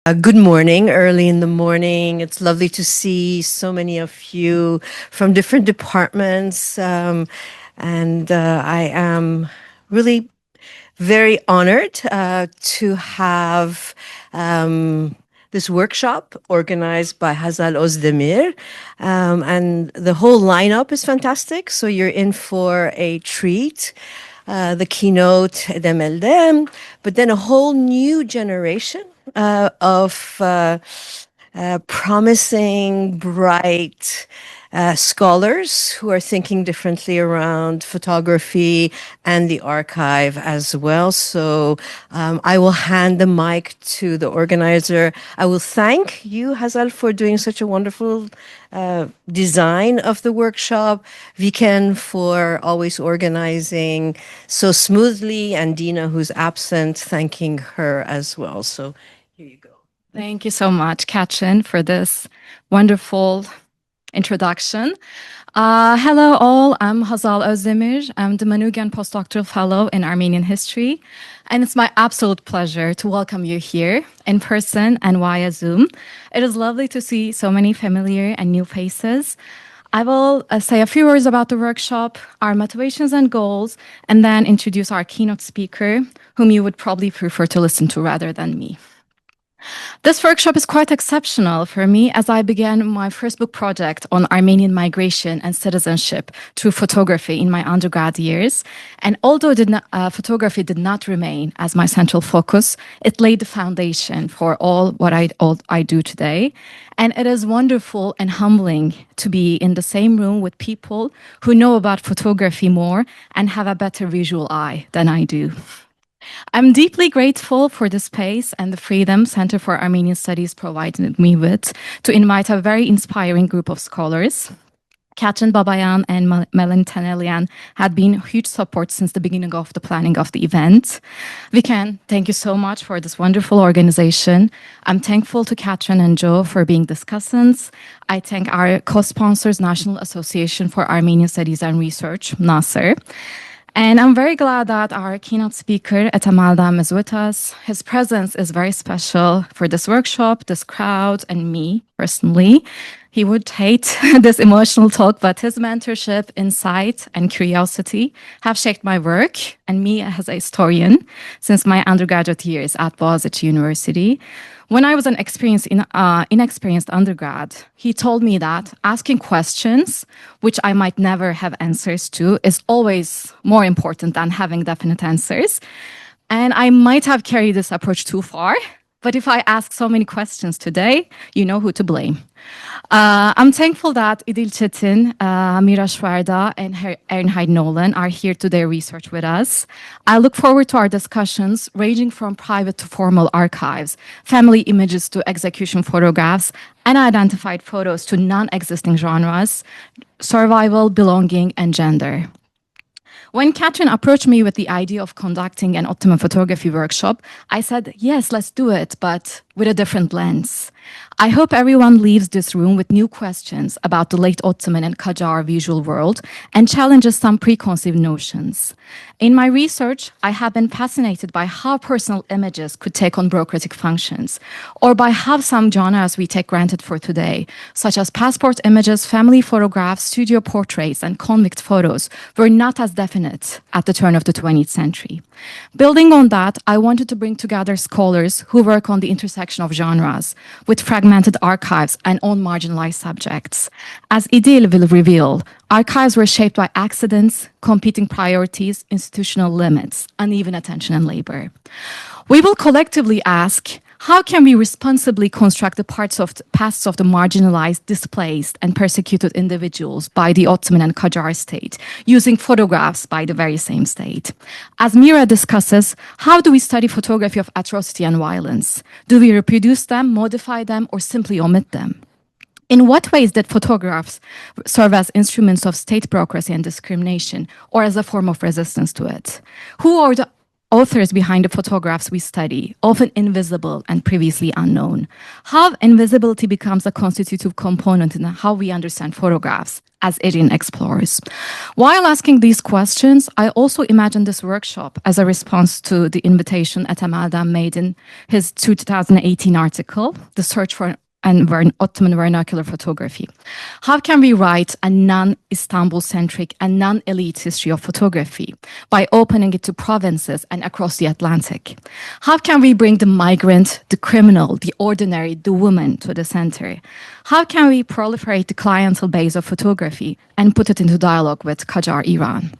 Good morning, early in the morning. It's lovely to see so many of you from different departments. And I am really very honored to have this workshop organized by Hazal Ozdemir. And the whole lineup is fantastic. So you're in for a treat. The keynote Edem, but then a whole new generation of promising, bright scholars who are thinking differently around photography and the archive as well. So I will hand the mic to the organizer. I will thank you, Hazal, for doing such a wonderful design of the workshop, Viken for always organizing so smoothly, and Dina, who's absent, thanking her as well. So here you go. Thank you so much, Katrin, for this wonderful introduction. Hello all, I'm Hazal Özdemir. I'm the Manugan Postdoctoral Fellow in Armenian History, and it's my absolute pleasure to welcome you here in person and via Zoom. It is lovely to see so many familiar and new faces. I will say a few words about the workshop, our motivations and goals, and then introduce our keynote speaker, whom you would probably prefer to listen to rather than me. This workshop is quite exceptional for me as I began my first book project on Armenian migration and citizenship through photography in my undergrad years. And although photography did not remain as my central focus, it laid the foundation for all I do today. And it is wonderful and humbling to be in the same room with people who know about photography more and have a better visual eye than I do. I'm deeply grateful for the space and the freedom Center for Armenian Studies provided me with to invite a very inspiring group of scholars. Katrin Babayan and Melanie Tanelian had been huge support since the beginning of the planning of the event. Viken, thank you so much for this wonderful organization. I'm thankful to Katrin and Joe for being discussants. I thank our co-sponsors, National Association for Armenian Studies and Research, NASER. And I'm very glad that our keynote speaker, Etamaldam, is with us. His presence is very special for this workshop, this crowd, and me personally. He would hate this emotional talk, but his mentorship, insight, and curiosity have shaped my work and me as a historian since my undergraduate years at Boğaziçi University. When I was an inexperienced undergrad, he told me that asking questions, which I might never have answers to, is always more important than having definite answers. And I might have carried this approach too far, but if I ask so many questions today, you know who to blame. I'm thankful that Idil Çetin, Mira Schwarda, and Ernhard Nolan are here to their research with us. I look forward to our discussions, ranging from private to formal archives, family images to execution photographs, unidentified photos to non-existing genres, survival, belonging, and gender. When Katrin approached me with the idea of conducting an Ottoman photography workshop, I said, yes, let's do it, but with a different lens. I hope everyone leaves this room with new questions about the late Ottoman and Qajar visual world and challenges some preconceived notions. In my research, I have been fascinated by how personal images could take on bureaucratic functions, or by how some genres we take granted for today, such as passport images, family photographs, studio portraits, and convict photos, were not as definite at the turn of the 20th century. Building on that, I wanted to bring together scholars who work on the intersection of genres, with fragmented archives and on marginalized subjects. As Idil will reveal, archives were shaped by accidents, competing priorities, institutional limits, uneven attention and labor. We will collectively ask, how can we responsibly construct the pasts of the marginalized, displaced, and persecuted individuals by the Ottoman and Qajar state, using photographs by the very same state? As Mira discusses, how do we study photography of atrocity and violence? Do we reproduce them, modify them, or simply omit them? In what ways did photographs serve as instruments of state bureaucracy and discrimination, or as a form of resistance to it? Who are the authors behind the photographs we study, often invisible and previously unknown. How invisibility becomes a constitutive component in how we understand photographs, as Erin explores. While asking these questions, I also imagine this workshop as a response to the invitation Ethem Eldar made in his 2018 article, The Search for Ottoman vernacular photography. How can we write a non-Istanbul-centric and non-elite history of photography by opening it to provinces and across the Atlantic? How can we bring the migrant, the criminal, the ordinary, the woman to the center? How can we proliferate the clientele base of photography and put it into dialogue with Qajar Iran?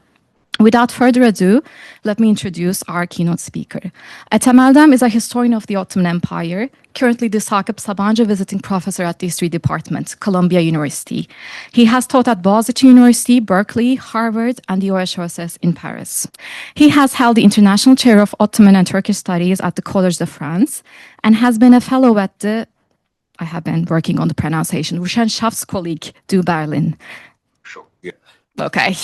Without further ado, let me introduce our keynote speaker. Ethem Eldar is a historian of the Ottoman Empire, currently the Sakıp Sabancı Visiting Professor at the History Department, Columbia University. He has taught at Boğaziçi University, Berkeley, Harvard, and the OHSS in Paris. He has held the International Chair of Ottoman and Turkish Studies at the Collège de France and has been a fellow at the, I have been working on the pronunciation, Wissenschaftskolleg du Berlin. Sure, yeah. Okay.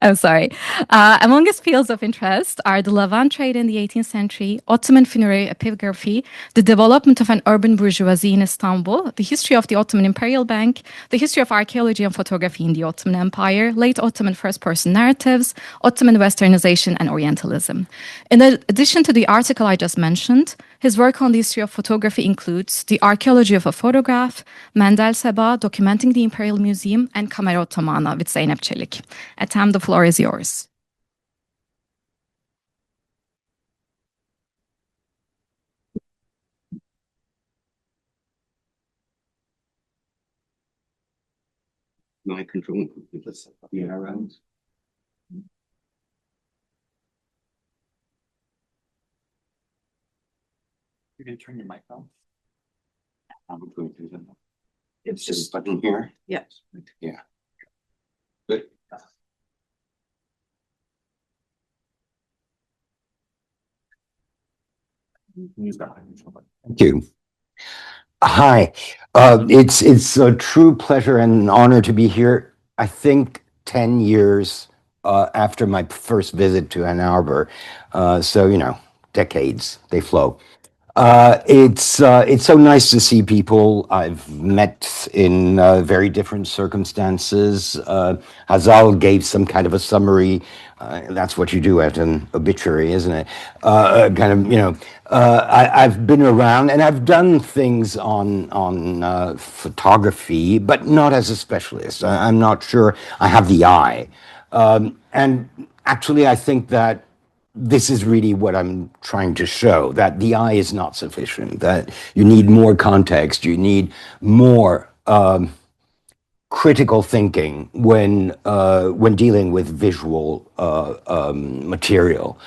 I'm sorry. Among his fields of interest are the Levant trade in the 18th century, Ottoman funerary epigraphy, the development of an urban bourgeoisie in Istanbul, the history of the Ottoman Imperial Bank, the history of archaeology and photography in the Ottoman Empire, late Ottoman first-person narratives, Ottoman westernization, and Orientalism. In addition to the article I just mentioned, his work on the history of photography includes The Archaeology of a Photograph, Mendel Seba, Documenting the Imperial Museum, and Kamera Ottomana with Zeynep Çelik. Ethem, the floor is yours. My control this around. You're gonna turn your mic on? I'm going to them. It's just a button here. Yes. Yeah. Good. Thank you. Hi, it's a true pleasure and an honor to be here. I think 10 years after my first visit to Ann Arbor, so you know, decades they flow. It's so nice to see people I've met in very different circumstances. Hazal gave some kind of a summary. That's what you do at an obituary, isn't it? Kind of, you know. I've been around and I've done things on photography, but not as a specialist. I'm not sure I have the eye. And actually, I think that this is really what I'm trying to show, that the eye is not sufficient, that you need more context, you need more critical thinking when dealing with visual material.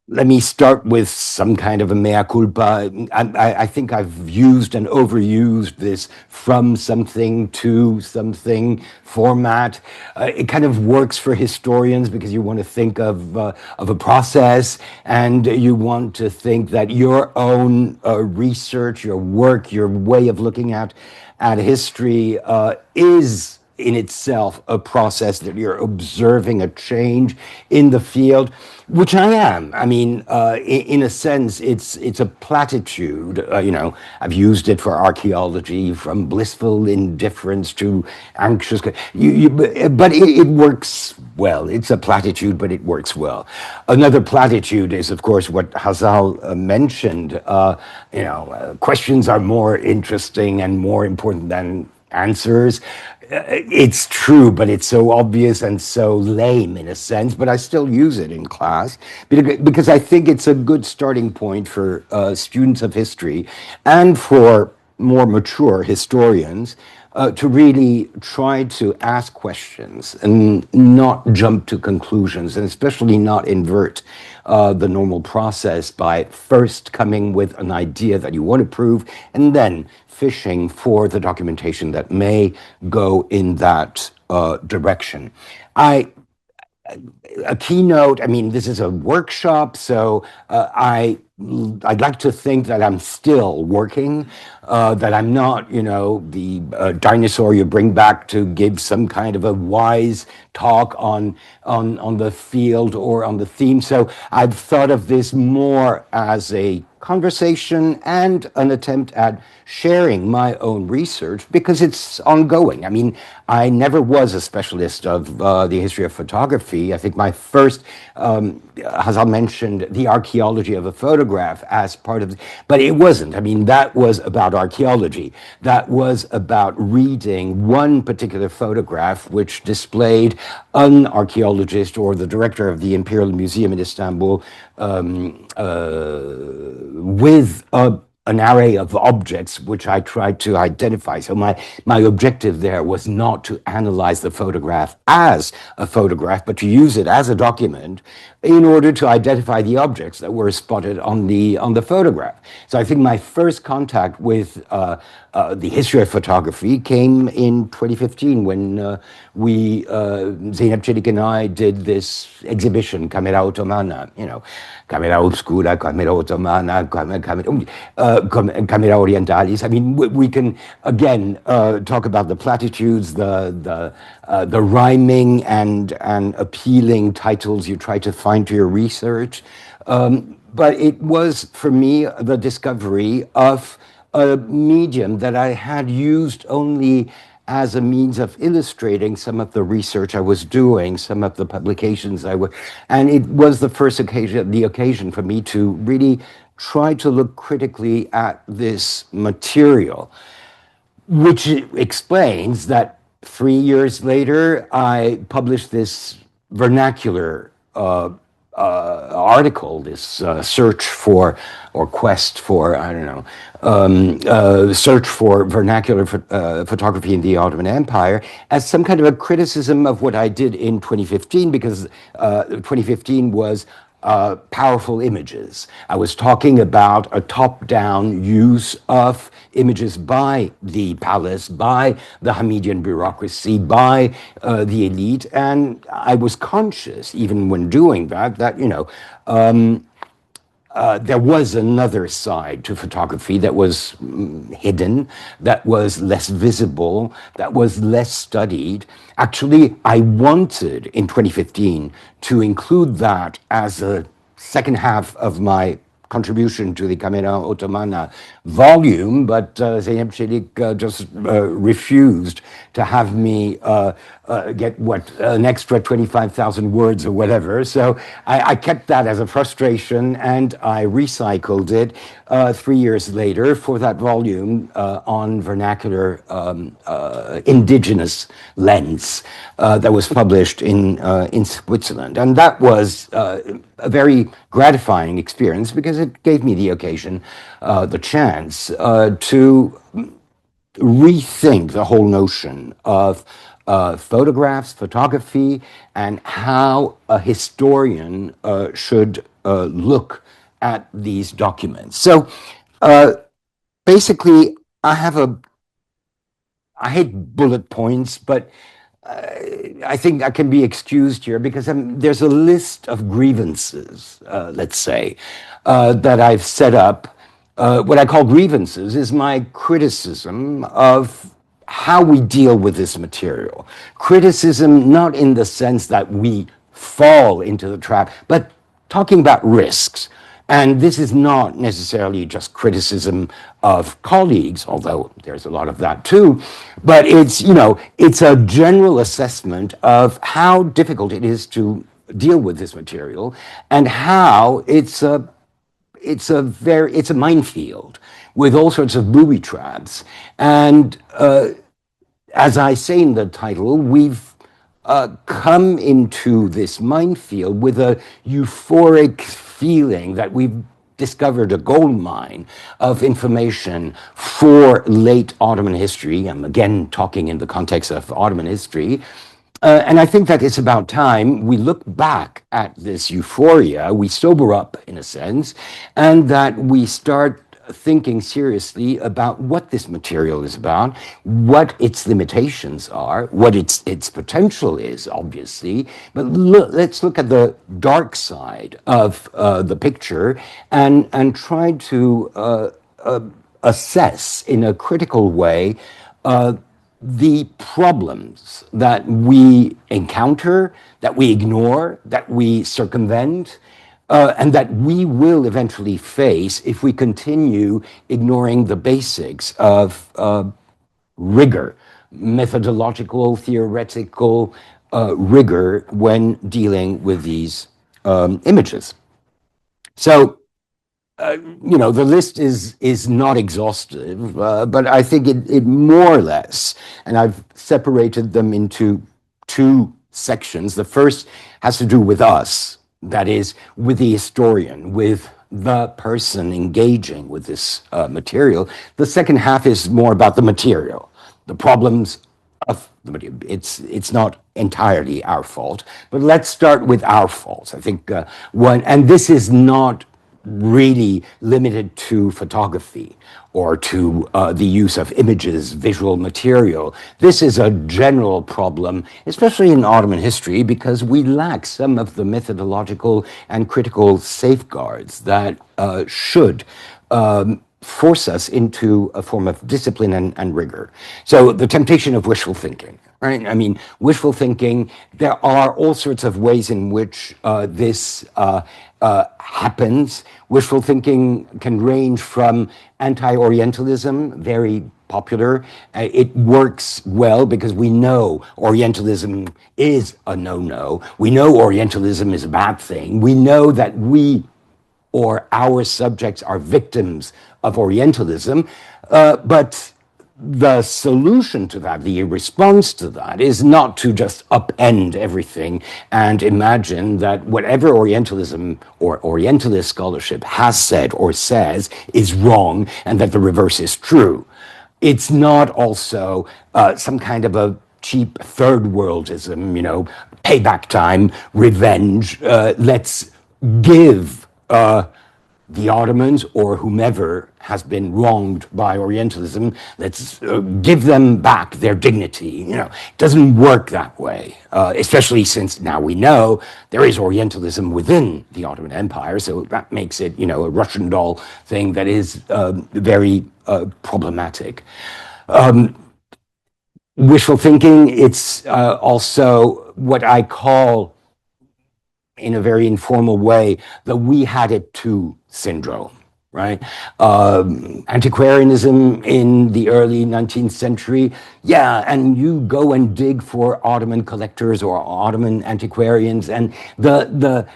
Let me start with some kind of a mea culpa. I think I've used and overused this from something to something format. It kind of works for historians because you want to think of a process and you want to think that your own research, your work, your way of looking at history is in itself a process, that you're observing a change in the field, which I am. I mean, in a sense, it's a platitude. You know, I've used it for archaeology, from blissful indifference to anxious. But it works well. It's a platitude, but it works well. Another platitude is, of course, what Hazal mentioned. You know, questions are more interesting and more important than answers. It's true, but it's so obvious and so lame in a sense, but I still use it in class because I think it's a good starting point for students of history and for more mature historians to really try to ask questions and not jump to conclusions, and especially not invert the normal process by first coming with an idea that you want to prove and then fishing for the documentation that may go in that direction. A keynote, I mean, this is a workshop, so I I'd like to think that I'm still working, that I'm not, the dinosaur you bring back to give some kind of a wise talk on the field or on the theme. So I've thought of this more as a conversation and an attempt at sharing my own research because it's ongoing. I mean, I never was a specialist of the history of photography. I think my first, Hazal mentioned the archaeology of a photograph as part of, but it wasn't. I mean, that was about archaeology. That was about reading one particular photograph which displayed an archaeologist or the director of the Imperial Museum in Istanbul with an array of objects which I tried to identify. So my objective there was not to analyze the photograph as a photograph, but to use it as a document in order to identify the objects that were spotted on the photograph. So I think my first contact with the history of photography came in 2015 when Zeynep Çelik and I did this exhibition, Camera Ottomana, Camera Obscura, Camera Ottomana, Camera Orientalis. I mean, we can, again, talk about the platitudes, the rhyming and appealing titles you try to find to your research. But it was, for me, the discovery of a medium that I had used only as a means of illustrating some of the research I was doing, some of the publications and it was the occasion for me to really try to look critically at this material, which explains that 3 years later, I published this vernacular article, this search for, or quest for, I don't know, search for vernacular photography in the Ottoman Empire as some kind of a criticism of what I did in 2015, because 2015 was powerful images. I was talking about a top-down use of images by the palace, by the Hamidian bureaucracy, by the elite, and I was conscious, even when doing that, there was another side to photography that was hidden, that was less visible, that was less studied. Actually, I wanted in 2015 to include that as a second half of my contribution to the Camera Ottomana volume, but Zeynep Çelik just refused to have me get an extra 25,000 words or whatever. So I kept that as a frustration, and I recycled it 3 years later for that volume on vernacular indigenous lens that was published in Switzerland. And that was a very gratifying experience because it gave me the occasion, the chance to rethink the whole notion of photographs, photography, and how a historian should look at these documents. So basically, I hate bullet points, but I think I can be excused here because there's a list of grievances, let's say, that I've set up. What I call grievances is my criticism of how we deal with this material. Criticism not in the sense that we fall into the trap, but talking about risks. And this is not necessarily just criticism of colleagues, although there's a lot of that too, but it's a general assessment of how difficult it is to deal with this material and how it's a minefield with all sorts of booby traps. And as I say in the title, we've come into this minefield with a euphoric feeling that we've discovered a gold mine of information for late Ottoman history. I'm again talking in the context of Ottoman history. And I think that it's about time we look back at this euphoria, we sober up in a sense, and that we start thinking seriously about what this material is about, what its limitations are, what its potential is, obviously. But let's look at the dark side of the picture and try to assess in a critical way the problems that we encounter, that we ignore, that we circumvent, and that we will eventually face if we continue ignoring the basics of rigor, methodological, theoretical rigor when dealing with these images. So, the list is not exhaustive, but I think it more or less, and I've separated them into two sections. The first has to do with us, that is, with the historian, with the person engaging with this material. The second half is more about the material, the problems of the material. It's not entirely our fault, but let's start with our faults. I think and this is not really limited to photography or to the use of images, visual material. This is a general problem, especially in Ottoman history, because we lack some of the methodological and critical safeguards that should force us into a form of discipline and rigor. So the temptation of wishful thinking, right? I mean, wishful thinking, there are all sorts of ways in which this happens. Wishful thinking can range from anti-Orientalism, very popular. It works well because we know Orientalism is a no-no. We know Orientalism is a bad thing. We know that we or our subjects are victims of Orientalism, but the solution to that, the response to that, is not to just upend everything and imagine that whatever Orientalism or Orientalist scholarship has said or says is wrong and that the reverse is true. It's not also some kind of a cheap third worldism, payback time, revenge. Let's give the Ottomans or whomever has been wronged by Orientalism, let's give them back their dignity. It doesn't work that way, especially since now we know there is Orientalism within the Ottoman Empire, so that makes it, a Russian doll thing that is very problematic. Wishful thinking, it's also what I call, in a very informal way, the "we had it too" syndrome, right? Antiquarianism in the early 19th century, yeah, and you go and dig for Ottoman collectors or Ottoman antiquarians, and the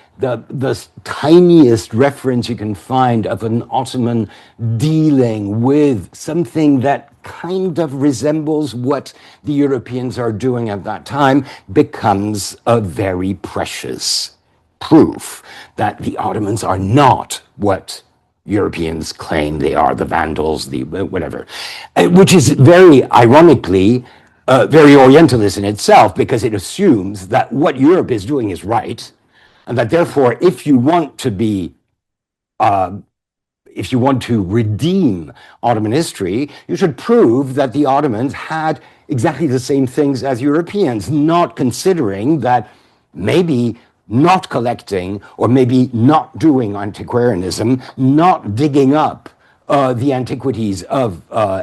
tiniest reference you can find of an Ottoman dealing with something that kind of resembles what the Europeans are doing at that time becomes a very precious proof that the Ottomans are not what Europeans claim they are, the Vandals, the whatever, which is very ironically very Orientalist in itself, because it assumes that what Europe is doing is right, and that therefore, if you want to redeem Ottoman history, you should prove that the Ottomans had exactly the same things as Europeans, not considering that maybe not collecting or maybe not doing antiquarianism, not digging up the antiquities of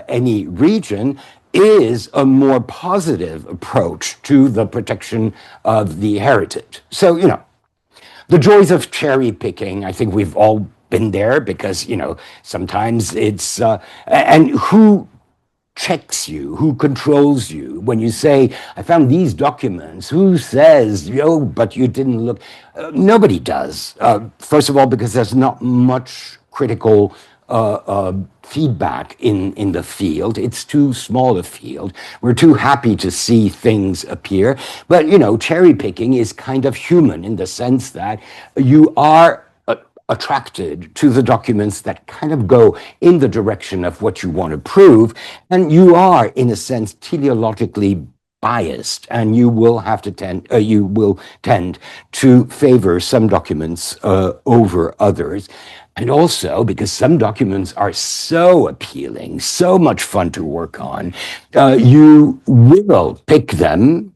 any region is a more positive approach to the protection of the heritage. So, the joys of cherry picking, I think we've all been there, because, sometimes it's, and who checks you, who controls you when you say, I found these documents, who says, but you didn't look? Nobody does. First of all, because there's not much critical feedback in the field. It's too small a field. We're too happy to see things appear. But, cherry picking is kind of human in the sense that you are attracted to the documents that kind of go in the direction of what you want to prove, and you are, in a sense, teleologically biased, and you will have to tend to favor some documents over others. And also because some documents are so appealing, so much fun to work on, you will pick them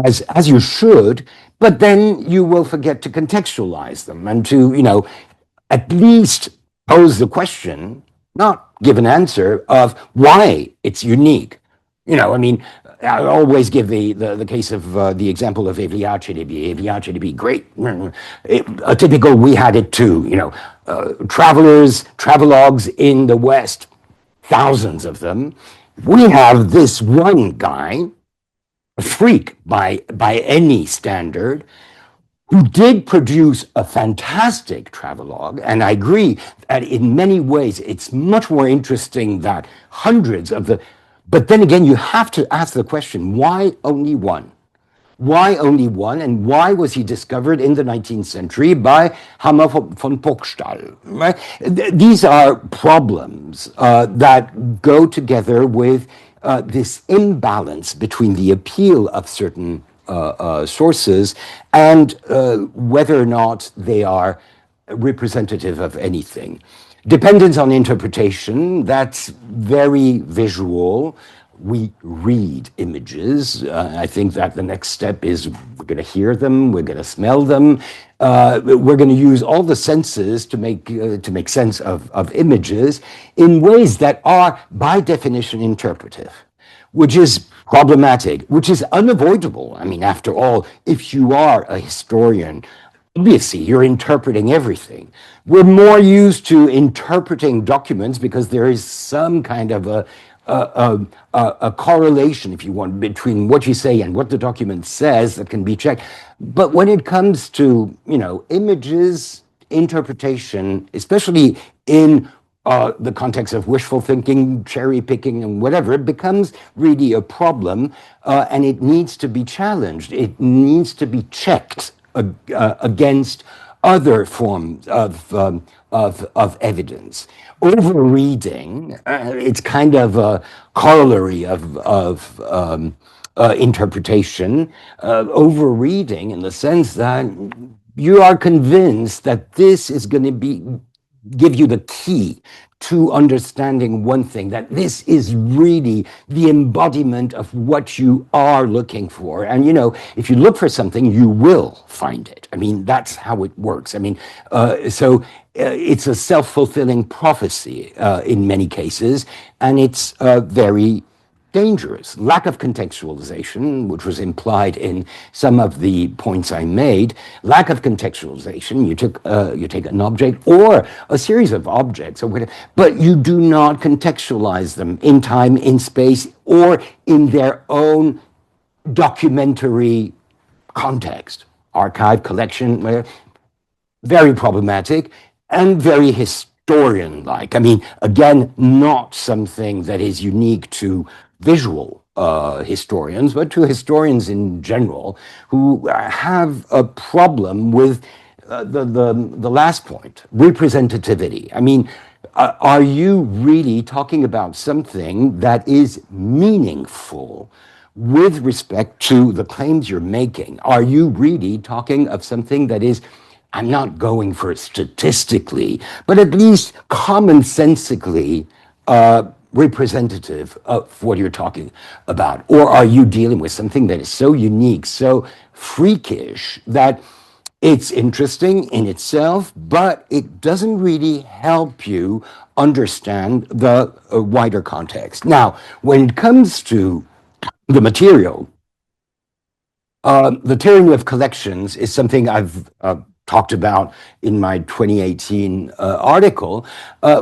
as you should, but then you will forget to contextualize them and to, at least pose the question, not give an answer of why it's unique. I always give the case of the example of Atrocity, great. A typical, we had it too, travelogues in the West, thousands of them. We have this one guy, a freak by any standard, who did produce a fantastic travelogue, and I agree that in many ways it's much more interesting that hundreds of the. But then again, you have to ask the question: why only one? Why only one, and why was he discovered in the 19th century by Hammer von Burgstall? Right? These are problems that go together with this imbalance between the appeal of certain sources and whether or not they are representative of anything. Dependence on interpretation, that's very visual. We read images. I think that the next step is we're going to hear them, we're going to smell them, we're going to use all the senses to make sense of images in ways that are, by definition, interpretive, which is problematic, which is unavoidable. I mean, after all, if you are a historian, obviously you're interpreting everything. We're more used to interpreting documents because there is some kind of a correlation, if you want, between what you say and what the document says that can be checked. But when it comes to, images, interpretation, especially in the context of wishful thinking, cherry picking, and whatever, it becomes really a problem, and it needs to be challenged. It needs to be checked against other forms of evidence. Overreading, it's kind of a corollary of interpretation. Overreading in the sense that you are convinced that this is going to give you the key to understanding one thing, that this is really the embodiment of what you are looking for. And, if you look for something, you will find it. I mean, that's how it works. I mean, it's a self-fulfilling prophecy in many cases, and it's very dangerous. Lack of contextualization, which was implied in some of the points I made. Lack of contextualization. You take an object or a series of objects, or whatever, but you do not contextualize them in time, in space, or in their own documentary context. Archive, collection, very problematic and very historian-like. I mean, again, not something that is unique to visual historians, but to historians in general who have a problem with the last point, representativity. I mean, are you really talking about something that is meaningful with respect to the claims you're making? Are you really talking of something that is, I'm not going for it statistically, but at least commonsensically representative of what you're talking about? Or are you dealing with something that is so unique, so freakish, that it's interesting in itself, but it doesn't really help you understand the wider context? Now, when it comes to the material, the tyranny of collections is something I've talked about in my 2018 article.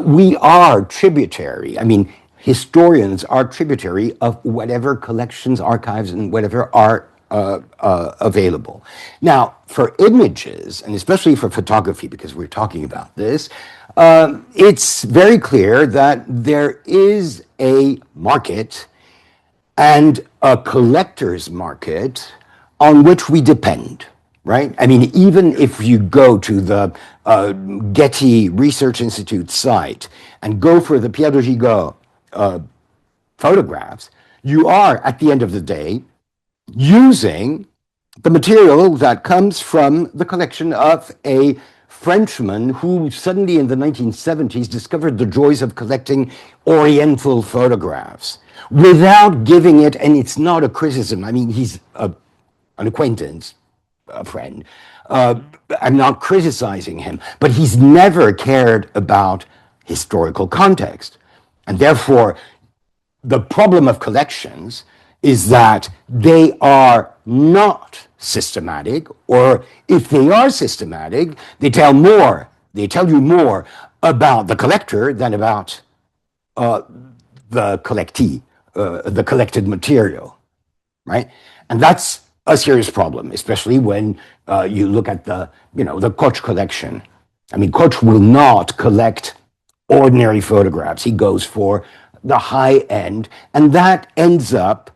We are tributary. I mean, historians are tributary of whatever collections, archives, and whatever are available. Now, for images, and especially for photography, because we're talking about this, it's very clear that there is a market and a collector's market on which we depend, right? I mean, even if you go to the Getty Research Institute site and go for the Pierre de Gigot photographs, you are, at the end of the day, using the material that comes from the collection of a Frenchman who suddenly in the 1970s discovered the joys of collecting Oriental photographs without giving it, and it's not a criticism, I mean, he's an acquaintance, a friend. I'm not criticizing him, but he's never cared about historical context. And therefore, the problem of collections is that they are not systematic, or if they are systematic, they tell you more about the collector than about the collectee, the collected material, right? And that's a serious problem, especially when you look at the Koch collection. I mean, Koch will not collect ordinary photographs. He goes for the high end, and that ends up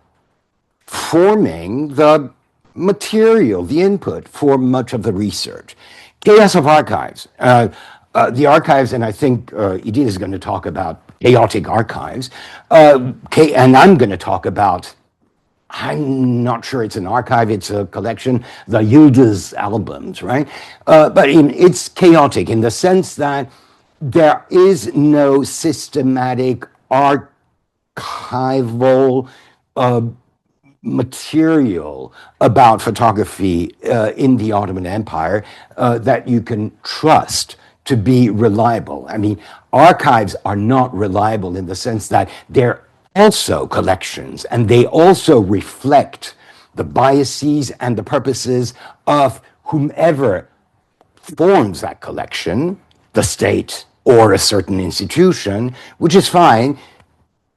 forming the material, the input for much of the research. Chaos of archives. The archives, and I think Edith is going to talk about chaotic archives, and I'm going to talk about, I'm not sure it's an archive, it's a collection, the Yildiz albums, right? But it's chaotic in the sense that there is no systematic archival material about photography in the Ottoman Empire that you can trust to be reliable. I mean, archives are not reliable in the sense that they're also collections, and they also reflect the biases and the purposes of whomever forms that collection, the state or a certain institution, which is fine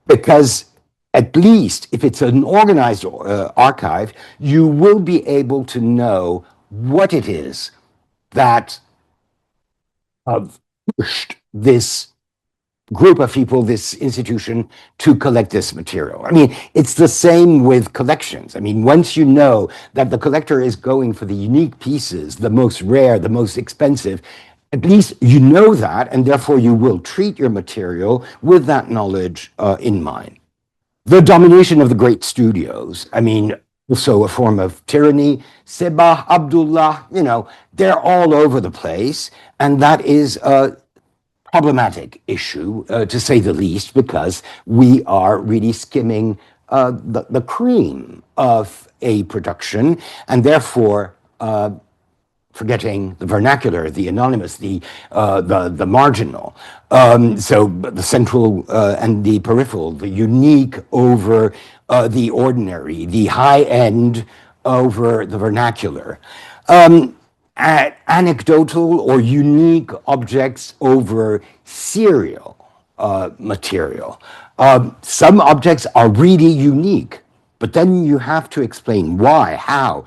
because at least if it's an organized archive, you will be able to know what it is that pushed this group of people, this institution, to collect this material. I mean, it's the same with collections. I mean, once you know that the collector is going for the unique pieces, the most rare, the most expensive, at least you know that, and therefore you will treat your material with that knowledge in mind. The domination of the great studios, I mean, also a form of tyranny. Sebah, Abdullah, they're all over the place, and that is a problematic issue, to say the least, because we are really skimming the cream of a production, and therefore forgetting the vernacular, the anonymous, the marginal. So the central and the peripheral, the unique over the ordinary, the high end over the vernacular. Anecdotal or unique objects over serial material. Some objects are really unique, but then you have to explain why, how.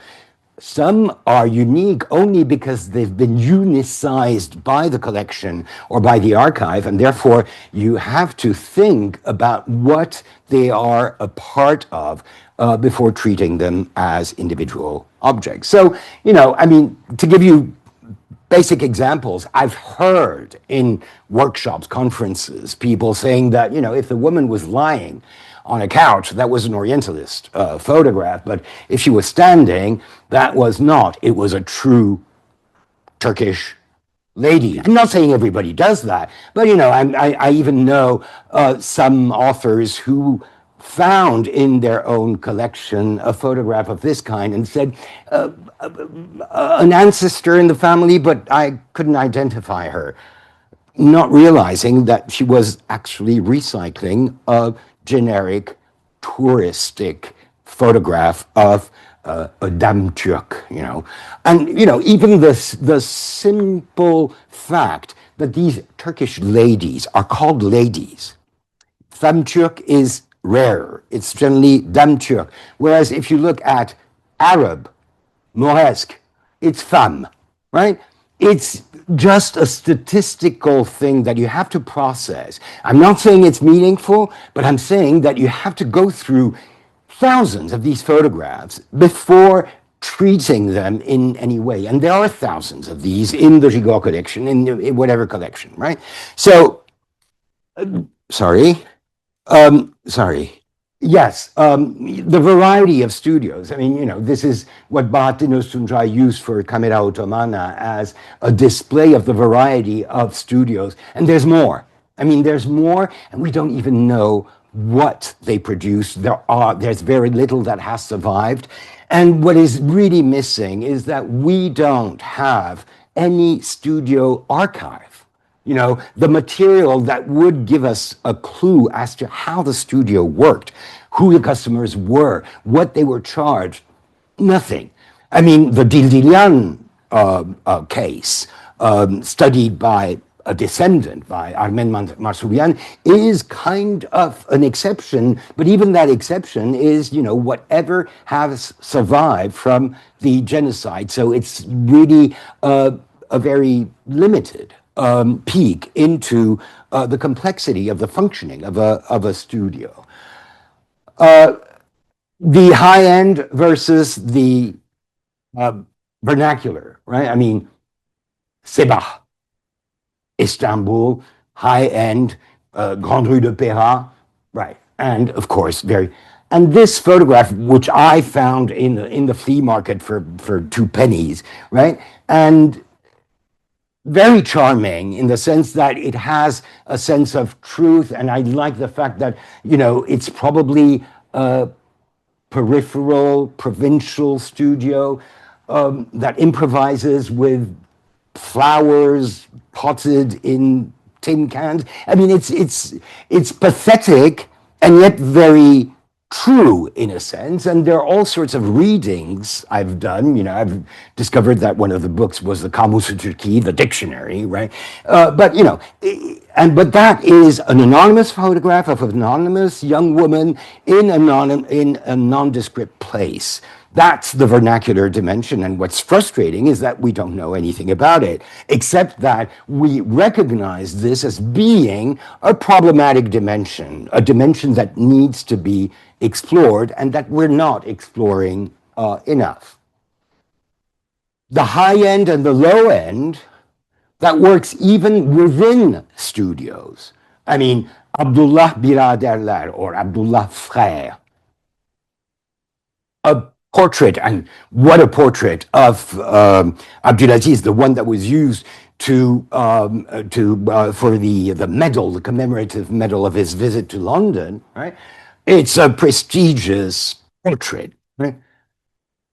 Some are unique only because they've been unicized by the collection or by the archive, and therefore you have to think about what they are a part of before treating them as individual objects. So, I mean, to give you basic examples, I've heard in workshops, conferences, people saying that, if the woman was lying on a couch, that was an Orientalist photograph, but if she was standing, that was not. It was a true Turkish lady. I'm not saying everybody does that, but I even know some authors who found in their own collection a photograph of this kind and said, an ancestor in the family, but I couldn't identify her, not realizing that she was actually recycling a generic touristic photograph of a dam Türk, And, even the simple fact that these Turkish ladies are called ladies. Femme Türk is rare. It's generally dam Türk. Whereas if you look at Arab, Moresque, it's femme, right? It's just a statistical thing that you have to process. I'm not saying it's meaningful, but I'm saying that you have to go through thousands of these photographs before treating them in any way. And there are thousands of these in the Gigot collection, in whatever collection, right? So, sorry. Yes, the variety of studios. I mean, this is what Bahattin Sunjai used for Camera Ottomana as a display of the variety of studios. And there's more. I mean, there's more, and we don't even know what they produce. There's very little that has survived. And what is really missing is that we don't have any studio archive. The material that would give us a clue as to how the studio worked, who the customers were, what they were charged, nothing. I mean, the Dildilian case, studied by a descendant, by Armen Marsoulian, is kind of an exception, but even that exception is, whatever has survived from the genocide. So it's really a very limited peek into the complexity of the functioning of a studio. The high end versus the vernacular, right? I mean, Sebah, Istanbul, high end, Grande Rue de Péra, right? And of course, and this photograph, which I found in the flea market for 2 pennies, right? And very charming in the sense that it has a sense of truth, and I like the fact that it's probably a peripheral provincial studio that improvises with flowers potted in tin cans. I mean, it's pathetic and yet very true in a sense, and there are all sorts of readings I've done. I've discovered that one of the books was the Kamus Türki, the dictionary, right? But that is an anonymous photograph of an anonymous young woman in a nondescript place. That's the vernacular dimension, and what's frustrating is that we don't know anything about it, except that we recognize this as being a problematic dimension, a dimension that needs to be explored and that we're not exploring enough. The high end and the low end, that works even within studios. I mean, Abdullah Biraderler or Abdullah Frère, a portrait, and what a portrait of Abdulaziz, the one that was used for the medal, the commemorative medal of his visit to London, right? It's a prestigious portrait, right?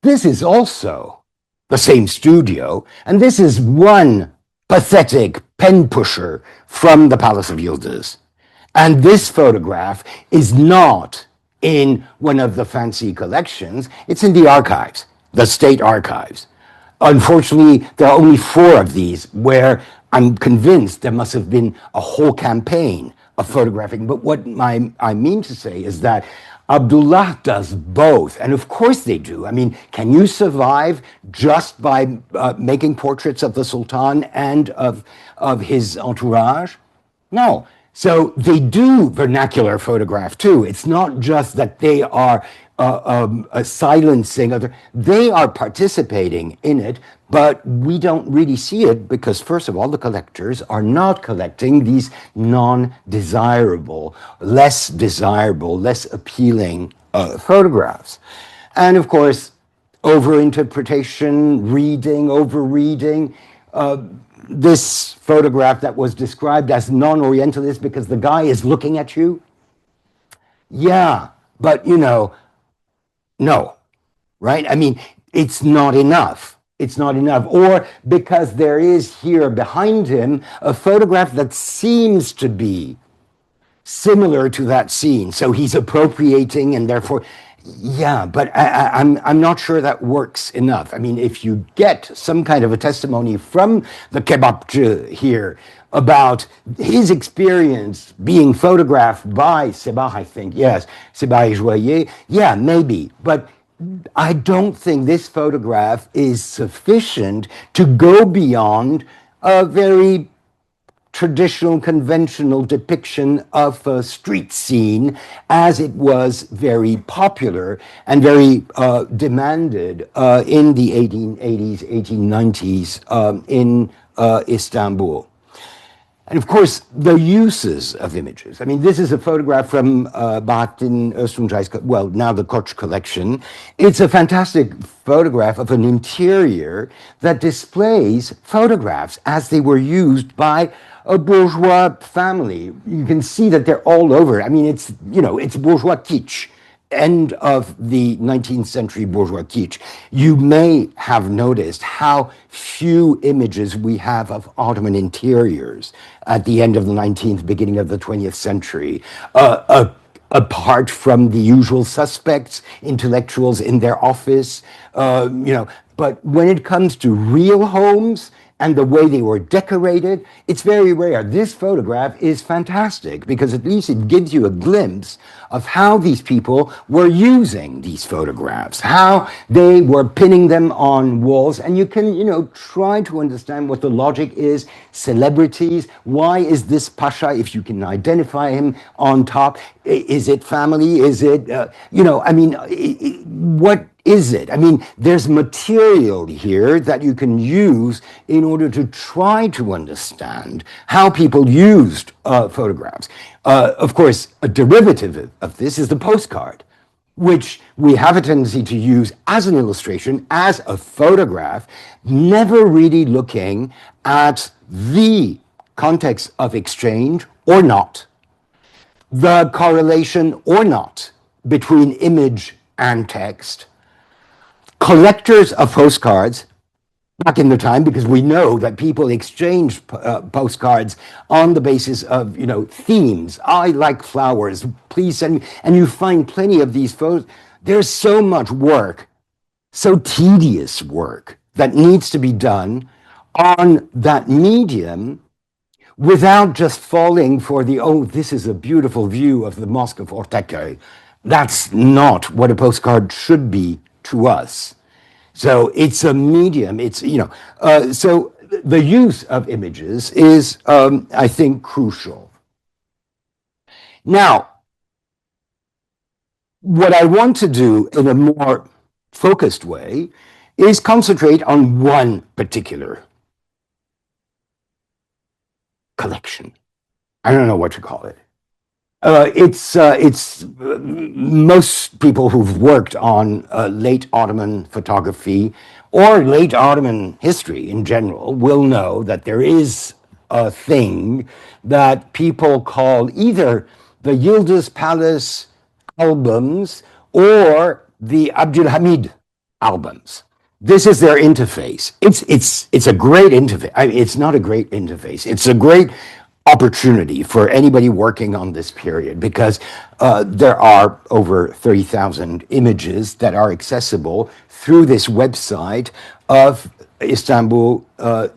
This is also the same studio, and this is one pathetic pen pusher from the Palace of Yildiz. And this photograph is not in one of the fancy collections, it's in the archives, the state archives. Unfortunately, there are only 4 of these, where I'm convinced there must have been a whole campaign of photographing. But what I mean to say is that Abdullah does both, and of course they do. I mean, can you survive just by making portraits of the Sultan and of his entourage? No. So they do vernacular photograph too. It's not just that they are silencing other, they are participating in it, but we don't really see it because, first of all, the collectors are not collecting these non-desirable, less desirable, less appealing photographs. And of course, overinterpretation, reading, overreading. This photograph that was described as non-Orientalist because the guy is looking at you. Yeah, but no, right? I mean, it's not enough. It's not enough. Or because there is here behind him a photograph that seems to be similar to that scene. So he's appropriating, and therefore, yeah, but I'm not sure that works enough. I mean, if you get some kind of a testimony from the kebabchi here about his experience being photographed by Sebah, I think, yes, Sebah Joyer, yeah, maybe, but I don't think this photograph is sufficient to go beyond a very traditional, conventional depiction of a street scene as it was very popular and very demanded in the 1880s, 1890s in Istanbul. And of course, the uses of images. I mean, this is a photograph from Bahattin Öztunçay's, well, now the Koç collection. It's a fantastic photograph of an interior that displays photographs as they were used by a bourgeois family. You can see that they're all over. I mean, it's, you know, it's bourgeois kitsch. End of the 19th century bourgeois kitsch. You may have noticed how few images we have of Ottoman interiors at the end of the 19th, beginning of the 20th century. Apart from the usual suspects, intellectuals in their office, you know, but when it comes to real homes and the way they were decorated, it's very rare. This photograph is fantastic because at least it gives you a glimpse of how these people were using these photographs, how they were pinning them on walls, and you can, you know, try to understand what the logic is. Celebrities, why is this pasha, if you can identify him, on top? Is it family? Is it, you know, I mean, what is it? I mean, there's material here that you can use in order to try to understand how people used photographs. Of course, a derivative of this is the postcard, which we have a tendency to use as an illustration, as a photograph, never really looking at the context of exchange or not, the correlation or not between image and text. Collectors of postcards back in the time, because we know that people exchanged postcards on the basis of, you know, themes. I like flowers, please send me. And you find plenty of these photos. There's so much work, so tedious work that needs to be done on that medium without just falling for the, oh, this is a beautiful view of the Mosque of Ortaköy. That's not what a postcard should be to us. So it's a medium, it's, you know, so the use of images is, I think, crucial. Now, what I want to do in a more focused way is concentrate on one particular collection. I don't know what to call it. It's most people who've worked on late Ottoman photography or late Ottoman history in general will know that there is a thing that people call either the Yıldız Palace albums or the Abdülhamid albums. This is their interface. It's a great interface. I mean, it's not a great interface. It's a great opportunity for anybody working on this period because there are over 30,000 images that are accessible through this website of Istanbul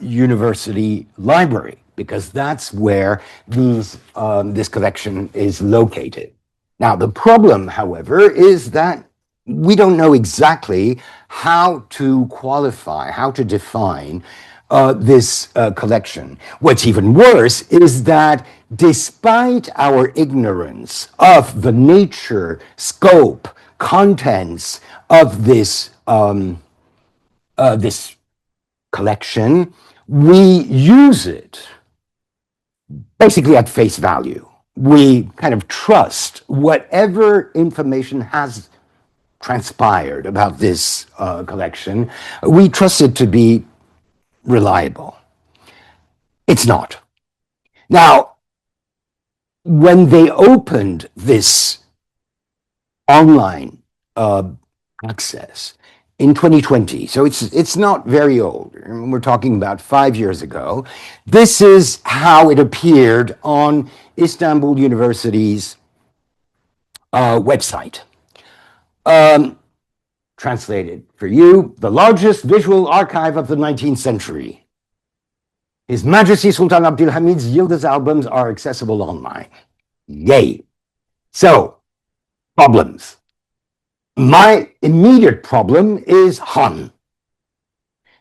University Library, because that's where this collection is located. Now, the problem, however, is that we don't know exactly how to qualify, how to define this collection. What's even worse is that despite our ignorance of the nature, scope, contents of this this collection, we use it basically at face value. We kind of trust whatever information has transpired about this collection. We trust it to be reliable. It's not. Now, when they opened this online access in 2020, so it's not very old, we're talking about 5 years ago, this is how it appeared on Istanbul University's website. Translated for you, the largest visual archive of the 19th century. His Majesty Sultan Abdülhamid's Yıldız albums are accessible online. Yay. So, problems. My immediate problem is Han.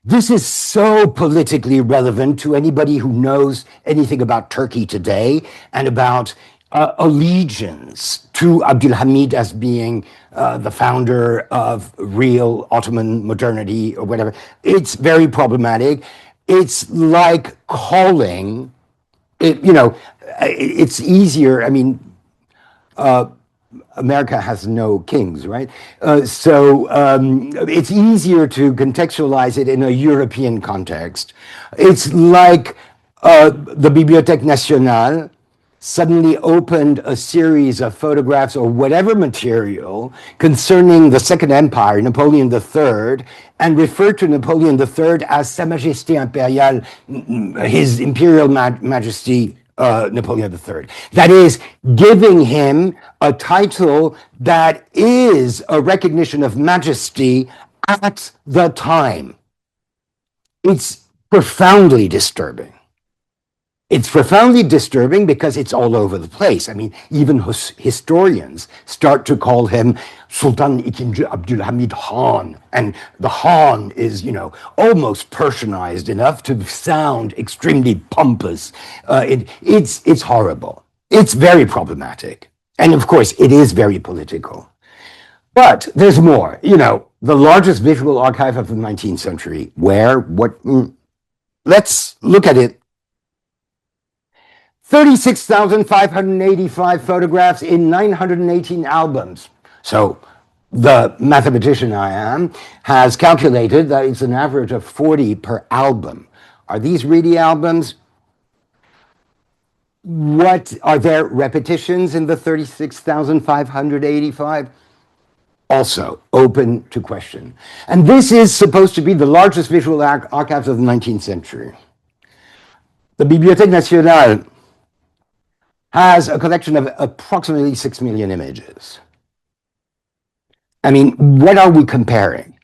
This is so politically relevant to anybody who knows anything about Turkey today and about allegiance to Abdülhamid as being the founder of real Ottoman modernity or whatever. It's very problematic. It's like calling it's easier. I mean, America has no kings, right? So it's easier to contextualize it in a European context. It's like the Bibliothèque Nationale suddenly opened a series of photographs or whatever material concerning the Second Empire, Napoleon III, and referred to Napoleon III as Sa Majesté Impériale, His Imperial Majesty Napoleon III. That is, giving him a title that is a recognition of majesty at the time. It's profoundly disturbing. It's profoundly disturbing because it's all over the place. I mean, even historians start to call him Sultan II Abdulhamid Khan, and the Khan is, almost Persianized enough to sound extremely pompous. It's horrible. It's very problematic, and of course, it is very political. But there's more. The largest visual archive of the 19th century. Where? What? Let's look at it. 36,585 photographs in 918 albums. So the mathematician I am has calculated that it's an average of 40 per album. Are these really albums? What are there repetitions in the 36,585? Also open to question. And this is supposed to be the largest visual archives of the 19th century. The Bibliothèque Nationale has a collection of approximately 6 million images. I mean, what are we comparing?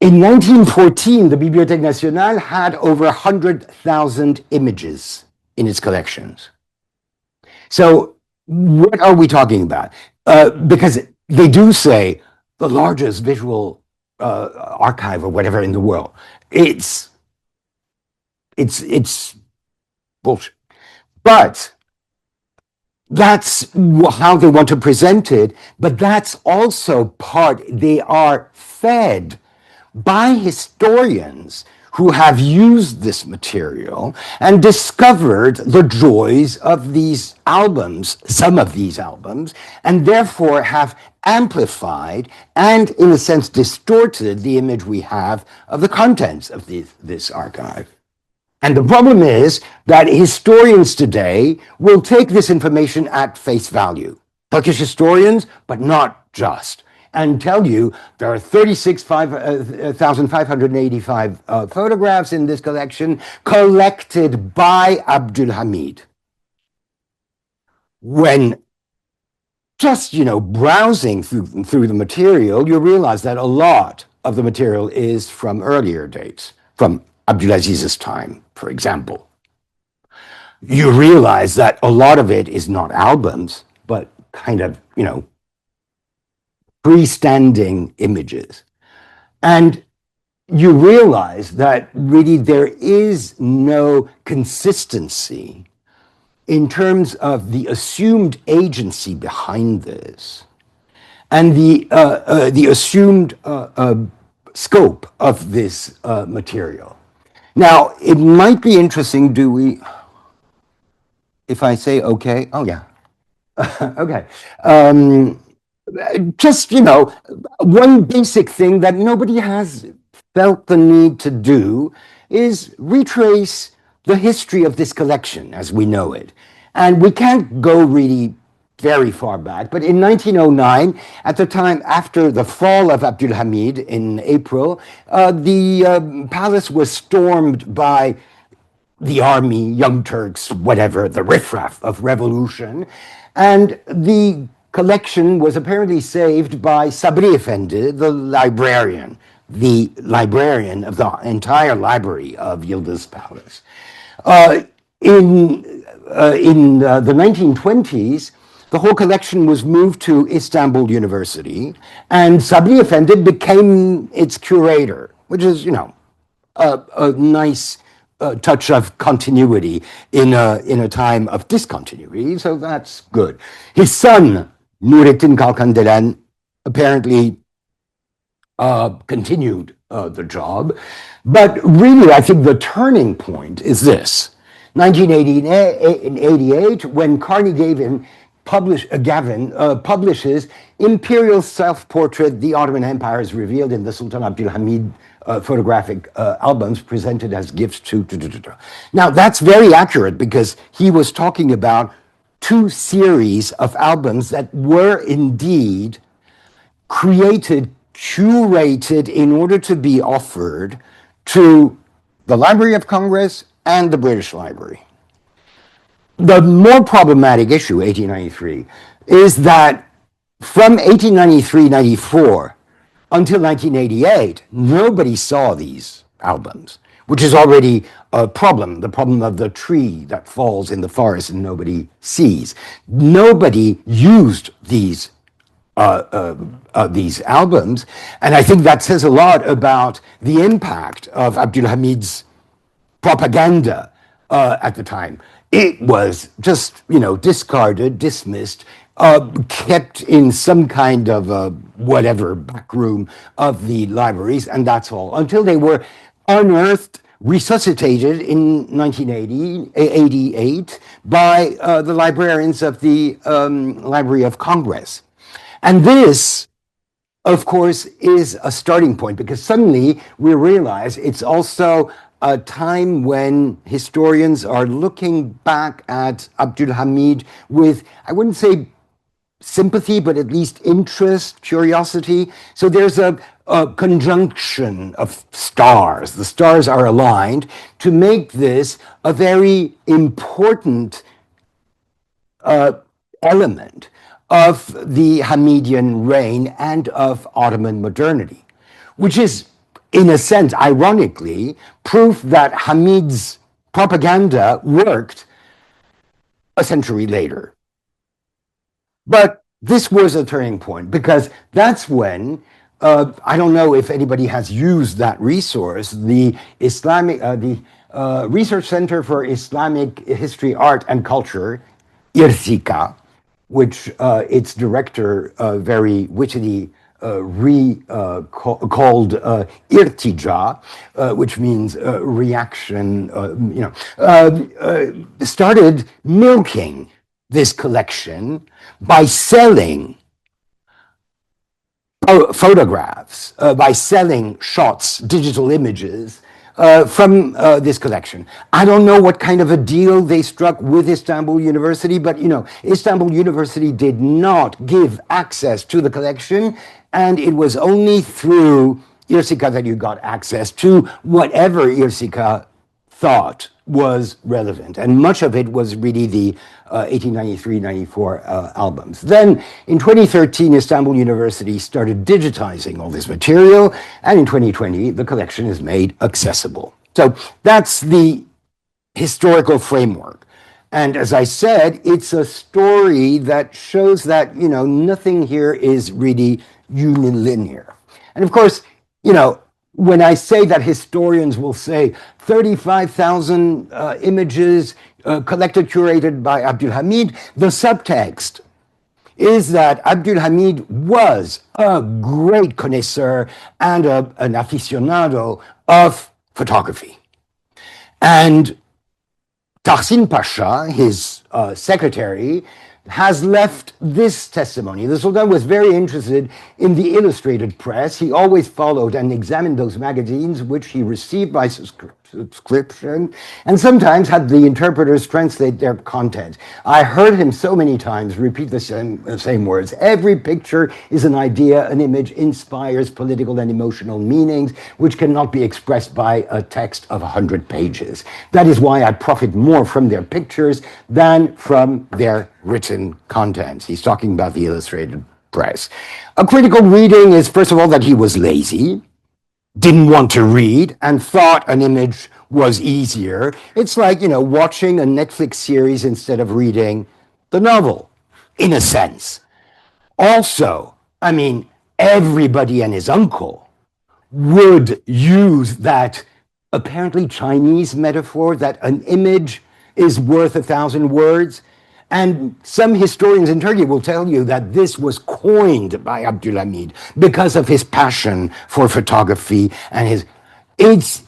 In 1914, the Bibliothèque Nationale had over 100,000 images in its collections. So what are we talking about? Because they do say the largest visual archive or whatever in the world. It's bullshit. But that's how they want to present it. But that's also part, they are fed by historians who have used this material and discovered the joys of these albums, some of these albums, and therefore have amplified and, in a sense, distorted the image we have of the contents of this archive. And the problem is that historians today will take this information at face value. Turkish historians, but not just, and tell you there are 36,585 photographs in this collection collected by Abdulhamid. When just, browsing through the material, you realize that a lot of the material is from earlier dates, from Abdulaziz's time, for example. You realize that a lot of it is not albums, but kind of, freestanding images. And you realize that really there is no consistency in terms of the assumed agency behind this and the assumed scope of this material. Now, it might be interesting, if I say okay? Oh, yeah. Okay. Just, one basic thing that nobody has felt the need to do is retrace the history of this collection as we know it. And we can't go really very far back, but in 1909, at the time after the fall of Abdulhamid in April, the palace was stormed by the army, Young Turks, whatever, the riffraff of revolution, and the collection was apparently saved by Sabri Efendi, the librarian of the entire library of Yıldız Palace. In the 1920s, the whole collection was moved to Istanbul University, and Sabri Efendi became its curator, which is, a nice touch of continuity in a time of discontinuity, so that's good. His son, Nurettin Kalkandelen, apparently continued the job, but really I think the turning point is this. 1988, when Gavin publishes Imperial Self-Portrait, The Ottoman Empire is Revealed in the Sultan Abdul Hamid photographic albums presented as gifts to... Now, that's very accurate because he was talking about two series of albums that were indeed created, curated in order to be offered to the Library of Congress and the British Library. The more problematic issue, 1893, is that from 1893-94 until 1988, nobody saw these albums, which is already a problem, the problem of the tree that falls in the forest and nobody sees. Nobody used these albums, and I think that says a lot about the impact of Abdul Hamid's propaganda at the time. It was just, discarded, dismissed, kept in some kind of whatever back room of the libraries, and that's all, until they were unearthed, resuscitated in 1988 by the librarians of the Library of Congress. And this, of course, is a starting point, because suddenly we realize it's also a time when historians are looking back at Abdul Hamid with, I wouldn't say sympathy, but at least interest, curiosity. So there's a conjunction of stars. The stars are aligned to make this a very important element of the Hamidian reign and of Ottoman modernity, which is, in a sense, ironically, proof that Hamid's propaganda worked a century later. But this was a turning point, because that's when, I don't know if anybody has used that resource, the Research Center for Islamic History, Art and Culture, IRCICA, which its director very wittily called irtija, which means reaction, started milking this collection by selling photographs, by selling shots, digital images from this collection. I don't know what kind of a deal they struck with Istanbul University, but Istanbul University did not give access to the collection, and it was only through IRCICA that you got access to whatever IRCICA thought was relevant, and much of it was really the 1893-94 albums. Then in 2013, Istanbul University started digitizing all this material, and in 2020, the collection is made accessible. So that's the historical framework. And as I said, it's a story that shows that, nothing here is really unilinear. And of course, when I say that historians will say 35,000 images collected, curated by Abdul Hamid, the subtext is that Abdul Hamid was a great connoisseur and an aficionado of photography. And Tahsin Pasha, his secretary, has left this testimony. The Sultan was very interested in the illustrated press. He always followed and examined those magazines, which he received by subscription, and sometimes had the interpreters translate their content. I heard him so many times repeat the same words. Every picture is an idea, an image inspires political and emotional meanings, which cannot be expressed by a text of 100 pages. That is why I profit more from their pictures than from their written contents. He's talking about the illustrated press. A critical reading is, first of all, that he was lazy, didn't want to read, and thought an image was easier. It's like, watching a Netflix series instead of reading the novel, in a sense. Also, everybody and his uncle would use that apparently Chinese metaphor that an image is worth 1,000 words. And some historians in Turkey will tell you that this was coined by Abdul Hamid because of his passion for photography and it's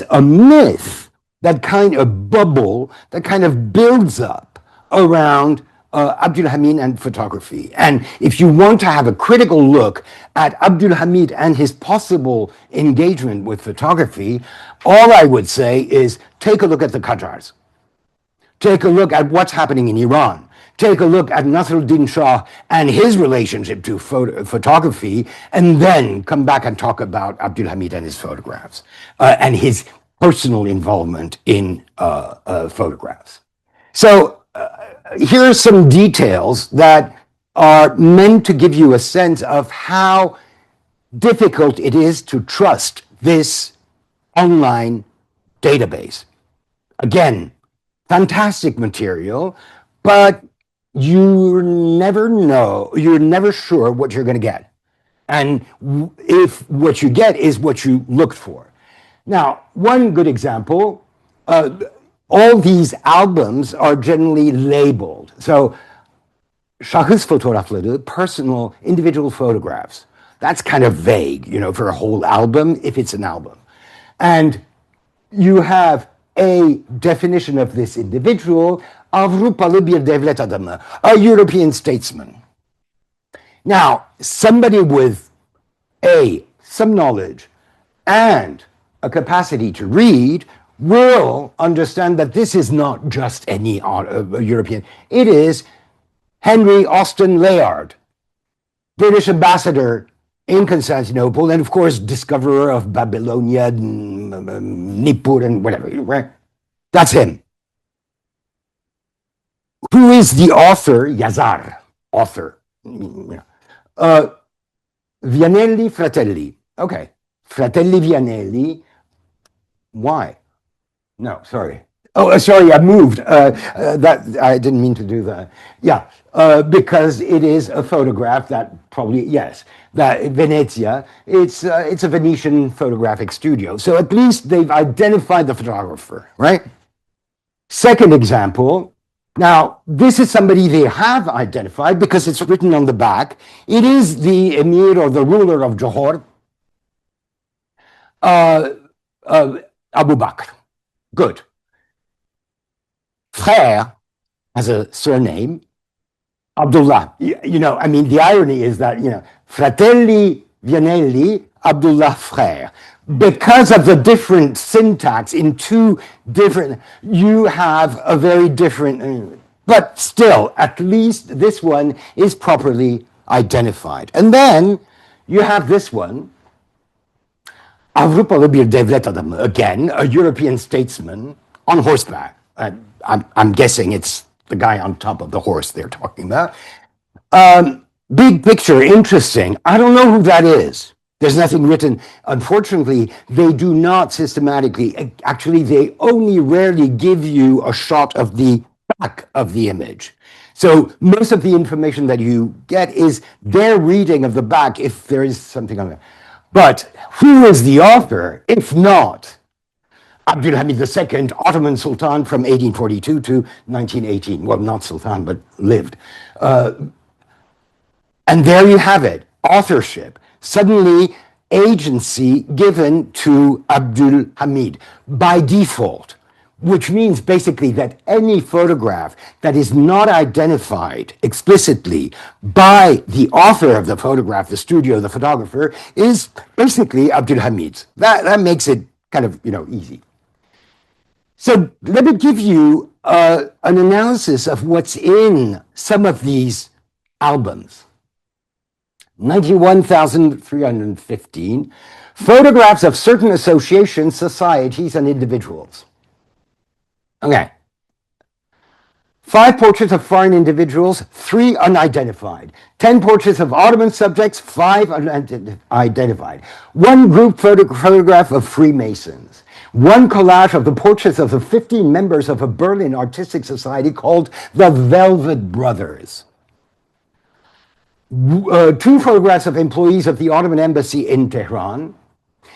a myth that kind of bubble that kind of builds up around Abdul Hamid and photography. And if you want to have a critical look at Abdul Hamid and his possible engagement with photography, all I would say is take a look at the Qajars. Take a look at what's happening in Iran. Take a look at Nasruddin Shah and his relationship to photography, and then come back and talk about Abdul Hamid and his photographs and his personal involvement in photographs. So here are some details that are meant to give you a sense of how difficult it is to trust this online database. Again, fantastic material, but you never know, you're never sure what you're going to get. And if what you get is what you looked for. Now, one good example, all these albums are generally labeled. So, şahıs fotoğrafları, personal, individual photographs. That's kind of vague, you know, for a whole album, if it's an album. And you have a definition of this individual, Avrupalı bir devlet adamı, a European statesman. Now, somebody with some knowledge and a capacity to read will understand that this is not just any European. It is Henry Austen Layard, British ambassador in Constantinople, and of course, discoverer of Babylonia, Nippur, and whatever, right? That's him. Who is the author? Yazar, author. Vianelli, Fratelli. Okay. Fratelli Vianelli. Why? No, sorry. Oh, sorry, I moved. That I didn't mean to do that. Yeah, because it is a photograph that probably, yes, that Venezia, it's a Venetian photographic studio. So at least they've identified the photographer, right? Second example, now this is somebody they have identified because it's written on the back. It is the emir or the ruler of Johor, Abu Bakr. Good. Frère has a surname, Abdullah. You know, I mean, the irony is that, you know, Fratelli Vianelli, Abdullah Frère. Because of the different syntax in two different, you have a very different, but still, at least this one is properly identified. And then you have this one, Avrupalı bir devlet adamı, again, a European statesman on horseback. I'm guessing it's the guy on top of the horse they're talking about. Big picture, interesting. I don't know who that is. There's nothing written. Unfortunately, they do not systematically, actually, they only rarely give you a shot of the back of the image. So most of the information that you get is their reading of the back if there is something on it. But who is the author, if not Abdul Hamid II, Ottoman Sultan from 1842 to 1918. Well, not Sultan, but lived. And there you have it, authorship. Suddenly, agency given to Abdul Hamid by default, which means basically that any photograph that is not identified explicitly by the author of the photograph, the studio, the photographer, is basically Abdul Hamid's. That makes it kind of, you know, easy. So let me give you an analysis of what's in some of these albums. 91,315 photographs of certain associations, societies, and individuals. Okay. 5 portraits of foreign individuals, 3 unidentified. 10 portraits of Ottoman subjects, 5 unidentified. 1 group photograph of Freemasons. 1 collage of the portraits of the 15 members of a Berlin artistic society called the Velvet Brothers. 2 photographs of employees of the Ottoman embassy in Tehran.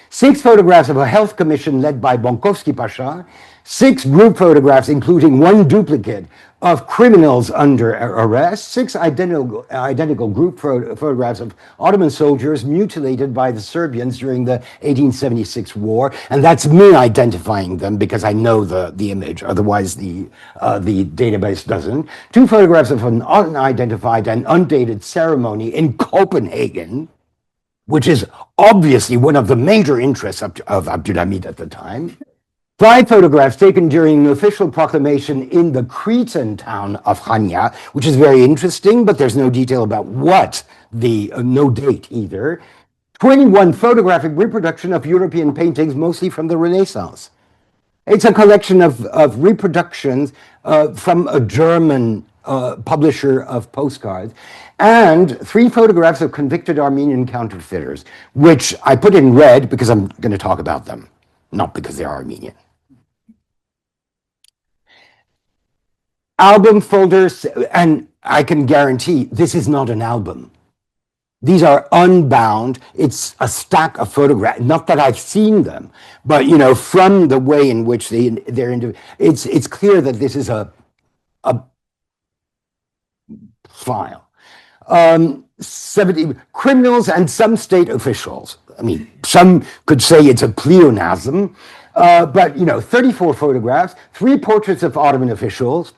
6 photographs of a health commission led by Bonkovsky Pasha. 6 group photographs, including 1 duplicate of criminals under arrest, 6 identical group photographs of Ottoman soldiers mutilated by the Serbians during the 1876 war, and that's me identifying them because I know the image, otherwise the database doesn't. 2 photographs of an unidentified and undated ceremony in Copenhagen, which is obviously one of the major interests of Abdulhamid at the time. 5 photographs taken during an official proclamation in the Cretan town of Chania, which is very interesting, but there's no detail about what, no date either. 21 photographic reproduction of European paintings, mostly from the Renaissance. It's a collection of reproductions from a German publisher of postcards, and 3 photographs of convicted Armenian counterfeiters, which I put in red because I'm going to talk about them, not because they're Armenian. Album folders, and I can guarantee this is not an album. These are unbound. It's a stack of photographs. Not that I've seen them, but you know, from the way in which it's clear that this is a file. 70 criminals and some state officials. I mean, some could say it's a pleonasm, but you know, 34 photographs, 3 portraits of Ottoman officials,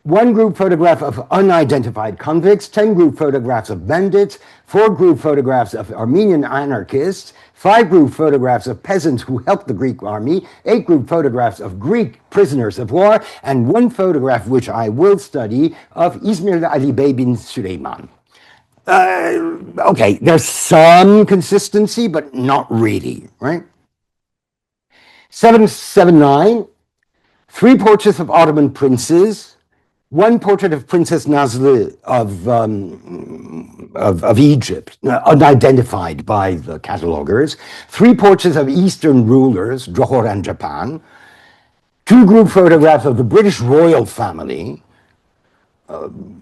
1 group photograph of unidentified convicts, 10 group photographs of bandits, 4 group photographs of Armenian anarchists, 5 group photographs of peasants who helped the Greek army, 8 group photographs of Greek prisoners of war, and 1 photograph, which I will study, of Ismail Ali Bey bin Suleiman. Okay, there's some consistency, but not really, right? 779, 3 portraits of Ottoman princes, 1 portrait of Princess Nazlı of Egypt, unidentified by the catalogers, 3 portraits of Eastern rulers, Johor and Japan, 2 group photographs of the British royal family,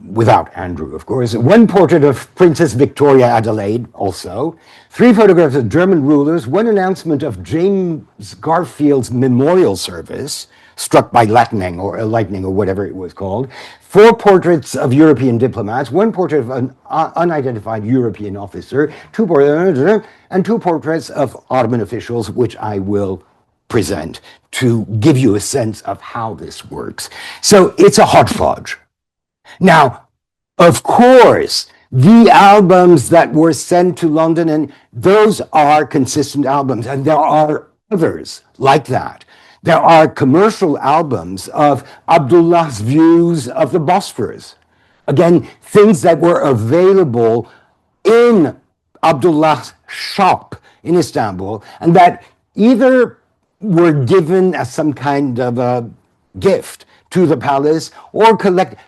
without Andrew, of course, 1 portrait of Princess Victoria Adelaide, also, 3 photographs of German rulers, 1 announcement of James Garfield's memorial service, struck by lightning or whatever it was called, 4 portraits of European diplomats, 1 portrait of an unidentified European officer, 2 portraits of Ottoman officials, which I will present to give you a sense of how this works. So it's a hodgepodge. Now, of course, the albums that were sent to London, and those are consistent albums, and there are others like that. There are commercial albums of Abdullah's views of the Bosphorus. Again, things that were available in Abdullah's shop in Istanbul, and that either were given as some kind of a gift to the palace or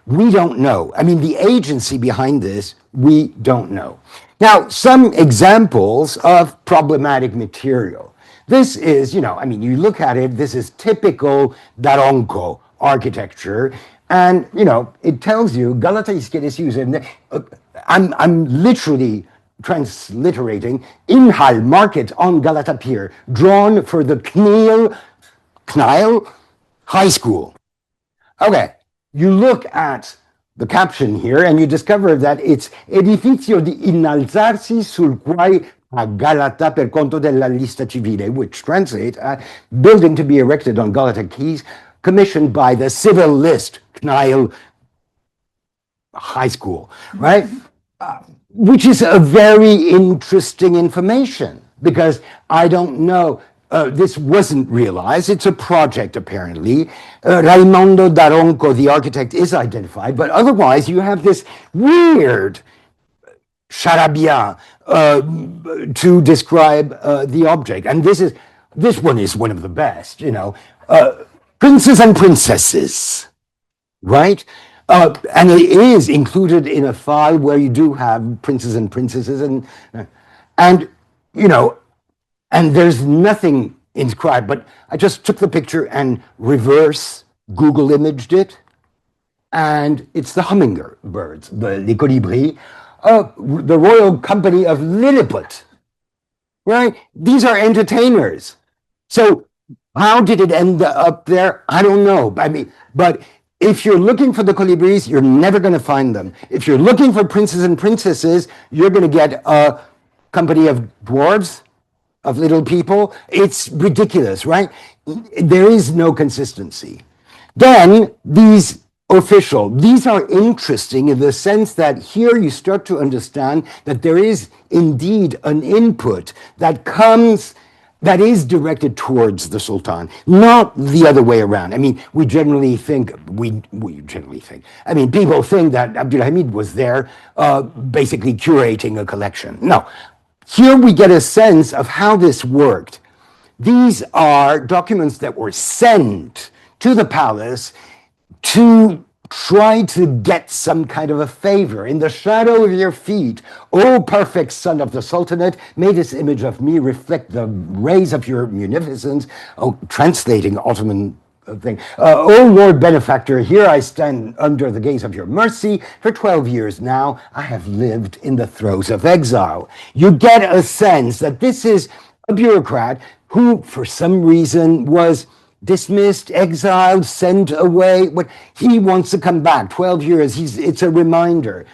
we don't know. I mean, the agency behind this, we don't know. Now, some examples of problematic material. This is, you know, I mean, you look at it, this is typical Daronco architecture, and, you know, it tells you, Galata iskelesi üzerinde, I'm literally transliterating, İnhal Market on Galata Pier, drawn for the Knail High School. Okay, you look at the caption here and you discover that it's edificio di innalzarsi sul quale a Galata per conto della lista civile, which translates building to be erected on Galata Quays, commissioned by the civil list, Knail High School, right? Which is a very interesting information because I don't know, this wasn't realized. It's a project, apparently. Raimondo Daronco, the architect, is identified, but otherwise you have this weird charabia to describe the object. And this one is one of the best, you know. Princes and princesses, right? And it is included in a file where you do have princes and princesses, and you know, and there's nothing inscribed, but I just took the picture and reverse Google imaged it, and it's the hummingbirds, les colibris, the Royal Company of Lilliput, right? These are entertainers. So How did it end up there? I don't know. I mean, but if you're looking for the colibris, you're never going to find them. If you're looking for princes and princesses, you're going to get a company of dwarves, of little people. It's ridiculous, right? There is no consistency. Then these these are interesting in the sense that here you start to understand that there is indeed an input that comes that is directed towards the Sultan, not the other way around. I mean, we generally think, I mean, people think that Abdulhamid was there basically curating a collection. No, here we get a sense of how this worked. These are documents that were sent to the palace to try to get some kind of a favor. In the shadow of your feet, O perfect son of the Sultanate, may this image of me reflect the rays of your munificence. Oh, translating Ottoman thing. O Lord benefactor, here I stand under the gaze of your mercy. For 12 years now, I have lived in the throes of exile. You get a sense that this is a bureaucrat who, for some reason, was dismissed, exiled, sent away. But he wants to come back. 12 years, it's a reminder.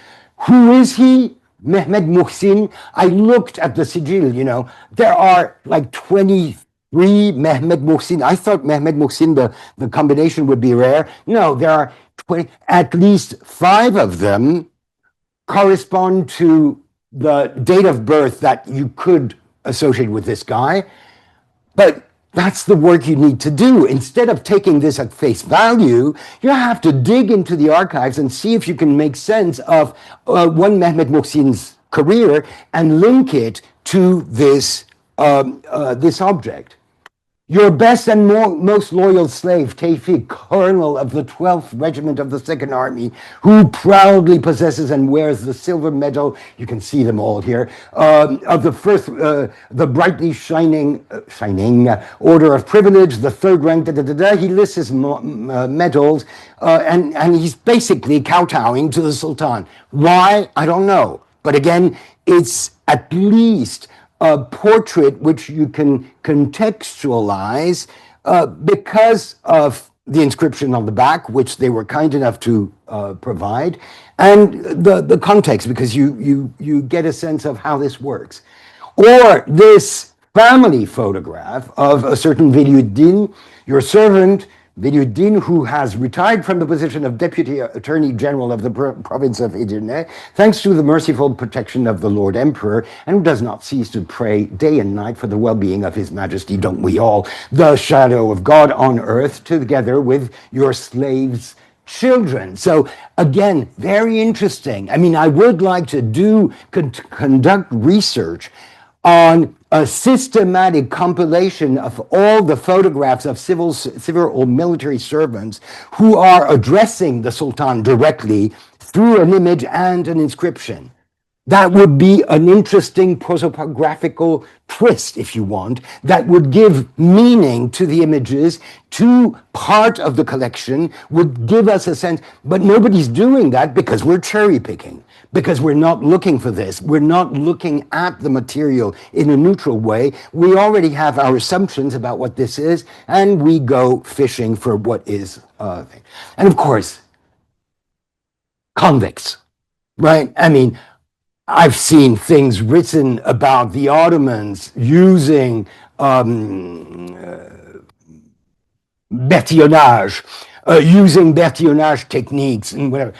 Who is he? Mehmed Muhsin. I looked at the sigil, you know. There are like 23 Mehmed Muhsin. I thought Mehmed Muhsin, the combination would be rare. No, there are 20, at least 5 of them correspond to the date of birth that you could associate with this guy. But that's the work you need to do. Instead of taking this at face value, you have to dig into the archives and see if you can make sense of one Mehmed Muhsin's career and link it to this object. Your best and most loyal slave, Tawfiq, colonel of the 12th Regiment of the 2nd Army, who proudly possesses and wears the silver medal, you can see them all here, of the first, the brightly shining Order of Privilege, the 3rd rank, He lists his medals, and he's basically kowtowing to the Sultan. Why? I don't know. But again, it's at least a portrait which you can contextualize because of the inscription on the back, which they were kind enough to provide, and the context, because you get a sense of how this works. Or this family photograph of a certain Veliuddin, your servant, Veliuddin, who has retired from the position of Deputy Attorney General of the province of Edirne, thanks to the merciful protection of the Lord Emperor, and who does not cease to pray day and night for the well-being of His Majesty, don't we all, the shadow of God on earth, together with your slaves' children. So again, very interesting. I mean, I would like to conduct research on a systematic compilation of all the photographs of civil or military servants who are addressing the Sultan directly through an image and an inscription. That would be an interesting prosopographical twist, if you want, that would give meaning to the images, to part of the collection, would give us a sense, but nobody's doing that because we're cherry picking, because we're not looking for this. We're not looking at the material in a neutral way. We already have our assumptions about what this is, and we go fishing for what is. And of course, convicts, right? I mean, I've seen things written about the Ottomans using bertillonnage, using bertillonnage techniques and whatever.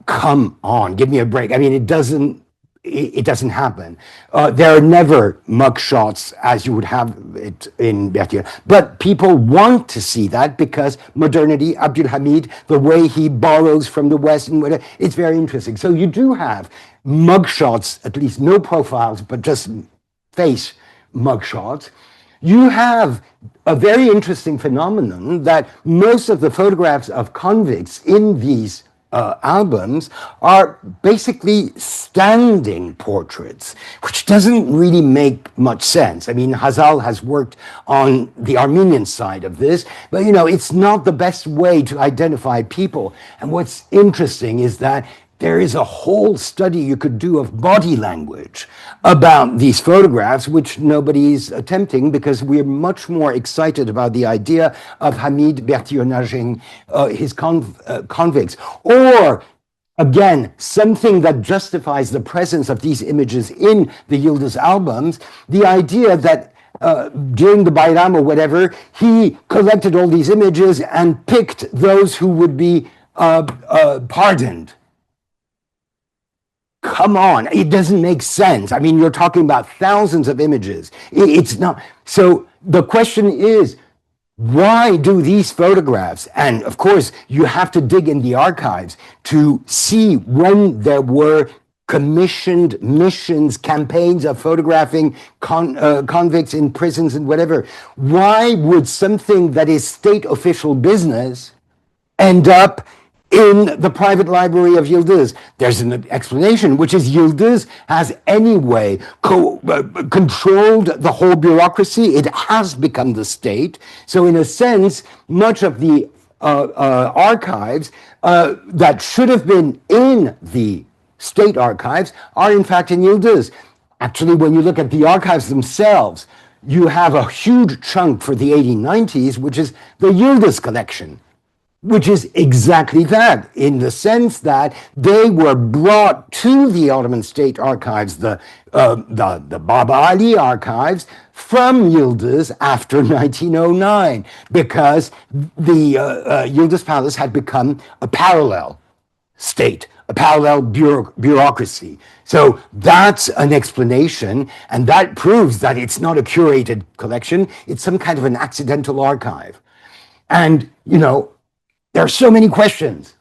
Come on, give me a break. I mean, it doesn't happen. There are never mugshots as you would have it in bertillonnage. But people want to see that because modernity, Abdulhamid, the way he borrows from the West, and whatever, it's very interesting. So you do have mugshots, at least no profiles, but just face mugshots. You have a very interesting phenomenon that most of the photographs of convicts in these albums are basically standing portraits, which doesn't really make much sense. I mean, Hazal has worked on the Armenian side of this, but you know, it's not the best way to identify people. And what's interesting is that there is a whole study you could do of body language, about these photographs, which nobody's attempting because we're much more excited about the idea of Hamid Bertillonaging his convicts, or again, something that justifies the presence of these images in the Yıldız albums, the idea that during the Bayram or whatever, he collected all these images and picked those who would be pardoned. Come on, it doesn't make sense. I mean, you're talking about thousands of images. It's not. So the question is, why do these photographs, and of course, you have to dig in the archives to see when there were commissioned missions, campaigns of photographing convicts in prisons and whatever. Why would something that is state official business end up in the private library of Yıldız? There's an explanation, which is Yıldız has anyway controlled the whole bureaucracy. It has become the state. So in a sense, much of the archives that should have been in the state archives are in fact in Yıldız. Actually, when you look at the archives themselves, you have a huge chunk for the 1890s, which is the Yıldız collection, which is exactly that, in the sense that they were brought to the Ottoman state archives, the Baba Ali archives, from Yıldız after 1909, because the Yıldız Palace had become a parallel state, a parallel bureaucracy. So that's an explanation, and that proves that it's not a curated collection, it's some kind of an accidental archive. And, you know, there are so many questions.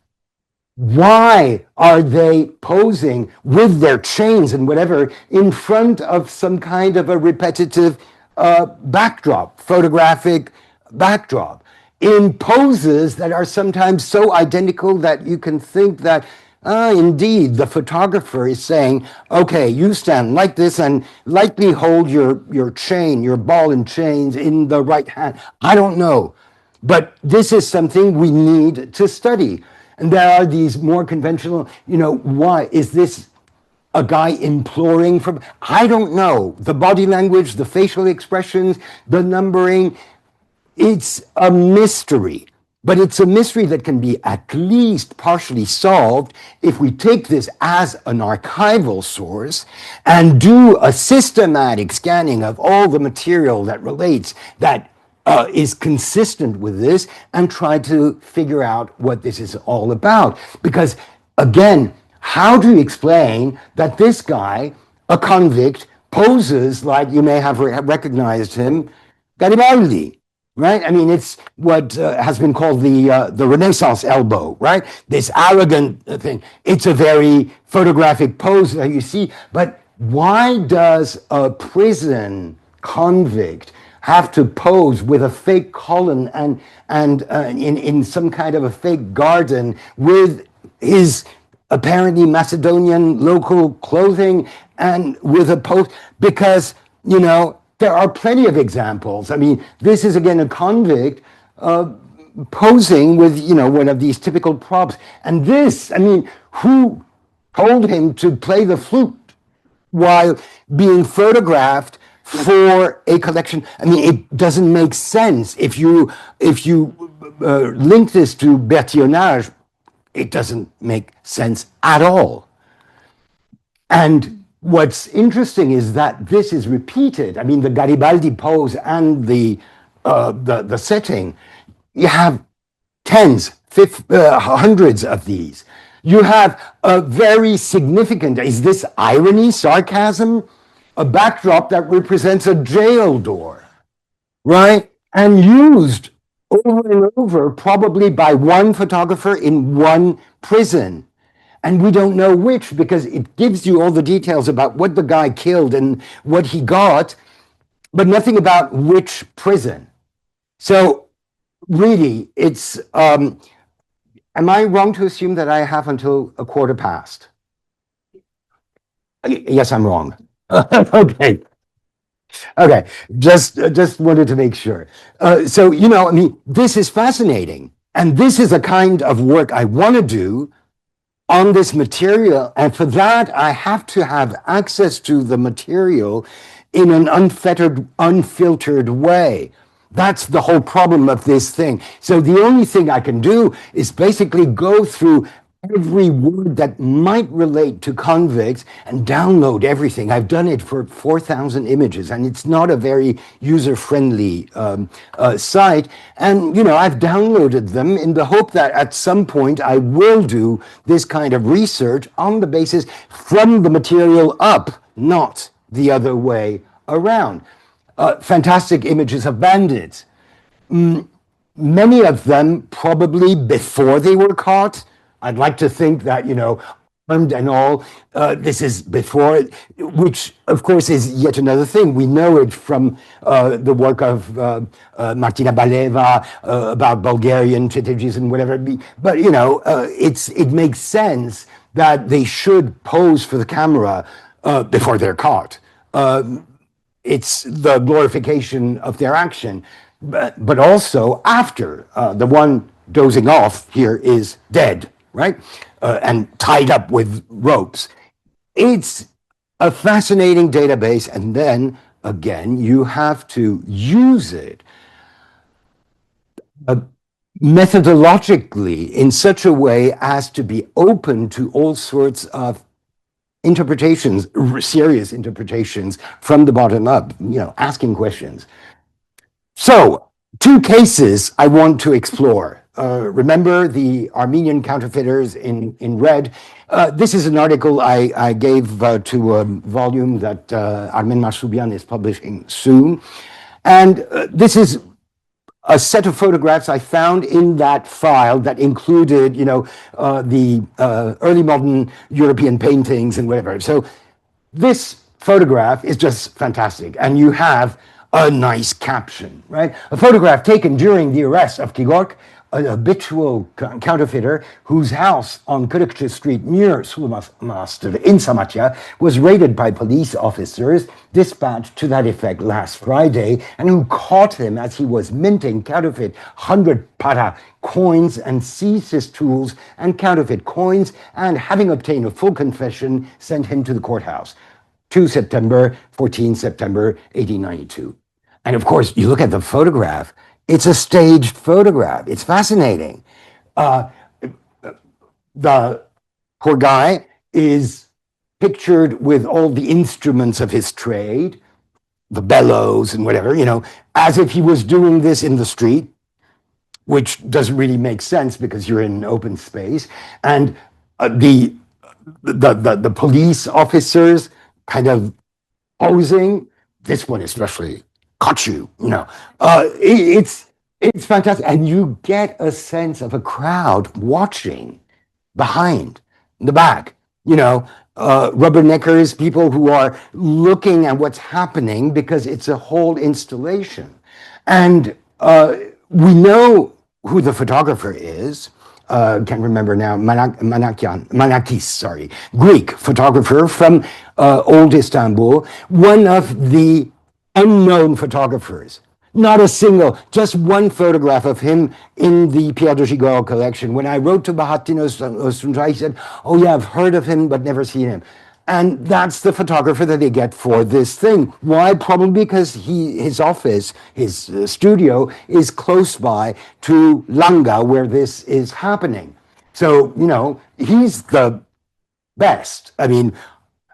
Why are they posing with their chains and whatever in front of some kind of a repetitive backdrop, photographic backdrop, in poses that are sometimes so identical that you can think that, indeed, the photographer is saying, okay, you stand like this and lightly hold your chain, your ball and chains in the right hand. I don't know. But this is something we need to study. And there are these more conventional, you know, why is this a guy imploring for? I don't know. The body language, the facial expressions, the numbering, it's a mystery. But it's a mystery that can be at least partially solved if we take this as an archival source and do a systematic scanning of all the material that relates, that is consistent with this, and try to figure out what this is all about. Because again, how do you explain that this guy, a convict, poses like, you may have recognized him, Garibaldi, right? I mean, it's what has been called the Renaissance elbow, right? This arrogant thing. It's a very photographic pose that you see, but why does a prison convict have to pose with a fake column and in some kind of a fake garden with his apparently Macedonian local clothing and with a pose? Because, you know, there are plenty of examples. I mean, this is again a convict posing with, you know, one of these typical props. And this, I mean, who told him to play the flute while being photographed for a collection? I mean, it doesn't make sense. If you link this to Bertillonage, it doesn't make sense at all. And what's interesting is that this is repeated. I mean, the Garibaldi pose and the setting, you have tens, hundreds of these. You have a very significant, is this irony, sarcasm? A backdrop that represents a jail door, right? And used over and over, probably by one photographer in one prison. And we don't know which, because it gives you all the details about what the guy killed and what he got, but nothing about which prison. So really, it's, am I wrong to assume that I have until 1:15? Yes, I'm wrong. Okay. Just wanted to make sure. So, you know, I mean, this is fascinating. And this is a kind of work I want to do on this material. And for that, I have to have access to the material in an unfiltered way. That's the whole problem of this thing. So the only thing I can do is basically go through every word that might relate to convicts and download everything. I've done it for 4,000 images, and it's not a very user-friendly site. And, you know, I've downloaded them in the hope that at some point I will do this kind of research on the basis from the material up, not the other way around. Fantastic images of bandits. Many of them probably before they were caught. I'd like to think that, you know, armed and all, this is before, which of course is yet another thing. We know it from the work of Martina Baleva about Bulgarian strategies and whatever. But, you know, it makes sense that they should pose for the camera before they're caught. It's the glorification of their action, but also after the one dozing off here is dead, right? And tied up with ropes. It's a fascinating database, and then again, you have to use it methodologically in such a way as to be open to all sorts of interpretations, serious interpretations from the bottom up, you know, asking questions. So, two cases I want to explore. Remember the Armenian counterfeiters in red? This is an article I gave to a volume that Armen Marsoubian is publishing soon. And this is a set of photographs I found in that file that included, you know, the early modern European paintings and whatever. So this photograph is just fantastic. And you have a nice caption, right? A photograph taken during the arrest of Kigork, an habitual counterfeiter whose house on Kırıkçı Street near Sulamaster in Samatya was raided by police officers dispatched to that effect last Friday, and who caught him as he was minting counterfeit 100 para coins and seized his tools and counterfeit coins, and having obtained a full confession, sent him to the courthouse. 2 September, 14 September 1892. And of course, you look at the photograph, it's a staged photograph. It's fascinating. The poor guy is pictured with all the instruments of his trade, the bellows and whatever, you know, as if he was doing this in the street, which doesn't really make sense because you're in open space. And the police officers kind of posing. This one especially, caught you, you know. It's fantastic. And you get a sense of a crowd watching behind, the back, you know, rubberneckers, people who are looking at what's happening because it's a whole installation. And we know who the photographer is. Can't remember now, Manakis, sorry, Greek photographer from old Istanbul, one of the unknown photographers. Not a single, just one photograph of him in the Pierre de Gigord collection. When I wrote to Bahattin Öztunca, he said, oh yeah, I've heard of him, but never seen him. And that's the photographer that they get for this thing. Why? Probably because his office, his studio, is close by to Langa, where this is happening. So, you know, he's the best. I mean,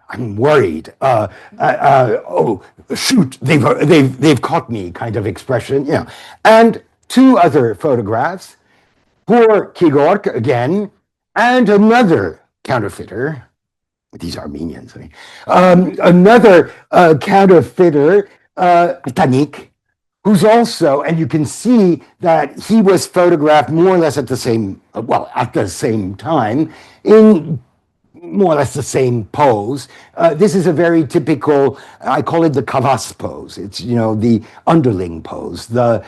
I'm worried. Oh, shoot, they've caught me kind of expression, you know. And two other photographs, poor Kigork again, and another counterfeiter, these Armenians, I mean, another counterfeiter, Tanik, who's also, and you can see that he was photographed more or less at the same, well, at the same time, in more or less the same pose. This is a very typical, I call it the kavas pose. It's, you know, the underling pose, the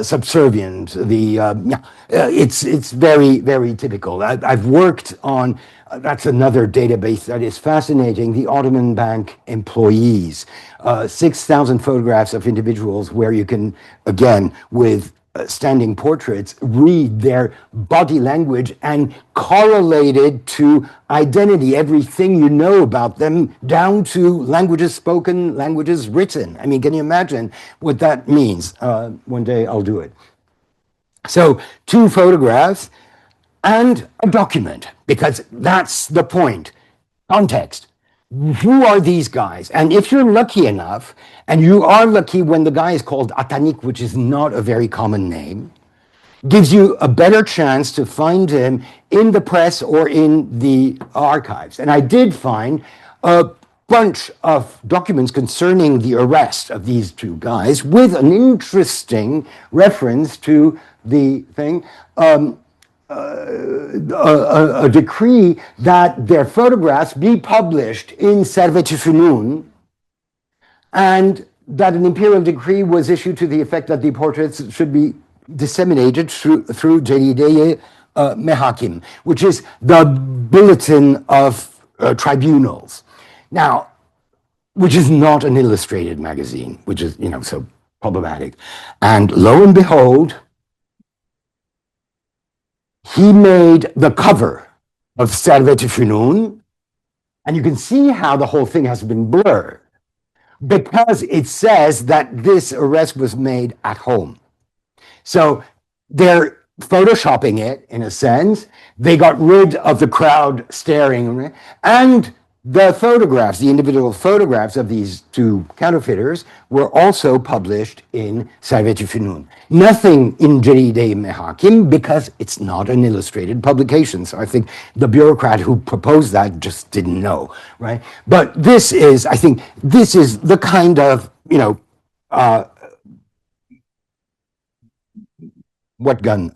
subservient, the, it's very, very typical. I've worked on, that's another database that is fascinating, the Ottoman Bank employees. 6,000 photographs of individuals where you can, again, with standing portraits, read their body language and correlate it to identity, everything you know about them, down to languages spoken, languages written. I mean, can you imagine what that means? One day I'll do it. So 2 photographs and a document, because that's the point. Context. Who are these guys? And if you're lucky enough, and you are lucky when the guy is called Atanik, which is not a very common name, gives you a better chance to find him in the press or in the archives. And I did find a bunch of documents concerning the arrest of these 2 guys with an interesting reference to the thing. A decree that their photographs be published in Servet-i Fünun, and that an imperial decree was issued to the effect that the portraits should be disseminated through Jaride Mehakim, which is the bulletin of tribunals. Now, which is not an illustrated magazine, which is, so problematic. And lo and behold, he made the cover of Servet-i Fünun, and you can see how the whole thing has been blurred, because it says that this arrest was made at home. So they're photoshopping it, in a sense. They got rid of the crowd staring, and the photographs, the individual photographs of these 2 counterfeiters were also published in Servet-i Fünun. Nothing in Jaride Mehakim, because it's not an illustrated publication. So I think the bureaucrat who proposed that just didn't know, right? But this is, I think, this is the kind of, what gun?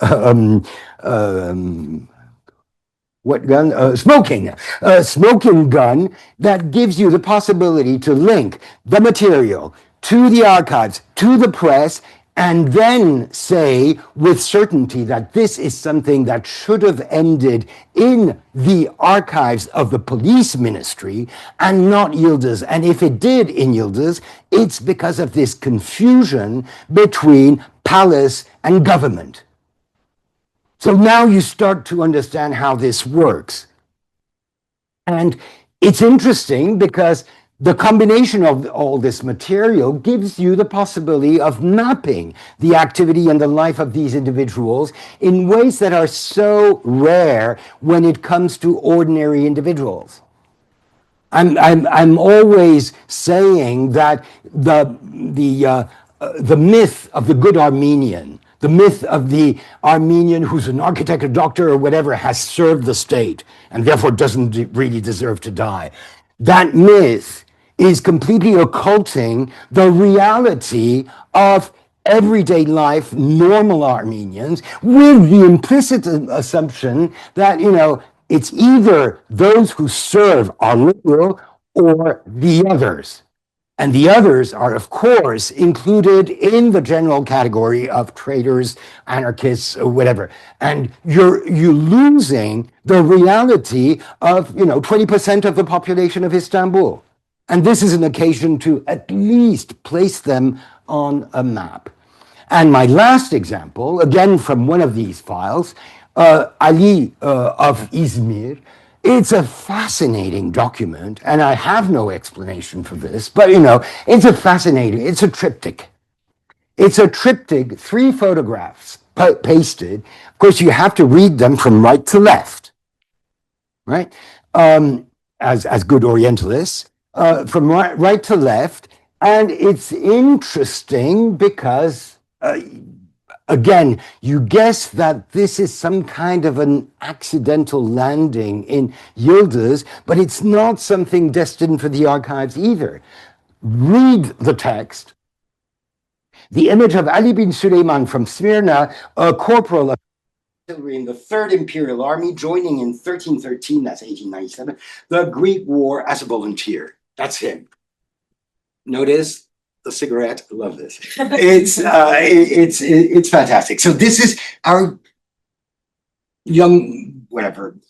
What gun? Smoking. Smoking gun that gives you the possibility to link the material to the archives, to the press, and then say with certainty that this is something that should have ended in the archives of the police ministry and not Yildiz. And if it did in Yildiz, it's because of this confusion between palace and government. So now you start to understand how this works. And it's interesting because the combination of all this material gives you the possibility of mapping the activity and the life of these individuals in ways that are so rare when it comes to ordinary individuals. I'm always saying that the myth of the good Armenian, the myth of the Armenian who's an architect, a doctor, or whatever, has served the state and therefore doesn't really deserve to die. That myth is completely occulting the reality of everyday life, normal Armenians, with the implicit assumption that, it's either those who serve are liberal or the others. And the others are, of course, included in the general category of traitors, anarchists, or whatever. And you're losing the reality of, 20% of the population of Istanbul. And this is an occasion to at least place them on a map. And my last example, again from one of these files, Ali of Izmir. It's a fascinating document, and I have no explanation for this, but it's a triptych. It's a triptych, 3 photographs pasted. Of course, you have to read them from right to left, right? As good Orientalists, from right to left. And it's interesting because, again, you guess that this is some kind of an accidental landing in Yildiz, but it's not something destined for the archives either. Read the text. The image of Ali bin Suleiman from Smyrna, a corporal of artillery in the Third Imperial Army, joining in 1313, that's 1897, the Greek War as a volunteer. That's him. Notice the cigarette. I love this. It's fantastic. So this is our young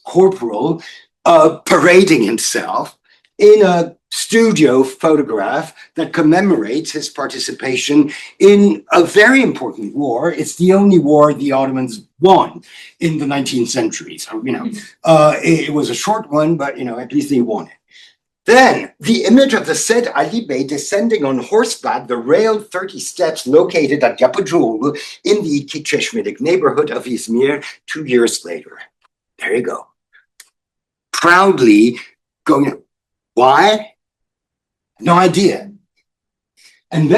corporal parading himself in a studio photograph that commemorates his participation in a very important war. It's the only war the Ottomans won in the 19th century. So, it was a short one, but, at least they won it. Then the image of the said Ali Bey descending on horseback the railed 30 steps located at Yapıcıoğlu in the İki neighborhood of Izmir 2 years later. There you go. Proudly going, why? No idea. And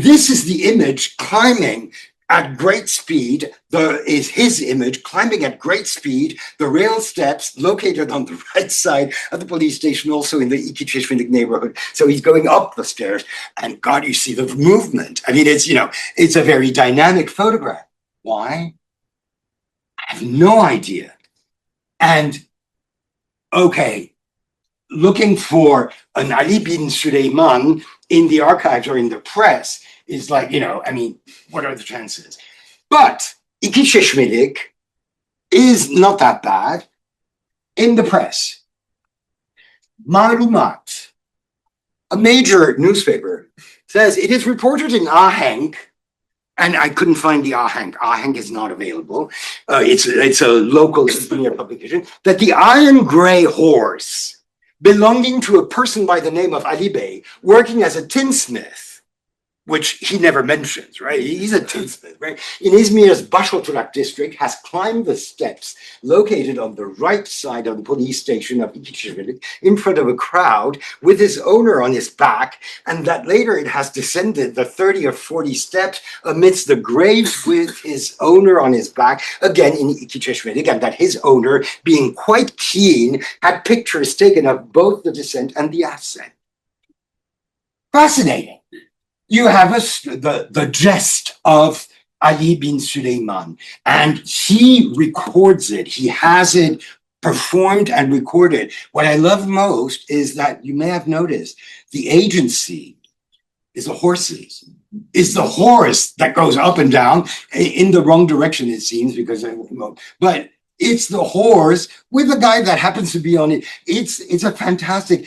this is the image climbing at great speed, is his image climbing at great speed, the rail steps located on the right side of the police station, also in the İki neighborhood. So he's going up the stairs, and God, you see the movement. I mean, it's a very dynamic photograph. Why? I have no idea. And, okay, looking for an Ali bin Süleyman in the archives or in the press is like, what are the chances? But İki is not that bad in the press. Malumat, a major newspaper, says it is reported in Ahenk, and I couldn't find the Ahenk. Ahenk is not available. It's a local publication, that the iron gray horse belonging to a person by the name of Ali Bey, working as a tinsmith, which he never mentions, right? He's a tinsmith, right? In Izmir's Başoturak district, has climbed the steps located on the right side of the police station of İki in front of a crowd with his owner on his back, and that later it has descended the 30 or 40 steps amidst the graves with his owner on his back, again in İki, and that his owner, being quite keen, had pictures taken of both the descent and the ascent. Fascinating. You have the gist of Ali bin Süleyman, and he records it. He has it performed and recorded. What I love most is that you may have noticed the agency is the horses. It's the horse that goes up and down in the wrong direction, it seems, but it's the horse with the guy that happens to be on it. It's a fantastic,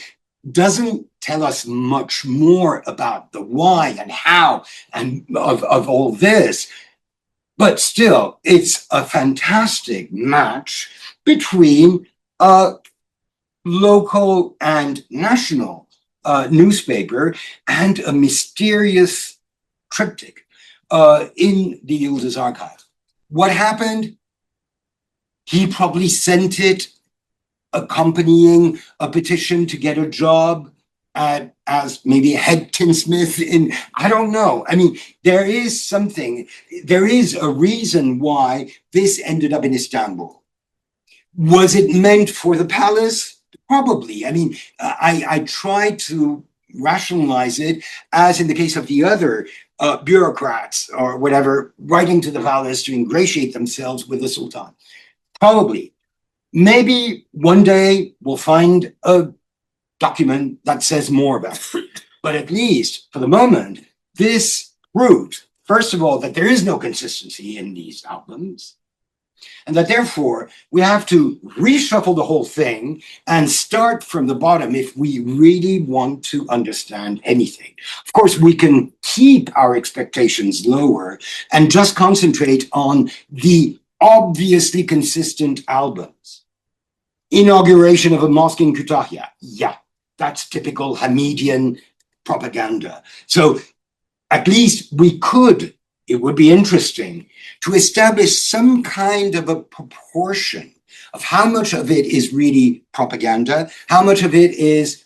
doesn't tell us much more about the why and how and of all this, but still, it's a fantastic match between a local and national newspaper and a mysterious triptych in the Yıldız archive. What happened? He probably sent it accompanying a petition to get a job as maybe a head tinsmith in, I don't know. I mean, there is a reason why this ended up in Istanbul. Was it meant for the palace? Probably. I mean, I tried to rationalize it, as in the case of the other bureaucrats or whatever, writing to the palace to ingratiate themselves with the Sultan. Probably. Maybe one day we'll find a document that says more about it. But at least for the moment, this proves, first of all, that there is no consistency in these albums, and that therefore we have to reshuffle the whole thing and start from the bottom if we really want to understand anything. Of course, we can keep our expectations lower and just concentrate on the obviously consistent albums. Inauguration of a mosque in Kütahya. Yeah, that's typical Hamidian propaganda. So at least it would be interesting to establish some kind of a proportion of how much of it is really propaganda, how much of it is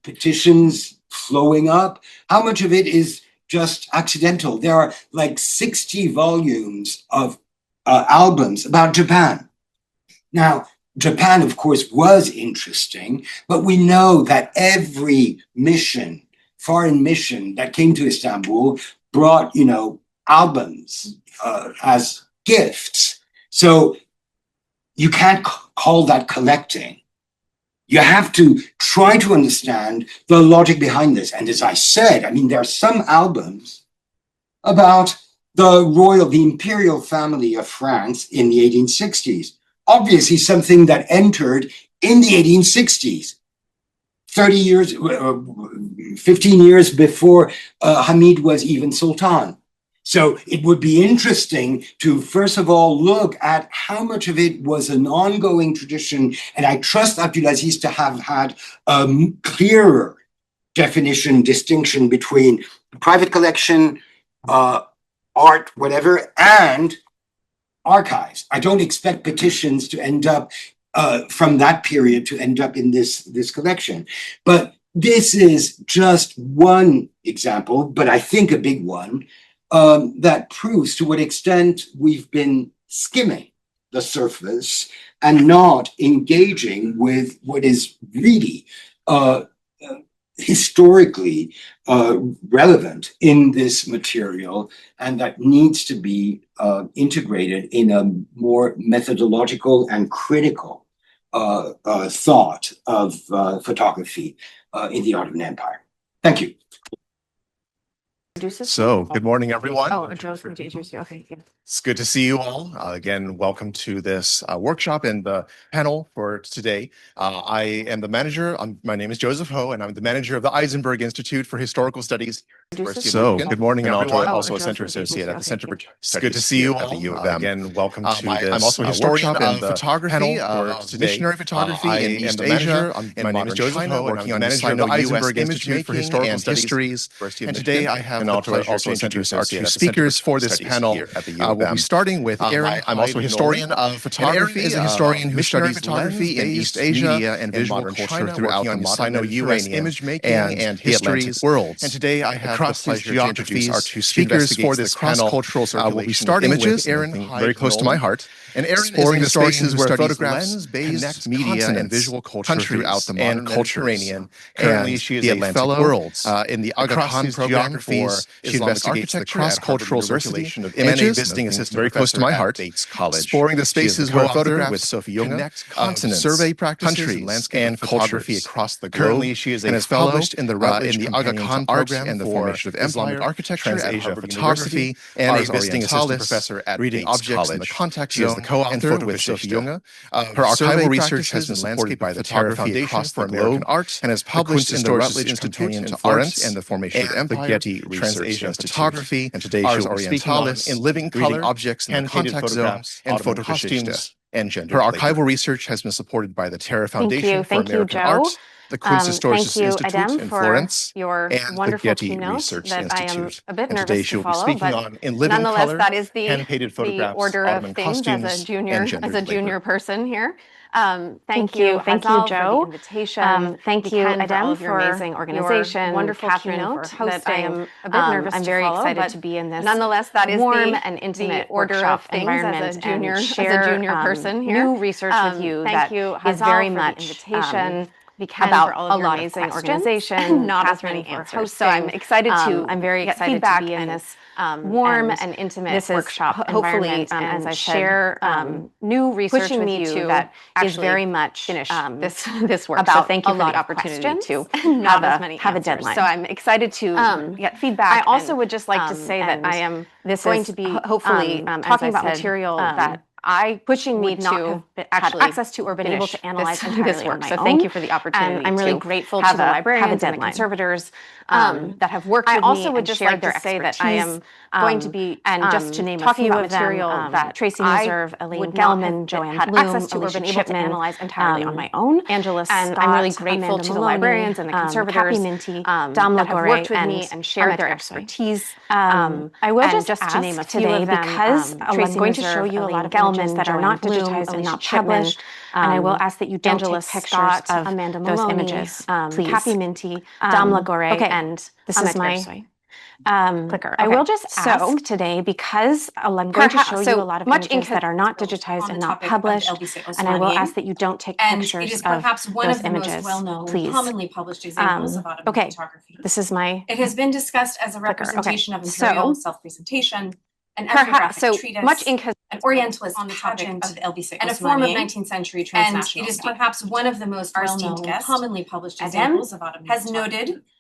petitions flowing up, how much of it is just accidental. There are like 60 volumes of albums about Japan. Now, Japan, of course, was interesting, but we know that every foreign mission that came to Istanbul brought, albums as gifts. So you can't call that collecting. You have to try to understand the logic behind this. And as I said, I mean, there are some albums about the imperial family of France in the 1860s. Obviously something that entered in the 1860s, 30 years, 15 years before Hamid was even sultan. So it would be interesting to, first of all, look at how much of it was an ongoing tradition. And I trust Abdulaziz to have had a clearer definition, distinction between private collection, art, whatever, and archives. I don't expect petitions to end up from that period to end up in this collection. But this is just one example, but I think a big one, that proves to what extent we've been skimming the surface and not engaging with what is really historically relevant in this material, and that needs to be integrated in a more methodological and critical thought of photography in the Ottoman Empire. Thank you. So, good morning, everyone. Oh, Joe's going to introduce you. Okay, yeah. It's good to see you all. Again, welcome to this workshop and the panel for today. I am the manager. My name is Joseph Ho, and I'm the manager of the Eisenberg Institute for Historical Studies. So, good morning, everyone. Also a center associate at the Center for It's good to see you at the U all. of M. Again, welcome to this I'm also a historian workshop of and the photography, panel for today. missionary photography I in am East the Asia. manager. My name is Joseph China, Ho, working on manager the of the Eisenberg US Institute for image Historical making and Histories. And today I have and the also pleasure to introduce our two speakers for this panel. here at the U of We'll be M. starting with Aaron. I'm also a historian of photography. Aaron is a historian who missionary studies photography in East Asia media and visual modern culture China, throughout working the on Sino-US image making and histories worlds. And today I have Across the these pleasure to introduce our geographies, two she speakers for investigates this the panel. cross-cultural We'll be circulation of starting images, with Aaron, very close to Hyde my heart. And Aaron exploring is the a historian spaces who where studies photographs lens-based connect media and continents, visual culture countries, throughout the and modern cultures. Mediterranean. Currently, And she is the a Atlantic fellow worlds. In the Aga across Khan these program geographies. She Islamic investigates the architecture at cross-cultural Harvard University circulation of and a images, visiting assistant very close to my professor at heart. Bates College. Exploring the She is spaces the where co-author photographs with Sophie Junge connect of continents, survey practices countries, and landscape and cultures photography across the globe. Currently, she is a and is fellow published in the in Routledge the Aga Companion Khan to Art program and the for Formation of Islamic Empire, architecture at Trans-Asia Harvard photography, University, and a Ars visiting assistant Orientalis, professor at reading Bates objects in the College. contact She is zone the and co-author with Sophie Junge. Her archival research has been supported by the Terra Foundation for American Art and has published in the Routledge Companion to Art and the Formation of Empire, Getty Research Photography, and today Ars she will be speaking on Orientalis, in living reading color, objects in the hand-painted contact zone, photographs, and Ottoman Fotogeschichte. costumes, and gender Her labor. archival research has been supported by the Terra Foundation for Thank you, American Joe. Art, the Kunsthistorisches Thank you, Institute Adam, in for Florence, your and the wonderful Getty keynote Research that I am Institute. a bit And nervous today to she will be follow, speaking but on in living nonetheless, color, that is hand-painted the photographs, order Ottoman of things costumes, as a junior and gendered labor. person here. Thank you, you, Joe. for the invitation. Thank you, Ken, for all Adam, of your amazing for organization. your wonderful Catherine, keynote for hosting. that I am a bit nervous I'm to very follow, excited but to be in this. nonetheless, that is warm the, and intimate the order workshop of things environment as a junior, share, person here. new research with you Thank that you, is Hazal, very for the much invitation. Ken, about for all a of your lot of amazing questions, organization, not as Catherine many for answers. hosting. So I'm excited to I'm very get excited feedback to be in and, this warm and and intimate this is workshop hopefully, environment, and as I said, share new research pushing with me you to that is actually very much finish this work. about So thank you a for lot the of opportunity to questions, not as many have a answers. deadline. So I'm excited to get feedback. I also and, would just like to say that and I am this going is to be hopefully talking about said, material that I pushing me would not to have had actually access to or been able finish to analyze this entirely work. on my So own. thank you for the opportunity. And I'm really to grateful have to the a librarians and the deadline. conservators that have worked I with also me would and just shared like their to say that I am going to be and just to name talking a few about of them, material that Tracy I Meserve, Elaine would not Gelman, have Joanne had Bloom, access to or Alicia been able to Chipman, analyze entirely on my own. Angela And Scott, I'm really grateful Amanda to the Maloney, librarians and the conservators Cappy Minty, that Damla have Gore, worked with and me and shared Ahmed their Ersoy. expertise. I will and just to name a ask few today of them, because Tracy I'm going to Meserve, show you a Elaine lot of Gelman, images that are Joanne not Bloom, digitized and Alicia not Chipman, published, and I will ask that you don't Angela take pictures Scott, of Amanda those Maloney, images, please. Cappy Minty, Damla Gore, okay, and this Ahmed is my Ersoy. clicker. I Okay. will just ask today because I'm going to show you a lot of images that are not digitized and not published, and I will ask that you don't take pictures it is of perhaps one those of the images, most well-known, please. commonly published examples of Ottoman okay. photography. This is my It has been discussed as a clicker. representation Okay. of imperial So, self-presentation, an perhaps, ethnographic so treatise, much ink has an Orientalist on the topic pageant, of the Elbise and a form of Osmaniye. 19th-century And transnational it is state. perhaps one of the most Our well-known, esteemed guest, commonly published Adem, examples of Ottoman has photography. noted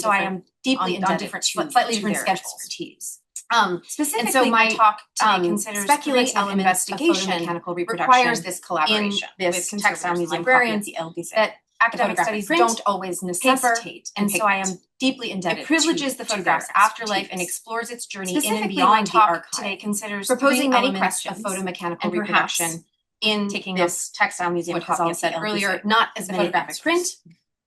slightly so I different am deeply on indebted different, to slightly different their schedules. expertise. Specifically, And so my talk today considers speculative three elements of investigation photomechanical reproduction requires this collaboration in this with textile conservators, museum librarians, copy of the LBC. that academic photographic studies print, don't always necessitate and so I am pigment. deeply indebted It privileges the to their photograph's afterlife and expertise. explores its journey in and Specifically, beyond my the talk archive, today considers proposing three many elements questions of photomechanical and reproduction perhaps in taking this textile museum what Hazal copy of said the earlier, LBC. not as The many photographic answers. print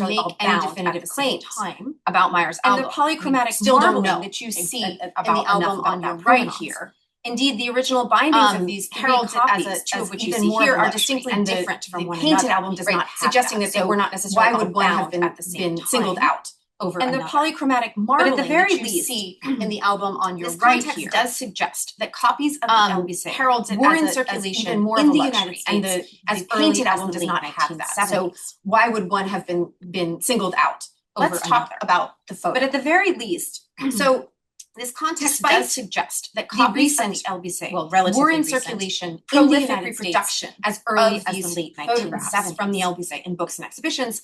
necessarily make all any bound definitive at the same claims time about Meyer's and album. the polychromatic still don't marbling know that you see about in the album enough about on your that right provenance. here. Indeed, the original bindings of these heralds it copies, as two of which you even see more here, of a are luxury, distinctly and different from the one painted another. album does not have suggesting that. that they So were not necessarily why all would one have bound at the same been singled time out over and another? the polychromatic But marbling at the very that you least, see in the album on your this right context here does suggest that copies of the LBC heralds it were as in as circulation even more in of a the luxury, United States and as the early painted as album the does late not have that. So 1970s. why would one have been singled out over Let's another? talk about the photo. But at the very least, so this context despite does suggest that the copies of recent the LBC well, relatively were in recent, circulation in the prolific United States reproduction as early of as these the late photographs 1970s from the LBC in books and exhibitions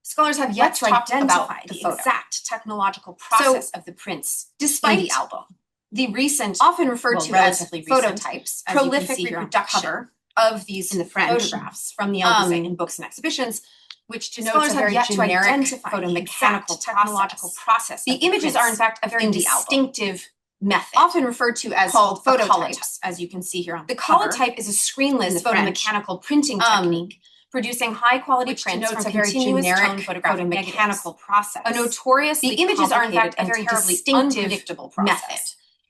Scholars have yet to identify the exact technological process of the prints despite the album. The recent, often referred to as phototypes, prolific reproduction of these in the French photographs from the Elysée in books and exhibitions, which denotes a very generic photomechanical technological process. The images are in fact a very distinctive method, often referred to as called phototypes, as you can see here on the cover. The colotype is a screenless photomechanical printing technique, producing high-quality prints from a very generic photomechanical process. A notoriously the images are in fact a very distinctive method.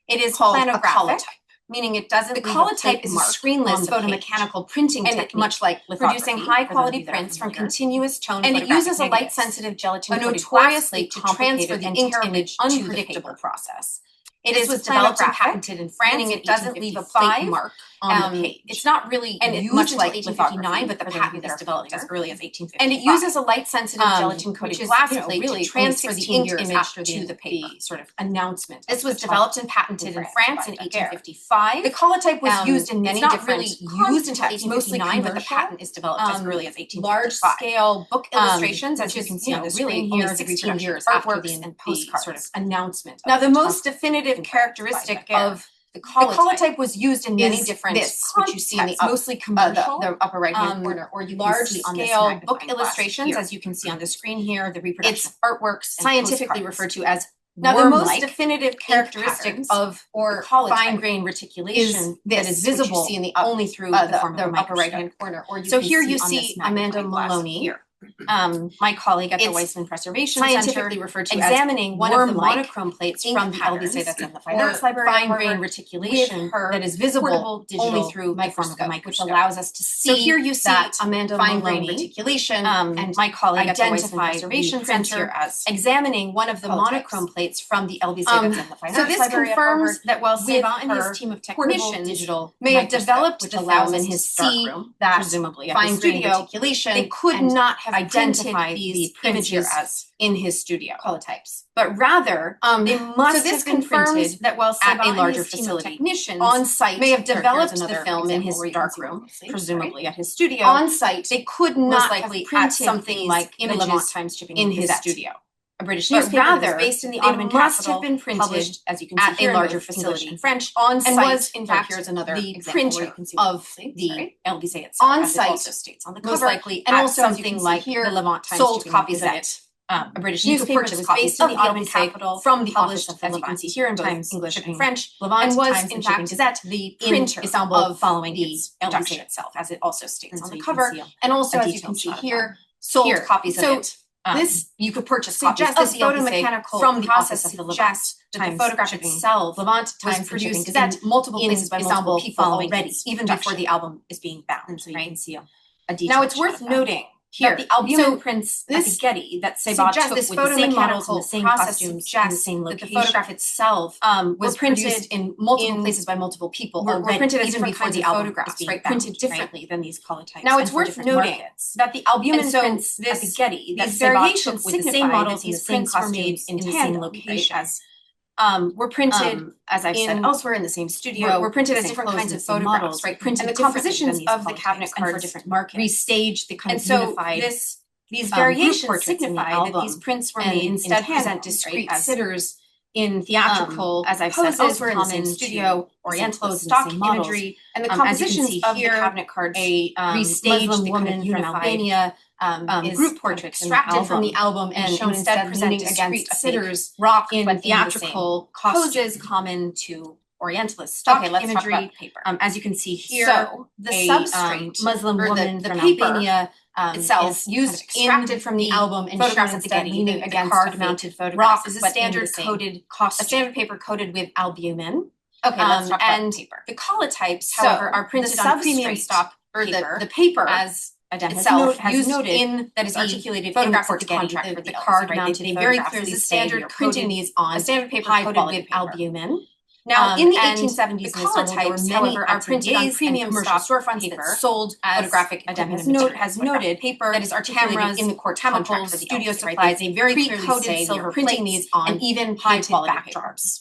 It is planographic, meaning it doesn't. The colotype is a screenless photomechanical printing technique, much like producing high-quality prints from continuous tone, and it uses a light-sensitive gelatin-coated notoriously to transfer the ink image unpredictable process. It was developed and patented in France, meaning it doesn't leave a plate mark on the page. It's not really used much like 1859, but the patent is developed as early as 1855. And it uses a light-sensitive gelatin-coated glass plate to transfer the ink image to the paper. Sort of announcement. This was developed and patented in France in 1855. The colotype was used in many different used until 1859, but the patent is developed as early as 1855. Large-scale book illustrations, as you can see on the screen here, 16 years after the postcard sort of announcement. Now, the most definitive characteristic of the colotype was used in many different which you see in the mostly commercial, the upper right-hand corner, or you large-scale book illustrations, as you can see on the screen here, the reproduction of artworks, scientifically referred to as now, the most definitive characteristic of or fine-grained reticulation that is visible only through the upper right-hand corner. Or so here you see Amanda Maloney here. My colleague at the Weissman Preservation Center, referred to examining one of the monochrome plates from the Elysée that's in the Fine Arts Library, fine-grained reticulation that is visible only through the microscope, which allows us to see. So here you see Amanda fine-grained reticulation, and my colleague at the Weissman Preservation Center as examining one of the monochrome plates from the Elysée that's in the Fine Arts Library. So this confirms that while Sebant and his team of technicians may have developed the film in his darkroom, that presumably fine-grained reticulation, they could not have identified these images as in his studio colotypes, but rather they must have been printed that while at a larger facility on site may have developed the film in his darkroom, presumably at his studio on site. They could not likely printed something like images in his studio. A British newspaper rather based in the Ottoman capital, been published, as you can see, at a larger facility in French on site, and was in fact here's another the printer of the Elysée itself, on site, also states on the cover, most likely, and also something like here, the Levant Times sold copies of it. A British newspaper that was based in the Ottoman capital from the office of the Levant, you can see here in both English and French, Levant, and was in fact Gazette, the printer of following the Elysée itself, as it also states on the cover, and also as you can see here, sold copies of it. This you could purchase copies of the photomechanical from the process of the Levant. The photograph itself, Levant was produced in multiple places by multiple people already, even before the album is being bound. And so you can see a detail. Now it's worth noting here the albumin prints at the Getty that Sebant took with the same models and the same costumes and the same location. That the photograph itself was printed in multiple places by multiple people already, were printed as even before the photographs, right? Printed differently than these colotypes. Now it's worth noting that the albumin prints at the Getty that Sebant took with the same models and the same costumes in the same location were printed, as I've said elsewhere, in the same studio. Were printed as different kinds of photographs, right? Printed and the compositions of the cabinet cards for different markets, restaged the kind of unified. These variations signify that these prints were made instead present discrete sitters in theatrical, as I've said elsewhere, in the same studio, Oriental stock imagery, and the compositions of the cabinet cards restaged the woman from Albania. Group portrait extracted from the album and shown instead presenting against sitters rock in theatrical poses common to Orientalist stock imagery. As you can see here, so the substrate Muslim woman from Albania itself used extracted from the album and photographs at the Getty leaning against card-mounted photographs is a standard coated costume, a standard paper coated with albumin. Okay, let's talk about the paper. The colotypes, however, are printed on premium stock paper. The paper as itself has noted in that is articulated photographs at the contract for the card-mounted. They very clearly standard printing these on a standard paper coated with albumin. Now, in the 1870s, the colotypes, however, are printed on premium stock storefronts that sold photographic has noted paper that is articulated in the court contract for the studio supplies. They very clearly say silver printing these on and even high-quality backdrops.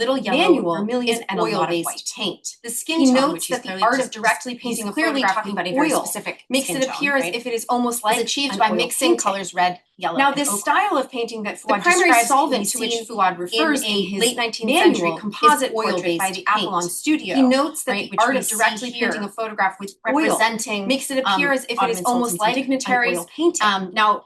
little yellow, vermilion, and oil-based paint. The skin tone, which that the art of directly painting a photograph with oil makes it appear as if it is almost like achieved by mixing colors red, yellow. Now, this style of painting that Fuad describes, the primary solvent to which Fuad refers in his late 19th century composite oil-based by the Apollon Studio. He notes that the art of directly painting a photograph with oil makes it appear as if it is almost like dignitaries painting. Now,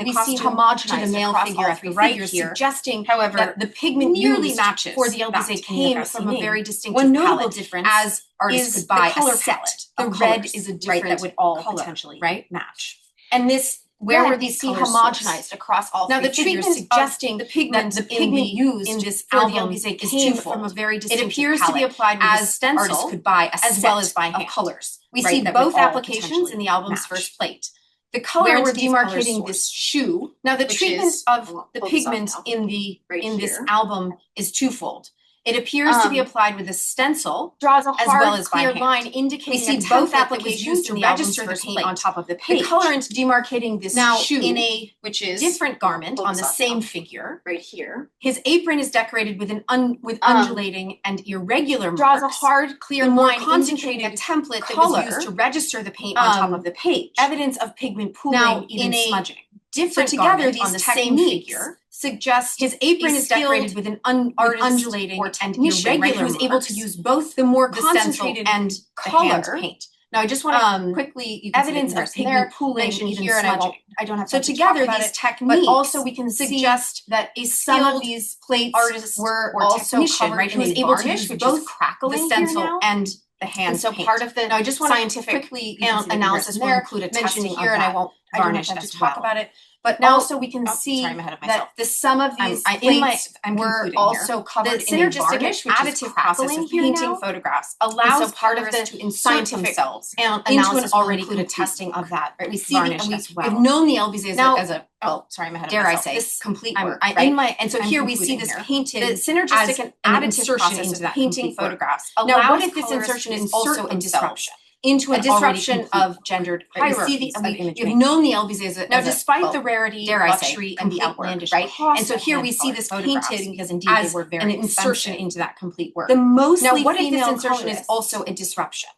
instead we see homogenized the male figure at the right here, suggesting, however, that the pigment nearly matches for the Elysée came from a very distinctive palette. One notable difference as artists could buy a set. The red is a different that would all potentially match. And this where were these homogenized across all three figures, suggesting the pigment used in this album is came from a very distinctive palette. It appears to be applied with a stencil artists could buy as well as by hand. Colors. We see both applications in the album's first plate. The color where we're demarcating this shoe. Now the treatment of the pigment in this album is twofold. It appears to be applied with a stencil, draws a hard, clear line indicating we see both applications to register the paint on top of the page. The colorant demarcating this shoe in a different garment on the same figure right here. His apron is decorated with undulating and irregular marks. Draws a hard, clear line indicating a template that was used to register the paint on top of the page. Evidence of pigment pooling, even smudging. Different together, these on the same figure suggest his apron is decorated with an undulating and irregular. He was able to use both the more concentrated and color paint. Now, I just want to quickly evidence of pigment pooling here, and I don't have to. So together, these techniques, but also we can suggest that some of these plates artists were also covered. Right? He was able to use both the stencil and the hand. So part of the scientific analysis will include a testing here, and I won't varnish as to talk about it. But now, also we can see that some of these plates were also covered in a varnish, which is additive process of painting photographs, allows part of the to insert themselves into an already included testing of that. Right? We see varnish as well. We've known the LBZ as a dare I say, this complete work. And so here we see this painted, the synergistic and additive process of painting photographs. Now, what if this insertion is also a disruption? Into a disruption of gendered hierarchies. You've known the LBZ as a now, despite the rarity, luxury, and the outlandish, right? And so here we see this painted because indeed they were very an insertion into that complete work. The mostly now, what if this insertion is also a disruption?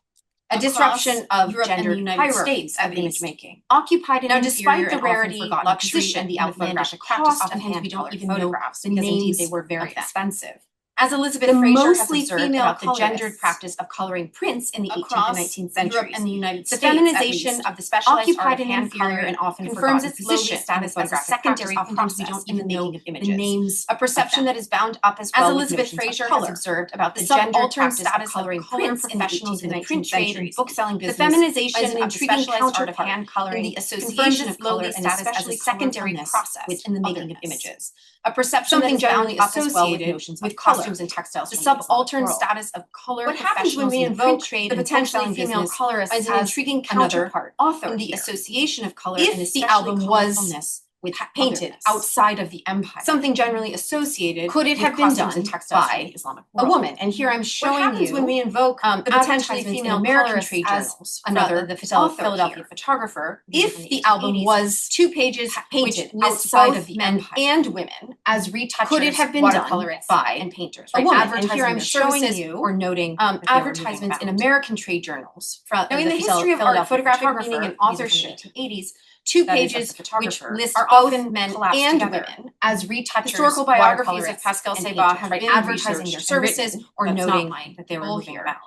A disruption of Europe gendered hierarchies of image making. Occupied now, despite the rarity, luxury, and the outlandish cost of hand we don't even know the names they were very expensive. As Elizabeth Fraser has observed about the gendered practice of coloring prints in the 18th and 19th centuries, Europe and the United States, the feminization of the specialized art of hand coloring and often confirms its position status as a secondary process we don't even know the names. A perception that is bound up as well. As Elizabeth Fraser has observed about the gendered practice of coloring prints in the 18th and 19th centuries, book-selling business, the feminization of specialized art of hand coloring, the association of color and especially secondary process within the making of images. A perception that is generally associated with costumes and textiles. The subaltern status of color. What happens when we invoke the potentially female colorist as an intriguing counterpart author in the association of color and the album was with painted outside of the empire? Something generally associated. Could it have been done by Islamic a woman? And here I'm showing you what happens when we invoke the potentially female American trade journals. Another, the Philadelphia photographer. If the album was 2 pages painted outside of the empire and women as retouchers, could it have been done by and painters? A woman. And here I'm showing you or noting advertisements in American trade journals. Now, in the history of art, photographic meaning and authorship, 1980s. 2 pages which list both men and women as retouchers. Historical biographies of Pascal Seba have been advertising their services or noting that they were moving about.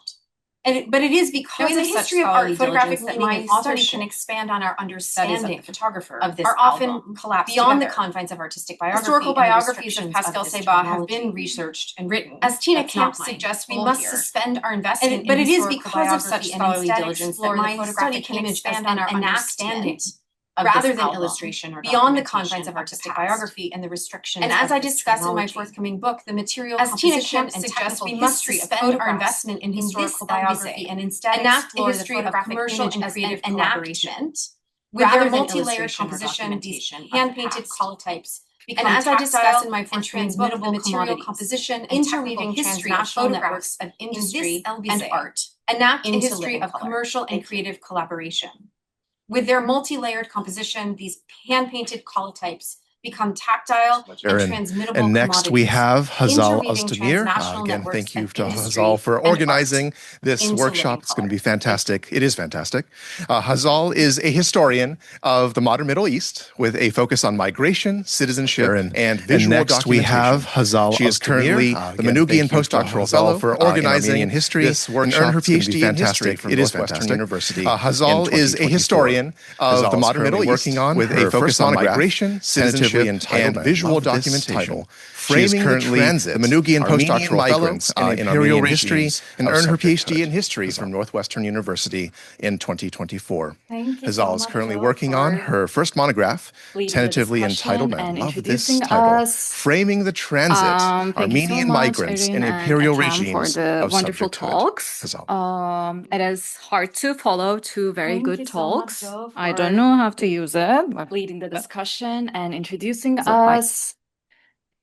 But it is because in the history of art, photographic meaning and authorship can expand on our understanding of this are often collapsed beyond the confines of artistic biography. Historical biographies of Pascal Seba have been researched and written. As Tina Kemp suggests, we must suspend our investment but it is because of such scholarly diligence that my study can expand on our understanding rather than illustration or beyond the confines of artistic biography and the restrictions. And as I discuss in my forthcoming book, the material as Tina Kemp suggests, we must suspend our investment in historical biography and instead enact the history of commercial and creative collaboration with their multi-layered composition, these hand-painted colotypes. And as I discuss in my forthcoming book, the material composition, interweaving history of networks of industry and art, enact a history of commercial and creative collaboration. With their multi-layered composition, these hand-painted colotypes become tactile and transmittable. And next we have Hazal Özdemir. Again, thank you to Hazal for organizing this workshop. It's going to be fantastic. It is fantastic. Hazal is a historian of the modern Middle East with a focus on migration, citizenship, and visual next we have Hazal Özdemir. She is currently the Manugian postdoctoral fellow for organizing in history this workshop. And earned her PhD in history from Northwestern University. Hazal is a historian of the modern Middle East with a focus on migration, citizenship, and visual documentation. She is currently the Manugian postdoctoral fellow in imperial history and earned her PhD in history from Northwestern University in 2024. Hazal is currently working on her first monograph, tentatively entitled, I love this title, Framing the Transit, Armenian Migrants in Imperial Regimes of wonderful Subjecthood. talks. It is hard to follow 2 very good talks. I don't know how to use it. Leading the discussion and introducing us.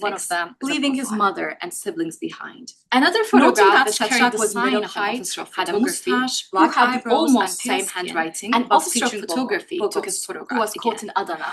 one of them leaving his mother and siblings behind. Another Noting photograph that that Petrarch carried the was sign middle of an height, officer of had a photography, mustache, who black had the eyebrows, almost and pale same skin, handwriting an of officer of featuring photography Bogos, took his who photograph was caught again. in Adana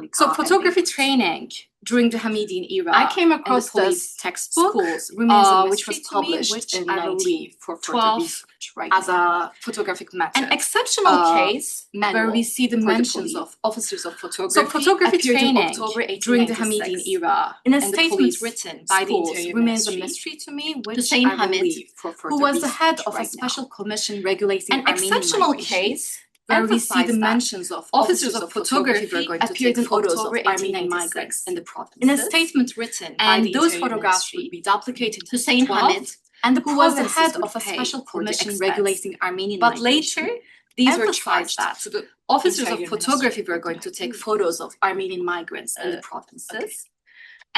Thessalonica. So photography training during the Hamidian era. I came across this textbook, schools remains a which was mystery to me, published which in I believe for further 1912 research right as now. a photographic method. An exceptional case where we see the for the mentions police. of officers of photography. So photography appeared in training October during the 1896 Hamidian era in a and the statement police written by the schools Interior remains a Ministry. mystery to me, which Hussein I Hamid, believe for further who was the research head of a right special now. commission regulating An Armenian exceptional migration, case where we see the emphasized that mentions of officers of photography were going to appeared take in photos October of Armenian 1896 migrants in the provinces. in a statement written by and the those Interior photographs Ministry would be duplicated to Hussein 12, Hamid, and the who was the provinces head would of a pay special for the commission expense. regulating Armenian But migration. later, These were emphasized charged that to the officers of Interior photography Ministry were going to take photos of Armenian migrants in the provinces.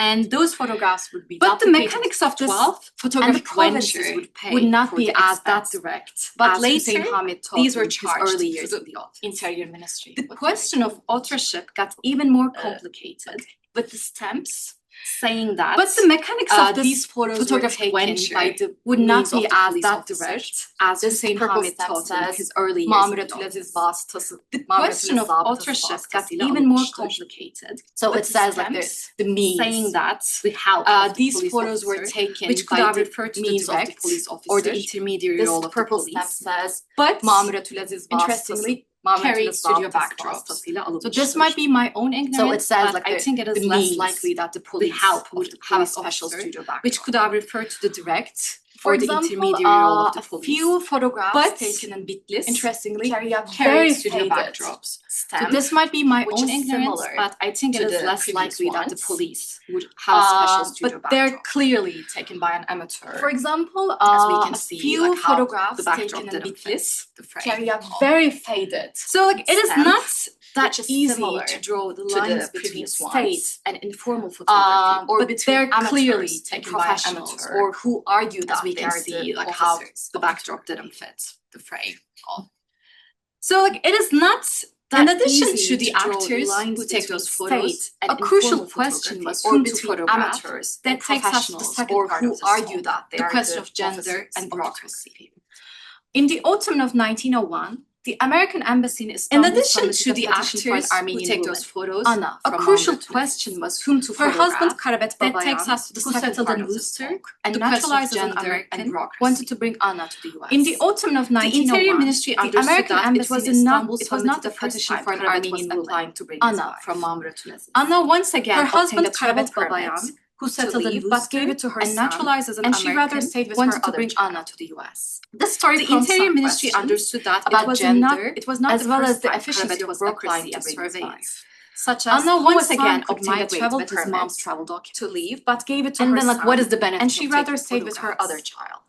And those photographs would be But the mechanics of this photographic venture would not be as that direct. But later, these were charged early years in the Interior Ministry. The question of authorship got even more complicated with the stamps saying that. But the mechanics of these photos were taken by the would not be as that direct as Hussein Hamid taught in his early years. The question of authorship got even more complicated. So it says like this: the means saying that these photos were taken which could have referred to the direct or the intermediary role of the police. Says, but interestingly, carry studio backdrops. So this might be my own ignorance, so it says, like, I think it is less likely that the police would have a special studio backdrop, which could have referred to the direct or the intermediary role of the police. A few photographs taken in Bitlis, interestingly, carry studio backdrops. So this might be my own ignorance, but I think it is less likely that the police would have a special studio backdrop. But they're clearly taken by an amateur. For example, as we can see, few photographs taken in Bitlis carry a very faded. So like it is not that easy to draw the lines between state and informal photography, but they're clearly taken by amateurs or who argue that we can see like how the backdrop didn't fit the frame. So like it is not that in addition to the actors who take those photos, a crucial question was whom to photograph amateurs that takes us to the second part of argue that the question of gender and bureaucracy. In the autumn of 1901, the American embassy in Istanbul, in addition to the actors who take those photos, a crucial question was whom to photograph. Her husband Karabet that takes us to the who settled in Worcester and naturalized as an American, wanted to bring Anna to the U.S. In the autumn of 1901, the Interior Ministry understood that it was not the petition for an Armenian applying to bring Anna from Mamre to Lesbos. Anna once again her husband Karabet Babayan, who settled in Worcester but gave it to her and naturalized as an American, and she rather stayed with her to bring Anna to the U.S. This story the Interior Ministry understood that about gender, it was not as well as the efficiency of bureaucracy and surveillance. Such as Anna once again obtained a travel with his mom's travel document to leave, but gave it to her son. And then, like, what is the benefit? And she rather stayed with her other child.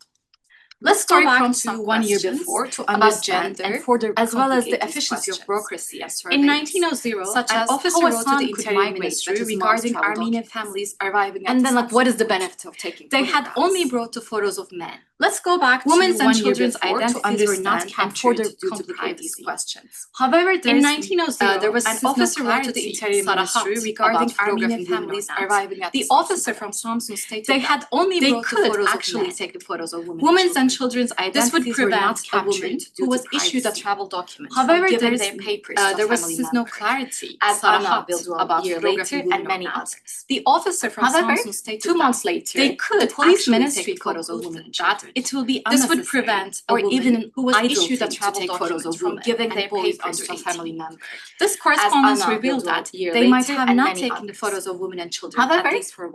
Let's go back to 1 year before to understand gender and further as well as the efficiency of bureaucracy and surveillance. In 1900, such an officer wrote to the Interior Ministry regarding Armenian families arriving at and then, like, what is the benefit of taking photographs? They had only brought the photos of men. Let's go back to women's and children's identities were not captured due to these questions. However, in 1900, there was an officer wrote to the Interior Ministry regarding Armenian families arriving at the officer from Samsun stated they had only brought the photos actually take the photos of women. Women's and children's identities were not captured who was issued a travel document. However, given their papers, there was no clarity as Anna built about photography and many others. The officer from Samsun stated 2 months later, they could the police ministry photos of women that it will be unnecessary. This would prevent or even who was issued a travel document from giving their papers to a family member. This correspondence revealed that they might have not taken the photos of women and children. However,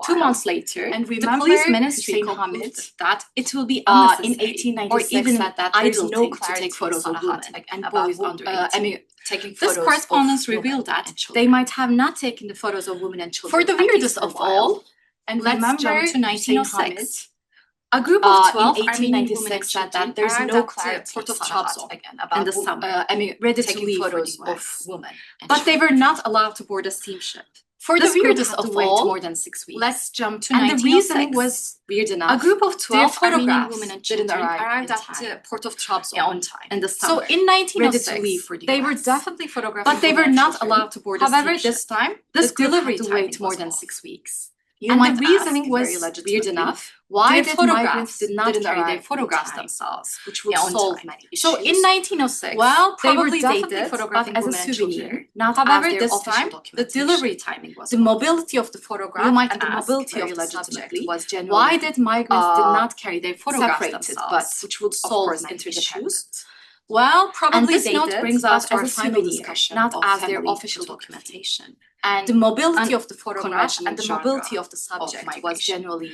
2 months later, and the police ministry concluded that it will be unnecessary in 1896 or even that there is no clarity to take photos of women and boys under 18. This correspondence revealed that they might have not taken the photos of women and children. For the weirdest of all, and let's jump to 1906. A group of 12 Armenian women said that there's no clarity Port of Trabzon again about in the summer, ready to leave photos of women, but they were not allowed to board a steamship. For the weirdest of all, more than 6 weeks. Let's jump to 1906. And the reasoning was weird enough. A group of 12 Armenian women and children arrived at the Port of Trabzon on time in the summer. So in 1906, they were definitely photographed, but they were not allowed to board a steamship. However, this time, this delivery time wait more than 6 weeks. And the reasoning was weird enough. Why did migrants did not carry their photographs themselves, which would solve many issues. So in 1906, well, probably they did, but as a souvenir. However, this time, the delivery timing was the mobility of the photograph and the mobility of the subject was genuine. Why did migrants did not carry their photographs themselves, but which would solve many issues? Well, probably this note brings us to our final discussion, not as their official documentation. And the mobility of the photograph and the mobility of the subject was generally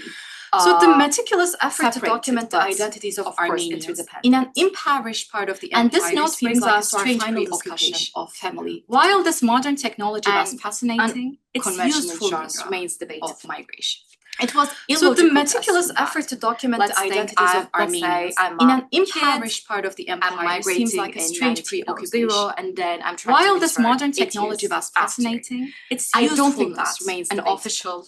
so the meticulous effort to document the identities of Armenians in an impoverished part of the empire. And this note brings us to our final discussion of family. While this modern technology was fascinating, its usefulness remains debate of migration. It was so the meticulous effort to document the identities of Armenians in an impoverished part of the empire seems like a strange preoccupation. And then while this modern technology was fascinating, its usefulness remains an official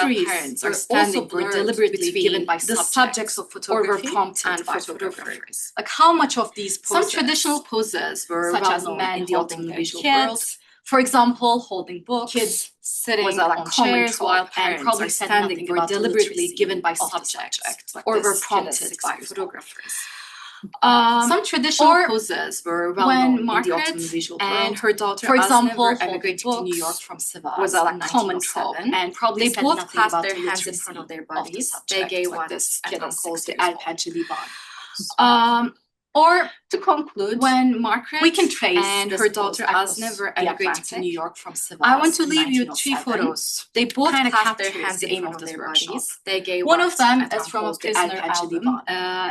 boundaries are standing were deliberately given by the subjects of photography and by photographers. Like how much of these poses, Some traditional poses were such as well known men in the holding Ottoman their visual kids, world. For example, holding books, kids sitting was a on common chairs trope, while and parents probably are said standing nothing were about the deliberately literacy given by of the subjects subject, like or were this kid is prompted 6 by years photographers. old. Some traditional or poses were well when known in the Margaret Ottoman visual and world. her daughter For example, Asnever holding emigrated to New books York from Sivas was a in common trope, 1907, and probably they said both nothing clasped about their the hands in literacy front of their of the bodies. subject, They gave like what this Kid kid is called 6 the years El old. Pencheliban. Or to conclude, when Margaret we can trace and her daughter Asne emigrated to New York from Sivas. I want to leave you 3 photos. They both clasp their hands in front of their bodies. One of them is from a prisoner album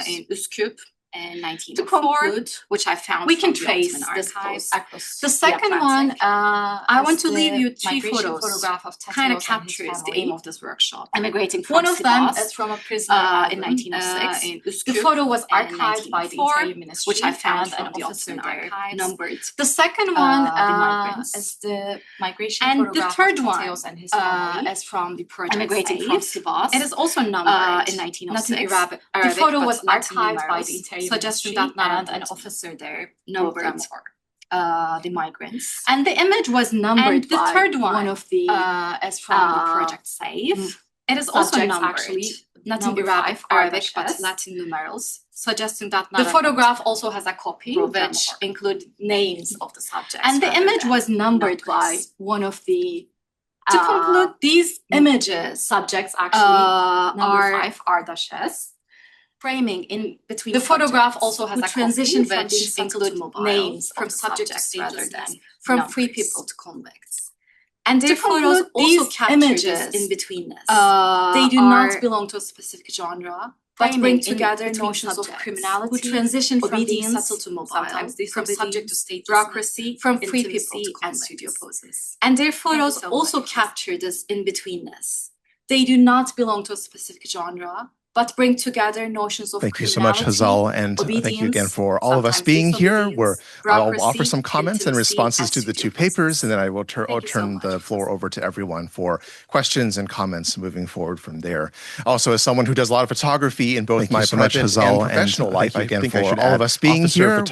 in Üsküp in 1904, which I found we can trace this pose across the second one. I want to leave you 3 photos. Kind of captures the aim of this workshop. Emigrating from one of them is from a prisoner in 1906. In Üsküp. The photo was archived by the Interior Ministry, which I found an officer there numbered. The second one is the migration and the third one is from the project emigrating from Sivas. It is also numbered in 1906. Arabic, the photo was archived by the Interior suggesting that not an officer there numbered the migrants. And the image was numbered and the by third one of the is from the project Save. It is also numbered, actually, not in Arabic, but Latin numerals, suggesting that the photograph also has a copy, which include names of the subjects. And the image was numbered by one of the to conclude, these images, subjects actually, number 5, Ardashes. Framing in between the photograph also has a transition which include names from subjects rather than from free people to convicts. And their photos also capture images in betweenness. They do not belong to a specific genre, but bring together notions of criminality, who transition from being subtle to mobile, sometimes from subject to state bureaucracy, from free people to and studio poses. And their photos also capture this in-betweenness. They do not belong to a specific genre, but bring together notions of Thank you so much, Hazal, and thank you again for all of us being here. I'll offer some comments and responses to the 2 papers, and then I will turn the floor over to everyone for questions and comments moving forward from there. Also, as someone who does a lot of photography in both my private and professional life, again, for all of us being here,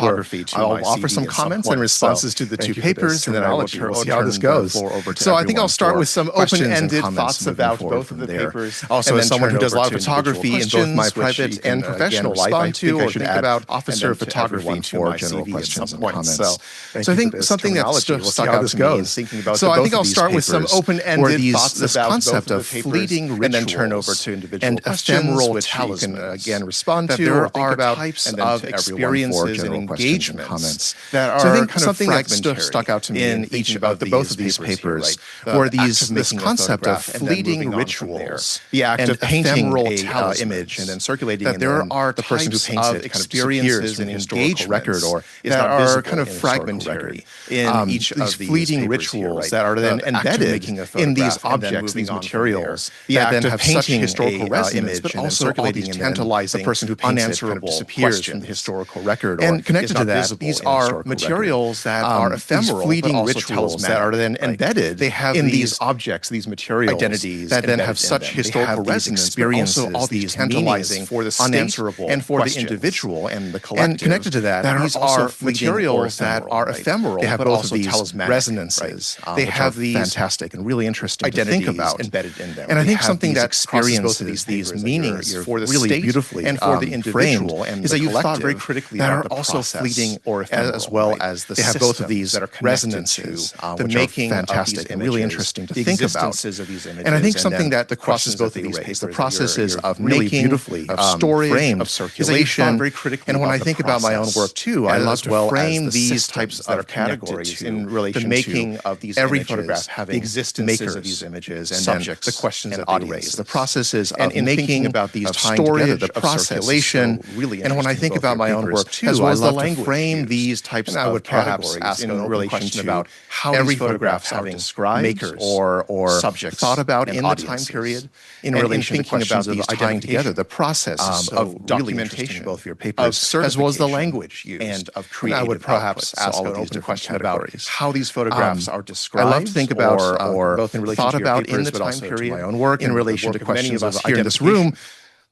I'll offer some comments and responses to the 2 papers, and then I will turn the floor over to everyone. So I think I'll start with some open-ended thoughts about both of the papers. Also, as someone who does a lot of photography in both my private and professional life, I think about officer photography for general questions and comments. So I think something that stuck out to me is thinking about so I think I'll start with some open-ended thoughts about concept of fleeting rituals, and then turn over to individual and ephemeral talismans. You can again respond to there are types of experiences and engagements that are kind of something that stuck out to me in each of both of these papers, where this concept of fleeting rituals, the act of painting a image and then circulating that there are the person who paints it kind of disappears in historical record or is not visible kind of fragmentary in each of these fleeting rituals that are then embedded in these objects, these materials that then have such historical resonance, but also circulating and tantalizing the person who paints unanswerable it disappears from the historical record. And connected to that, these are materials that are ephemeral, fleeting rituals that are then embedded in these objects, these materials, identities that then have such historical resonance, but also all these tantalizing for the unanswerable and for the individual and the collective. And connected to that, these are materials that are ephemeral. They have both of these resonances. They have these fantastic and really interesting to think about embedded in them. And I think something that experiences these meanings for the really beautifully and for the individual and is that you thought very critically that are also fleeting or ephemeral, as well as the have both of these that are resonances, the making fantastic and really interesting to think about. And I think something that crosses both of these papers, the processes of making beautifully of storage, of circulation, very critically. And when I think about my own work too, I love to frame these types of categories in relation to the making of these every photograph having existences of these images and subjects, the questions and audiences, the processes of making about these storage, the circulation. Really, and when I think about my own work too, as well as the language, frame these types of would perhaps ask in relation to about how every photograph having makers or subjects thought about in the time period in relation to questions of tying together the process of documentation, both of your papers, as well as the language used, and of creative. I would perhaps ask an open question about how these photographs are described. I love to think about or both in relation to your papers, but also to my own work in relation to questions of here in this room.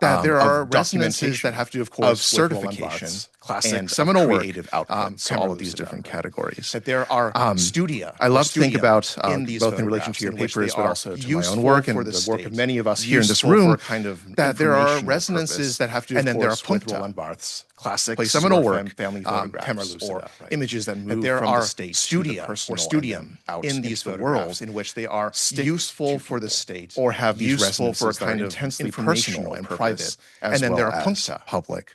That there are resonances that have to do, of course, of certification, classic, seminal creative outcomes to all of these different categories. That there are studia. I love to think about both in relation to your papers, but also to my own work and the work of many of us here in this room. That there are resonances that have to do, and then there are Roland Barthes, classic seminal work, family photographs, or images that move from the state studia or studium in these worlds in which they are useful for the state or have these resonances for a kind of intensely personal and private, and then there are puncta, public.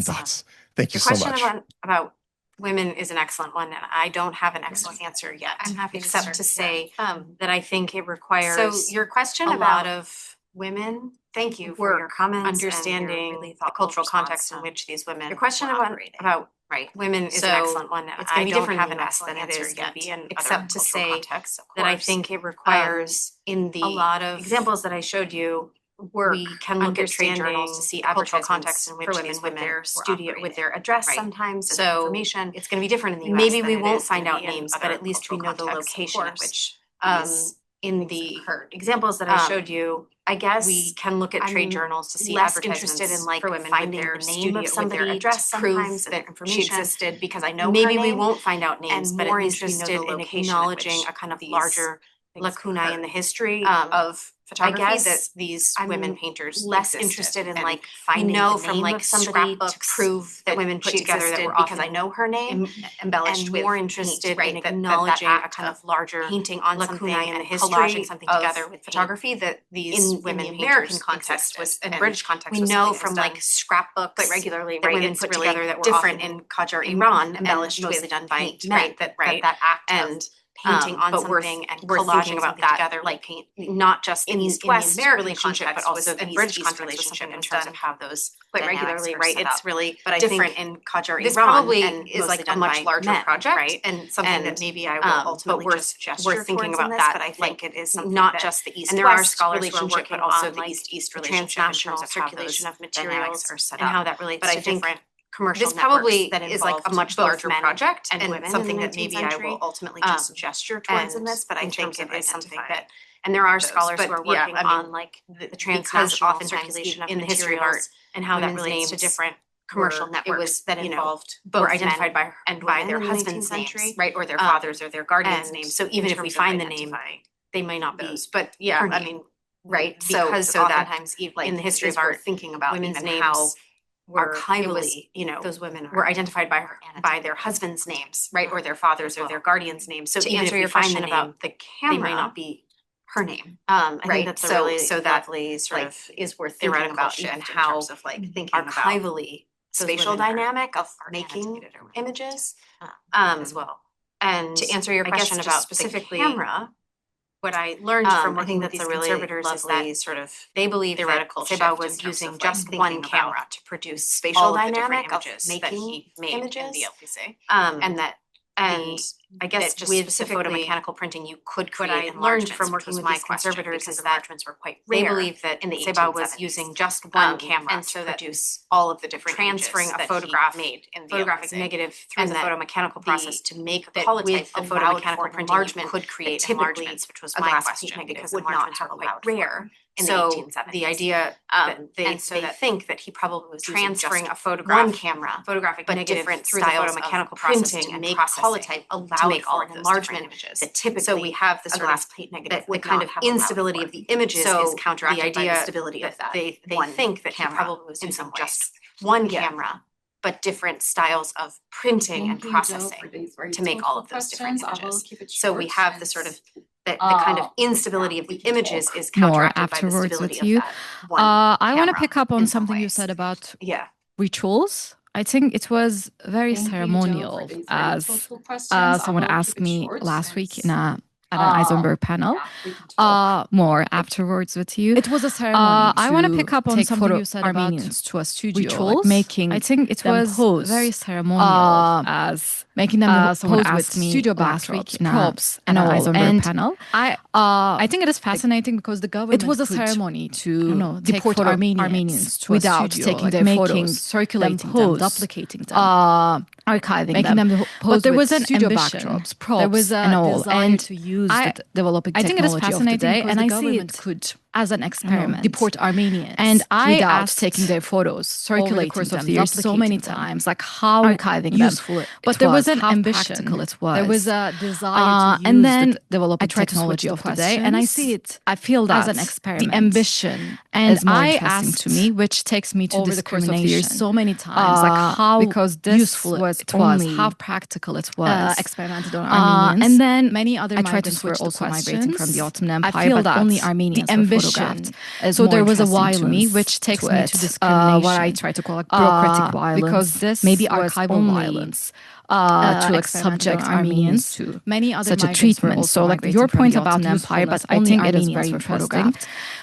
awesome thoughts. Thank you so much. The question about women is an excellent one, and I don't have an excellent answer yet. I'm happy to except start. to say that I think it requires So your question a about lot of women. thank you for your comments and your understanding really the thoughtful cultural context in response. which these women Your question were operating. about women is So an excellent one, and it's gonna I be don't different have in an the US excellent than it answer is gonna yet, be in except other to cultural say contexts, of that I course. think it requires in the a lot of examples that I showed you. work We can look at trade understanding journals to see the cultural advertisements context in for which women these with women their were studio, with operating. their address Right. sometimes, and So information. it's going to be different in the US. Maybe than we it won't is find gonna out be in names, but other at least we cultural know the contexts, of location at course. which These in the examples that I showed you, I guess we can look at trade journals to see advertisements interested in like for women finding the name of somebody their address to prove that she existed because I know maybe we won't find out names, but more interested in acknowledging a kind of larger lacuna in the history of photography. I guess that these women painters less interested in like finding the name of somebody to prove that women put together that were because I know her name, embellished and with more interested in acknowledging a kind of larger painting on something in the history, collaging something together with photography that these women in the American context was and British context. We know from like scrapbooks, but regularly that women put together that were different in Qajar, Iran, embellished mostly done by men. That act and painting on something and collaging about that together, like paint, not just in East-West relationship, but also in British relationship in terms of how those quite regularly, right? It's really different in Qajar, Iran. This probably is like a much larger project, right? And something that maybe I will ultimately just gesture thinking about that. But I think it is not just the East-West, and there are scholars who are working, but also the East-East relationship in terms of circulation of materials and how that relates to different commercial this probably that is like a much larger project and something that maybe I will ultimately just gesture towards in this, but I think it is something that, and there are scholars who are working on like the transnational circulation in the history of art and how that relates to different commercial networks that involved both were identified by and by their husbands' names, right, or their fathers or their guardians' names. So even if we find the name, they might not be. But yeah, I mean, right. Because so oftentimes, like in the history of art, thinking about women's names. Archivally, those women were identified by their husbands' names, right, or their fathers or their guardians' names. So to even answer your question about the camera, they might not be her name, I think that's a really that sort of is worth thinking about and how of like thinking archivally spatial dynamic of making images as well. And to answer your question about specifically the camera. What I learned from working with these conservators is that sort of they believe that Seba was using just one camera to produce spatial dynamic of making images, and that I guess just with the photomechanical printing, you could create enlargements. What I learned from working with these conservators is that enlargements were quite rare. They believe that Seba was using just one camera and so to produce all of the different transferring a photograph made in the photographic negative through the photomechanical process to make a polytype of photomechanical printing. You could create enlargements, which was my question, because would not have quite rare. In the 1870s. The idea that they think that he probably was transferring a photograph, one camera, photographic but different through the photomechanical process to make a polytype, to make all of enlargement images. That typically, so we have the sort of plate negative, the kind of instability of the images is counteracted by the stability of that. They think that he probably was using just one camera, but different styles of printing and processing to make all of those different images. So we have the sort of the kind of instability of the images is counteracted by the stability of that one I want to pick up on something you said about rituals. I think it was very ceremonial, as someone asked me last week at an Eisenberg panel. More afterwards with you. It was a ceremony. I want to pick up on something you said Armenians to a studio rituals, making. I think it was very ceremonial, as making them someone asked me studio last week in props and an Eisenberg panel. I think it is fascinating because the government. It was a ceremony to deport Armenians to without taking their photos, circulating them, duplicating them, archiving making them pose. But there was an studio backdrops, props, there was a desire to use the developing technology. I think it is fascinating of the day, and I see it could as an experiment deport Armenians, and I asked taking their photos, circulating them, the years so many times, like how archiving useful them. But there was an ambition. Practical it was. There was a desire to use and then the developing technology of today, and I see it. I feel that as an experiment. The ambition and is more interesting to me, which takes me to over the course of the years so many times, like how because this useful it was, how practical it was, experimented on Armenians, and then many other migrants were also migrating from the Ottoman Empire, but only Armenians were photographed. So there was a violence to me, which takes me to discrimination, what I try to call like bureaucratic violence, because this maybe archival violence. To like subject Armenians to many other such a treatment. So like your point about the empire, but I think it is very interesting.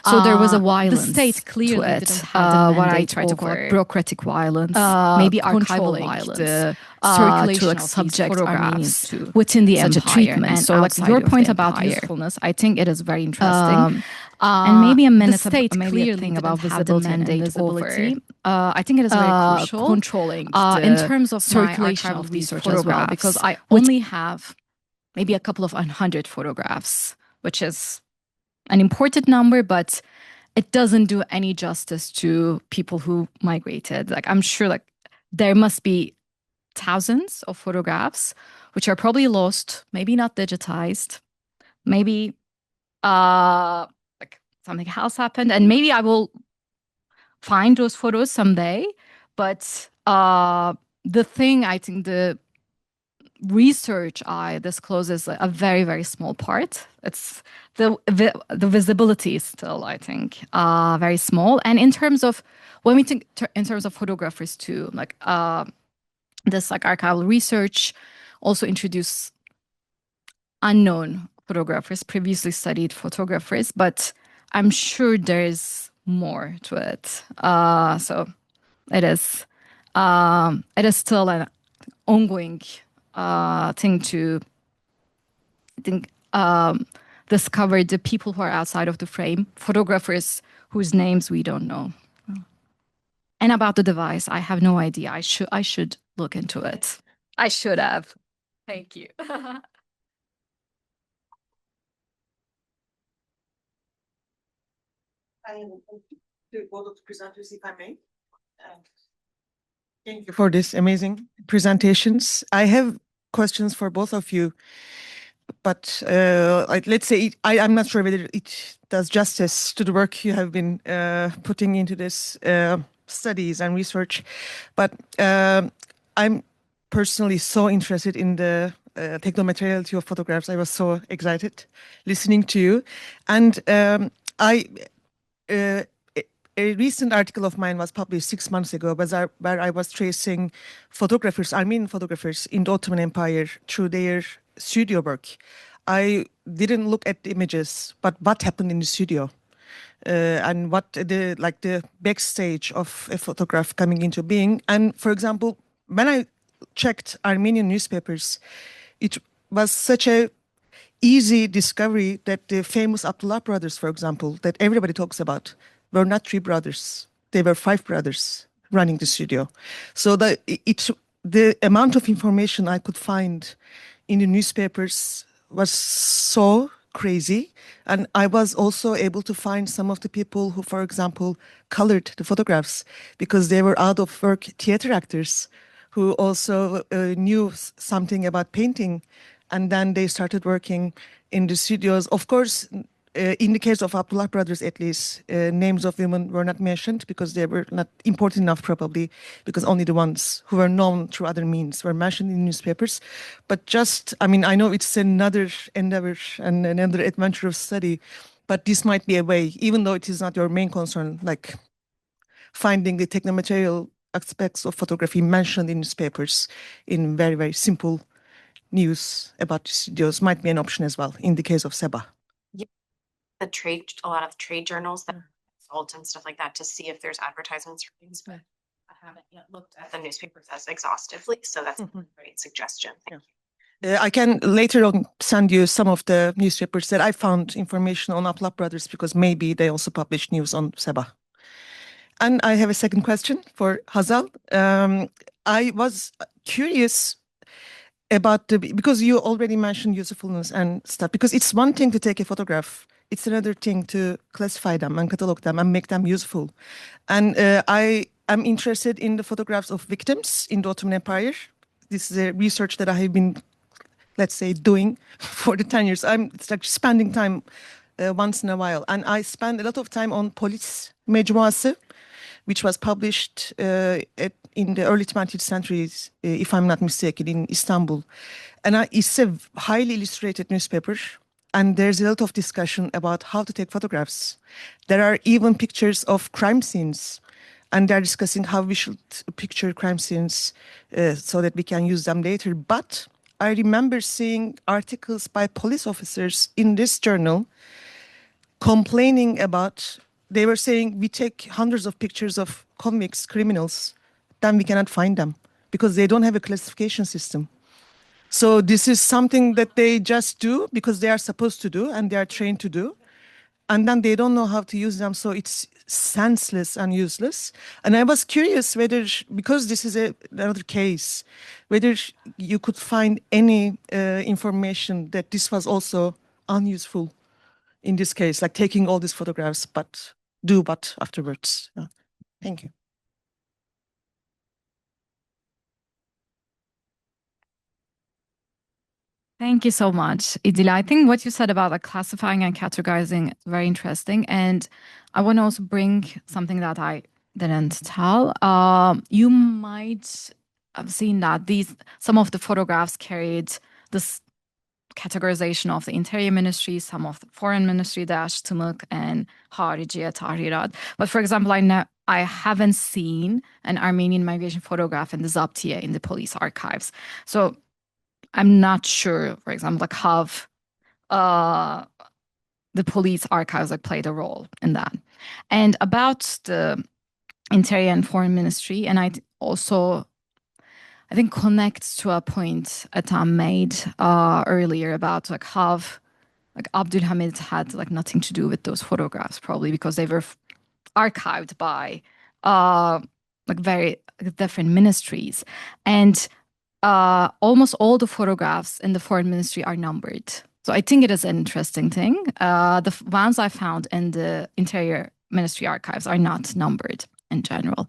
So there was a violence. The state clearly didn't have what I try to call like bureaucratic violence, maybe archival violence. To like subject Armenians to within the such empire a treatment. So like your point about usefulness, I think it is very interesting. And maybe a minute, maybe a thing about visibility and invisibility. I think it is very crucial. Controlling in terms of circulation of research as well, because I only have maybe a couple of 100 photographs, which is an important number, but it doesn't do any justice to people who migrated. Like, I'm sure like there must be thousands of photographs which are probably lost, maybe not digitized, maybe like something else happened, and maybe I will find those photos someday. But the thing, I think the research I disclose is a very, very small part. It's the visibility is still, I think, very small. And in terms of, when we think in terms of photographers too, like this like archival research also introduce unknown photographers, previously studied photographers, but I'm sure there's more to it. So it is still an ongoing thing to, I think, discover the people who are outside of the frame, photographers whose names we don't know. And about the device, I have no idea. I should look into it. I should have. Thank you. I am to both of the presenters, if I may. Thank you for this amazing presentations. I have questions for both of you, but let's say I'm not sure whether it does justice to the work you have been putting into this studies and research, but I'm personally so interested in the technomateriality of photographs. I was so excited listening to you, and a recent article of mine was published 6 months ago, where I was tracing photographers, Armenian photographers in the Ottoman Empire through their studio work. I didn't look at the images, but what happened in the studio, and what the backstage of a photograph coming into being. And for example, when I checked Armenian newspapers, it was such a easy discovery that the famous Abdullah brothers, for example, that everybody talks about, were not 3 brothers. They were 5 brothers running the studio. So the amount of information I could find in the newspapers was so crazy. And I was also able to find some of the people who, for example, colored the photographs, because they were out of work theater actors who also knew something about painting. And then they started working in the studios. Of course, in the case of Abdullah brothers, at least, names of women were not mentioned because they were not important enough, probably, because only the ones who were known through other means were mentioned in newspapers. But just, I mean, I know it's another endeavor and another adventure of study, but this might be a way, even though it is not your main concern, like finding the technomaterial aspects of photography mentioned in newspapers in very, very simple news about the studios might be an option as well in the case of Seba. A lot of trade journals that sold and stuff like that to see if there's advertisements for things, but I haven't yet looked at the newspapers as exhaustively. So that's a great suggestion. Thank you. I can later on send you some of the newspapers that I found information on Abdullah brothers, because maybe they also publish news on Seba. And I have a second question for Hazal. I was curious about because you already mentioned usefulness and stuff, because it's one thing to take a photograph, it's another thing to classify them and catalog them and make them useful. And I am interested in the photographs of victims in the Ottoman Empire. This is a research that I have been, let's say, doing for the 10 years. It's like spending time once in a while. And I spend a lot of time on Polis Mecmuası, which was published in the early 20th century, if I'm not mistaken, in Istanbul. And it's a highly illustrated newspaper. And there's a lot of discussion about how to take photographs. There are even pictures of crime scenes. And they're discussing how we should picture crime scenes so that we can use them later. But I remember seeing articles by police officers in this journal complaining about, they were saying, we take hundreds of pictures of convicts, criminals, then we cannot find them because they don't have a classification system. So this is something that they just do because they are supposed to do and they are trained to do. And then they don't know how to use them, so it's senseless and useless. And I was curious whether, because this is another case, whether you could find any information that this was also unuseful in this case, like taking all these photographs, but afterwards. Thank you. Thank you so much, Idila. I think what you said about like classifying and categorizing is very interesting. And I want to also bring something that I didn't tell. You might have seen that some of the photographs carried this categorization of the Interior Ministry, some of the Foreign Ministry, Daştımık and Hariciye Tahrirat. But for example, I haven't seen an Armenian migration photograph in the Zaptiye in the police archives. So I'm not sure, for example, like how the police archives like played a role in that. And about the Interior and Foreign Ministry, and I think connects to a point Atam made earlier about like how like Abdülhamid had like nothing to do with those photographs, probably because they were archived by like very different ministries. And almost all the photographs in the foreign ministry are numbered. So I think it is an interesting thing. The ones I found in the interior ministry archives are not numbered in general.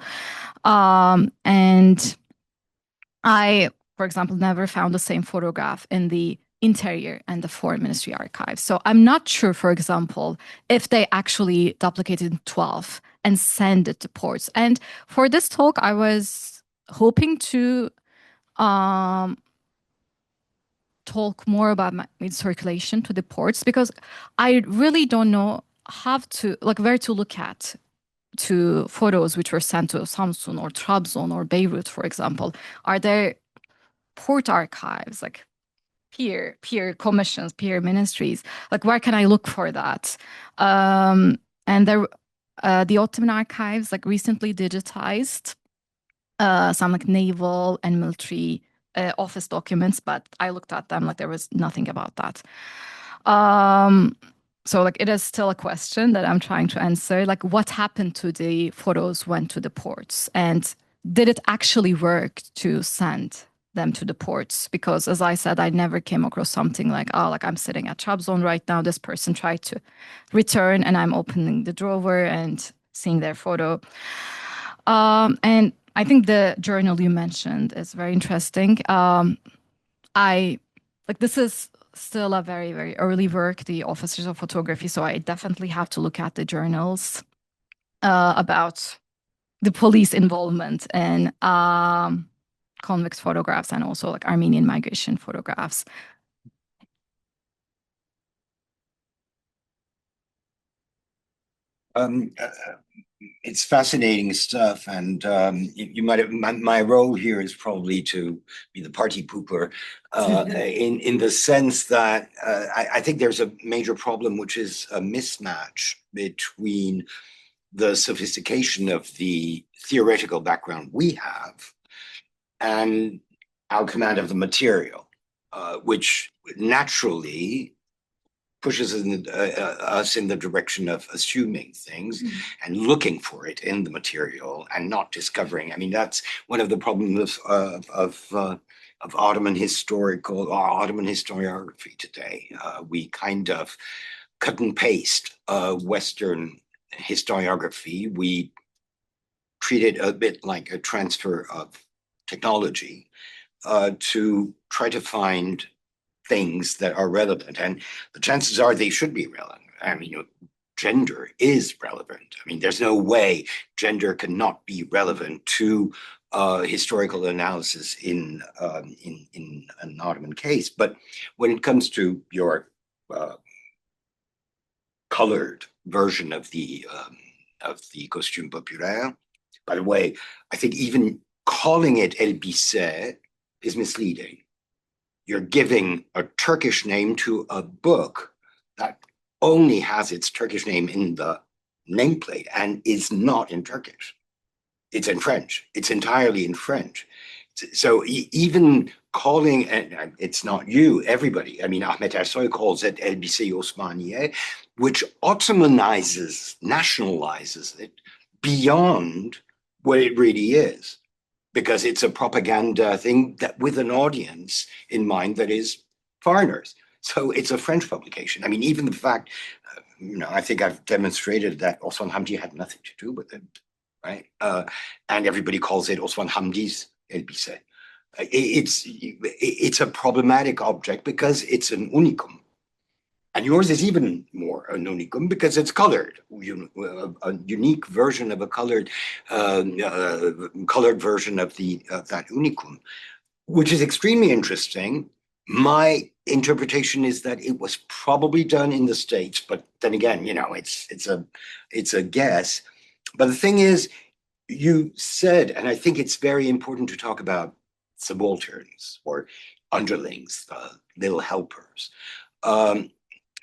And I, for example, never found the same photograph in the interior and the foreign ministry archives. So I'm not sure, for example, if they actually duplicated 12 and send it to ports. And for this talk, I was hoping to talk more about circulation to the ports, because I really don't know where to look at to photos which were sent to Samsun or Trabzon or Beirut, for example. Are there port archives, like peer commissions, peer ministries? Like, where can I look for that? And the Ottoman archives like recently digitized some like naval and military office documents, but I looked at them, like there was nothing about that. So like it is still a question that I'm trying to answer. Like, what happened to the photos went to the ports, and did it actually work to send them to the ports? Because as I said, I never came across something like, oh, like I'm sitting at Trabzon right now, this person tried to return and I'm opening the drawer and seeing their photo. And I think the journal you mentioned is very interesting. This is still a very, very early work, the Officers of Photography, so I definitely have to look at the journals about the police involvement in convicts photographs and also like Armenian migration photographs. It's fascinating stuff, and you might have, my role here is probably to be the party pooper, in the sense that I think there's a major problem, which is a mismatch between the sophistication of the theoretical background we have and our command of the material, which naturally pushes us in the direction of assuming things and looking for it in the material and not discovering. I mean, that's one of the problems of Ottoman historiography today. We kind of cut and paste Western historiography. We treat it a bit like a transfer of technology to try to find things that are relevant, and the chances are they should be relevant. I mean, gender is relevant. I mean, there's no way gender cannot be relevant to historical analysis in an Ottoman case. But when it comes to your colored version of the costume populaire, by the way, I think even calling it elbise is misleading. You're giving a Turkish name to a book that only has its Turkish name in the nameplate and is not in Turkish. It's in French. It's entirely in French. So even calling, and it's not you, everybody. I mean, Ahmet Ersoy calls it Elbise Osmaniye, which Ottomanizes, nationalizes it beyond what it really is, because it's a propaganda thing that with an audience in mind that is foreigners. So it's a French publication. I mean, even the fact, I think I've demonstrated that Osman Hamdi had nothing to do with it, right? And everybody calls it Osman Hamdi's elbise. It's a problematic object because it's an unicum. And yours is even more an unicum because it's colored, a unique version of a colored version of that unicum, which is extremely interesting. My interpretation is that it was probably done in the States, but then again, it's a guess. But the thing is, you said, and I think it's very important to talk about subalterns or underlings, little helpers.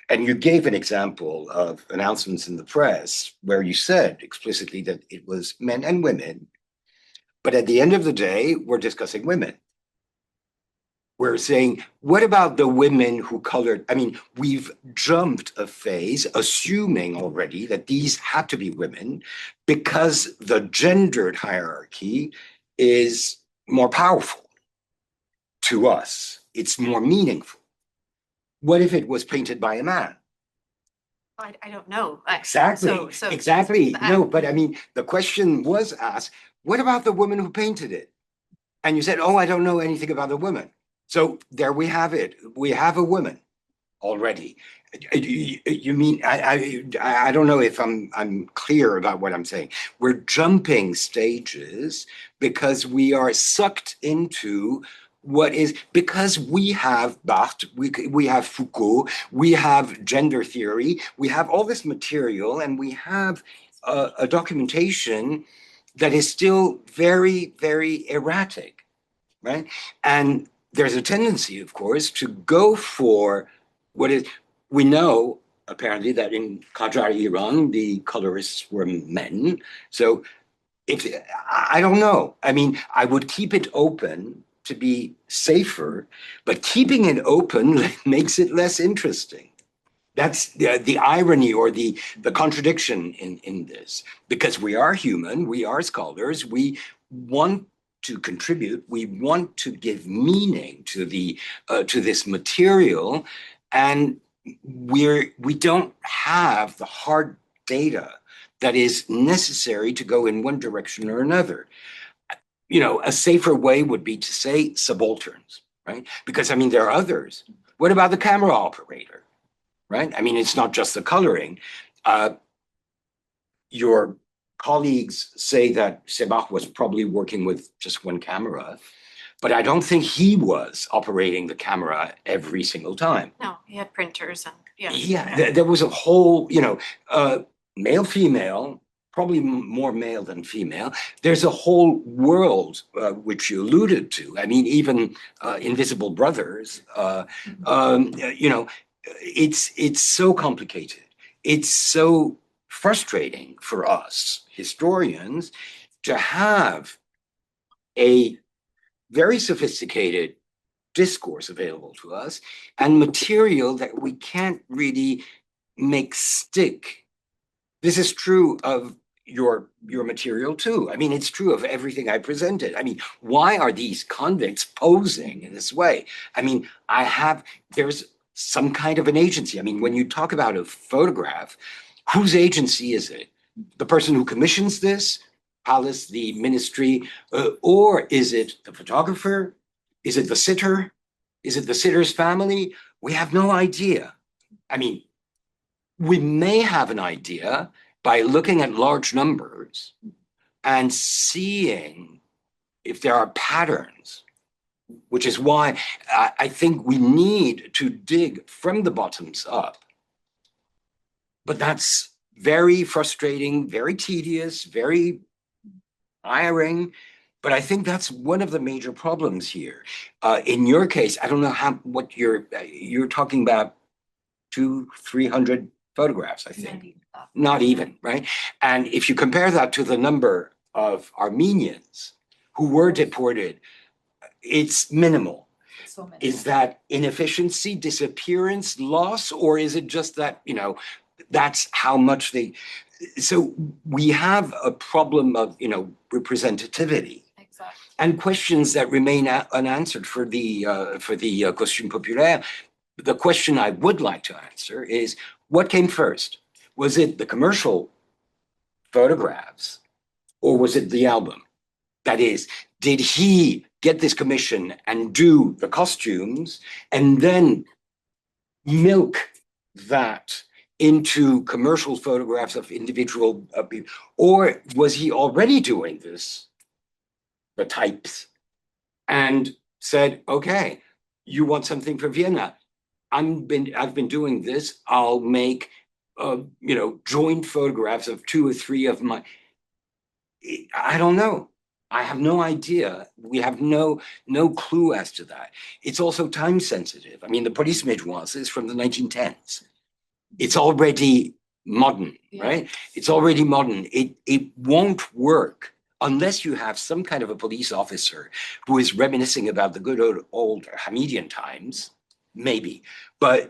And you gave an example of announcements in the press where you said explicitly that it was men and women. But at the end of the day, we're discussing women. We're saying, what about the women who colored? I mean, we've jumped a phase, assuming already that these had to be women because the gendered hierarchy is more powerful to us. It's more meaningful. What if it was painted by a man? I don't know. Exactly. Exactly. No, but I mean, the question was asked, what about the woman who painted it? And you said, oh, I don't know anything about the woman. So there we have it. We have a woman already. You mean, I don't know if I'm clear about what I'm saying. We're jumping stages because we are sucked into because we have Barthes, we have Foucault, we have gender theory, we have all this material, and we have a documentation that is still very, very erratic, right? And there's a tendency, of course, to go for we know apparently that in Qajar, Iran, the colorists were men. So I don't know. I mean, I would keep it open to be safer, but keeping it open makes it less interesting. That's the irony or the contradiction in this, because we are human, we are scholars, we want to contribute, we want to give meaning to this material, and we don't have the hard data that is necessary to go in one direction or another. A safer way would be to say subalterns, right? Because, I mean, there are others. What about the camera operator, right? I mean, it's not just the coloring. Your colleagues say that Sebah was probably working with just one camera, but I don't think he was operating the camera every single time. No, he had printers and there was a whole, male, female, probably more male than female. There's a whole world which you alluded to. I mean, even Invisible Brothers. It's so complicated. It's so frustrating for us historians to have a very sophisticated discourse available to us and material that we can't really make stick. This is true of your material too. I mean, it's true of everything I presented. I mean, why are these convicts posing in this way? I mean, there's some kind of an agency. I mean, when you talk about a photograph, whose agency is it? The person who commissions this, palace, the ministry, or is it the photographer? Is it the sitter? Is it the sitter's family? We have no idea. I mean, we may have an idea by looking at large numbers and seeing if there are patterns, which is why I think we need to dig from the bottoms up. But that's very frustrating, very tedious, very tiring. But I think that's one of the major problems here. In your case, I don't know what you're talking about 200-300 photographs, I think. Not even, right? And if you compare that to the number of Armenians who were deported, it's minimal. Is that inefficiency, disappearance, loss, or is it just that, that's how much so we have a problem of, representativity. Exactly. And questions that remain unanswered for the costume populaire. the question I would like to answer is, what came first? Was it the commercial photographs or was it the album? That is, did he get this commission and do the costumes and then milk that into commercial photographs of individual people? Or was he already doing this, the types, and said, okay, you want something for Vienna? I've been doing this. I'll make, joint photographs of 2 or 3 of my. I don't know. I have no idea. We have no clue as to that. It's also time sensitive. I mean, the police miroirs is from the 1910s. It's already modern, right? It's already modern. It won't work unless you have some kind of a police officer who is reminiscing about the good old Hamidian times, maybe. But,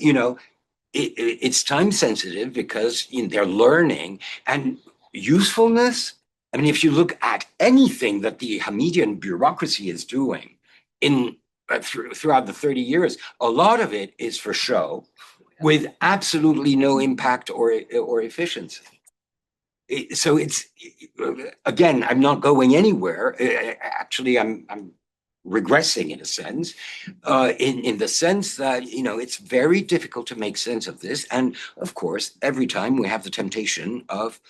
it's time sensitive because they're learning and usefulness. I mean, if you look at anything that the Hamidian bureaucracy is doing throughout the 30 years, a lot of it is for show with absolutely no impact or efficiency. So it's, again, I'm not going anywhere. Actually, I'm regressing in a sense, in the sense that, it's very difficult to make sense of this. And of course, every time we have the temptation of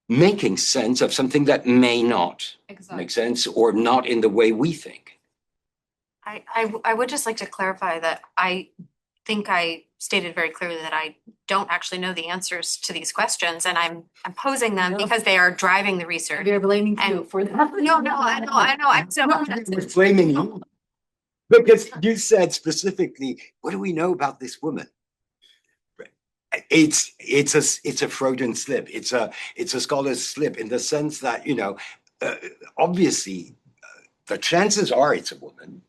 making sense of something that may not make sense or not in the way we think. I would just like to clarify that I think I stated very clearly that I don't actually know the answers to these questions, and I'm posing them because they are driving the research. We are blaming you for that. No, I know. I'm so blaming you because you said specifically, what do we know about this woman? It's a Freudian slip. It's a scholar's slip in the sense that, obviously, the chances are it's a woman.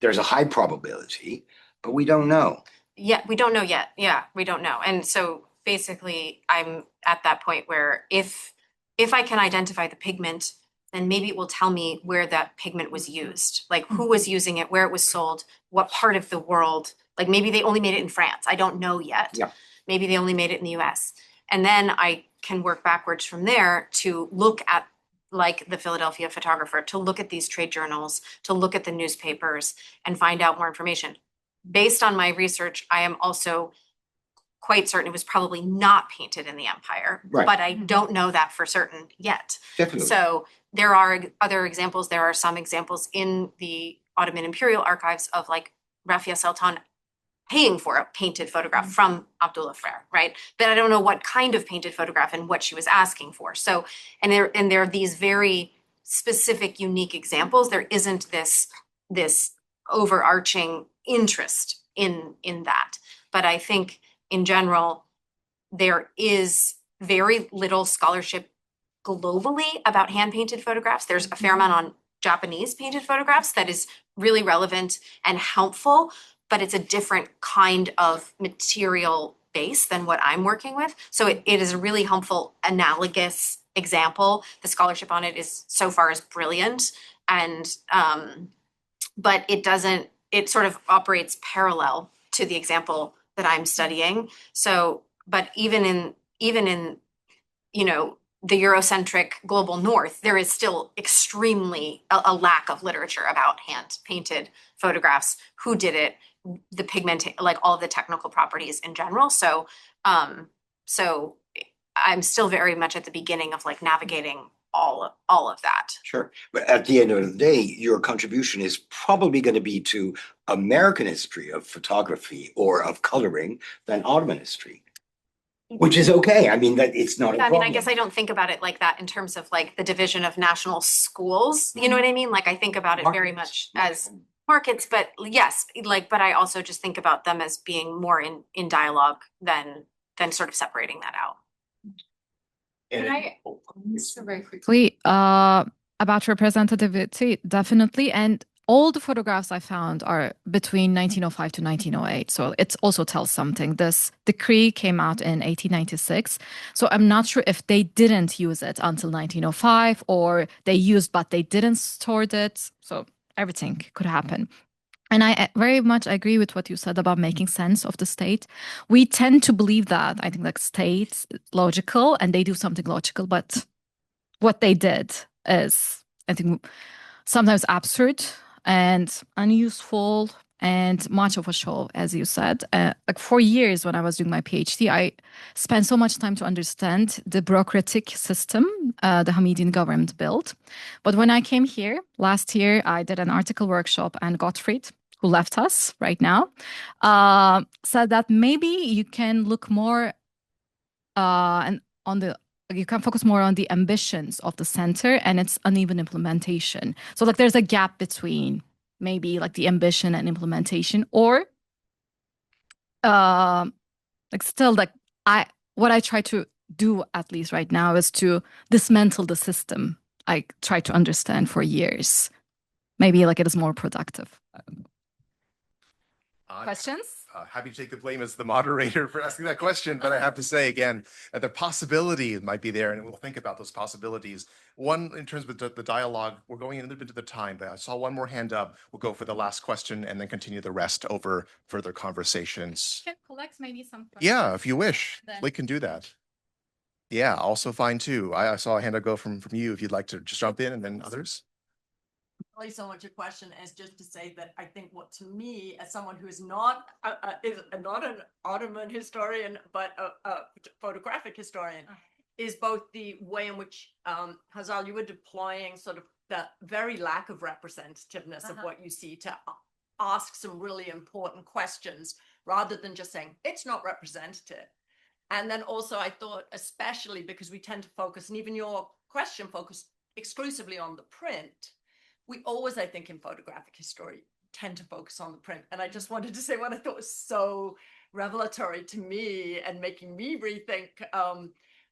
There's a high probability, but we don't know. Yeah, we don't know yet. Yeah, we don't know. And so basically, I'm at that point where if I can identify the pigment, then maybe it will tell me where that pigment was used, like who was using it, where it was sold, what part of the world. Like maybe they only made it in France. I don't know yet. Yeah. Maybe they only made it in the US. And then I can work backwards from there to look at, like, the Philadelphia Photographer, to look at these trade journals, to look at the newspapers and find out more information. Based on my research, I am also quite certain it was probably not painted in the empire, right. But I don't know that for certain yet. Definitely. So there are other examples. There are some examples in the Ottoman imperial archives of, like, Rafia Sultan paying for a painted photograph from Abdullah Frere, right? But I don't know what kind of painted photograph and what she was asking for. So, and there are these very specific, unique examples. There isn't this overarching interest in that. But I think in general, there is very little scholarship globally about hand-painted photographs. There's a fair amount on Japanese painted photographs that is really relevant and helpful, but it's a different kind of material base than what I'm working with. So it is a really helpful analogous example. The scholarship on it is so far is brilliant, and but it sort of operates parallel to the example that I'm studying. So, but even in the Eurocentric global North, there is still extremely a lack of literature about hand painted photographs, who did it, the pigment, like all of the technical properties in general. So I'm still very much at the beginning of, like, navigating all of that. Sure. But at the end of the day, your contribution is probably going to be to American history of photography or of coloring than Ottoman history. Which is okay. I mean, that it's not a problem. I mean, I guess I don't think about it like that in terms of, like, the division of national schools. You know what I mean? Like, I think about it very much as markets, but yes, like, but I also just think about them as being more in dialogue than sort of separating that out. Can I answer very quickly about representativity? Definitely. And all the photographs I found are between 1905 to 1908. So it also tells something. This decree came out in 1896. So I'm not sure if they didn't use it until 1905 or they used, but they didn't store it. So everything could happen. And I very much agree with what you said about making sense of the state. We tend to believe that. I think like states logical and they do something logical, but what they did is, I think, sometimes absurd and unuseful and much of a show, as you said. Like for years when I was doing my PhD, I spent so much time to understand the bureaucratic system the Hamidian government built. But when I came here last year, I did an article workshop, and Gottfried, who left us right now, said that maybe you can look more and on the you can focus more on the ambitions of the center and its uneven implementation. So like there's a gap between maybe like the ambition and implementation, or like still like what I try to do at least right now is to dismantle the system I tried to understand for years. Maybe like it is more productive. Questions? Happy to take the blame as the moderator for asking that question, but I have to say again, the possibility might be there, and we'll think about those possibilities. One, in terms of the dialogue, we're going a little bit of the time, but I saw one more hand up. We'll go for the last question and then continue the rest over further conversations. You can collect maybe some questions. Yeah, if you wish, we can do that. Yeah, also fine too. I saw a hand up go from you if you'd like to just jump in, and then others. Really so much a question as just to say that I think what to me as someone who is not an Ottoman historian but a photographic historian is both the way in which Hazal, you were deploying sort of the very lack of representativeness of what you see to ask some really important questions rather than just saying it's not representative. And then also I thought, especially because we tend to focus, and even your question focused exclusively on the print, we always, I think, in photographic history tend to focus on the print. And I just wanted to say what I thought was so revelatory to me and making me rethink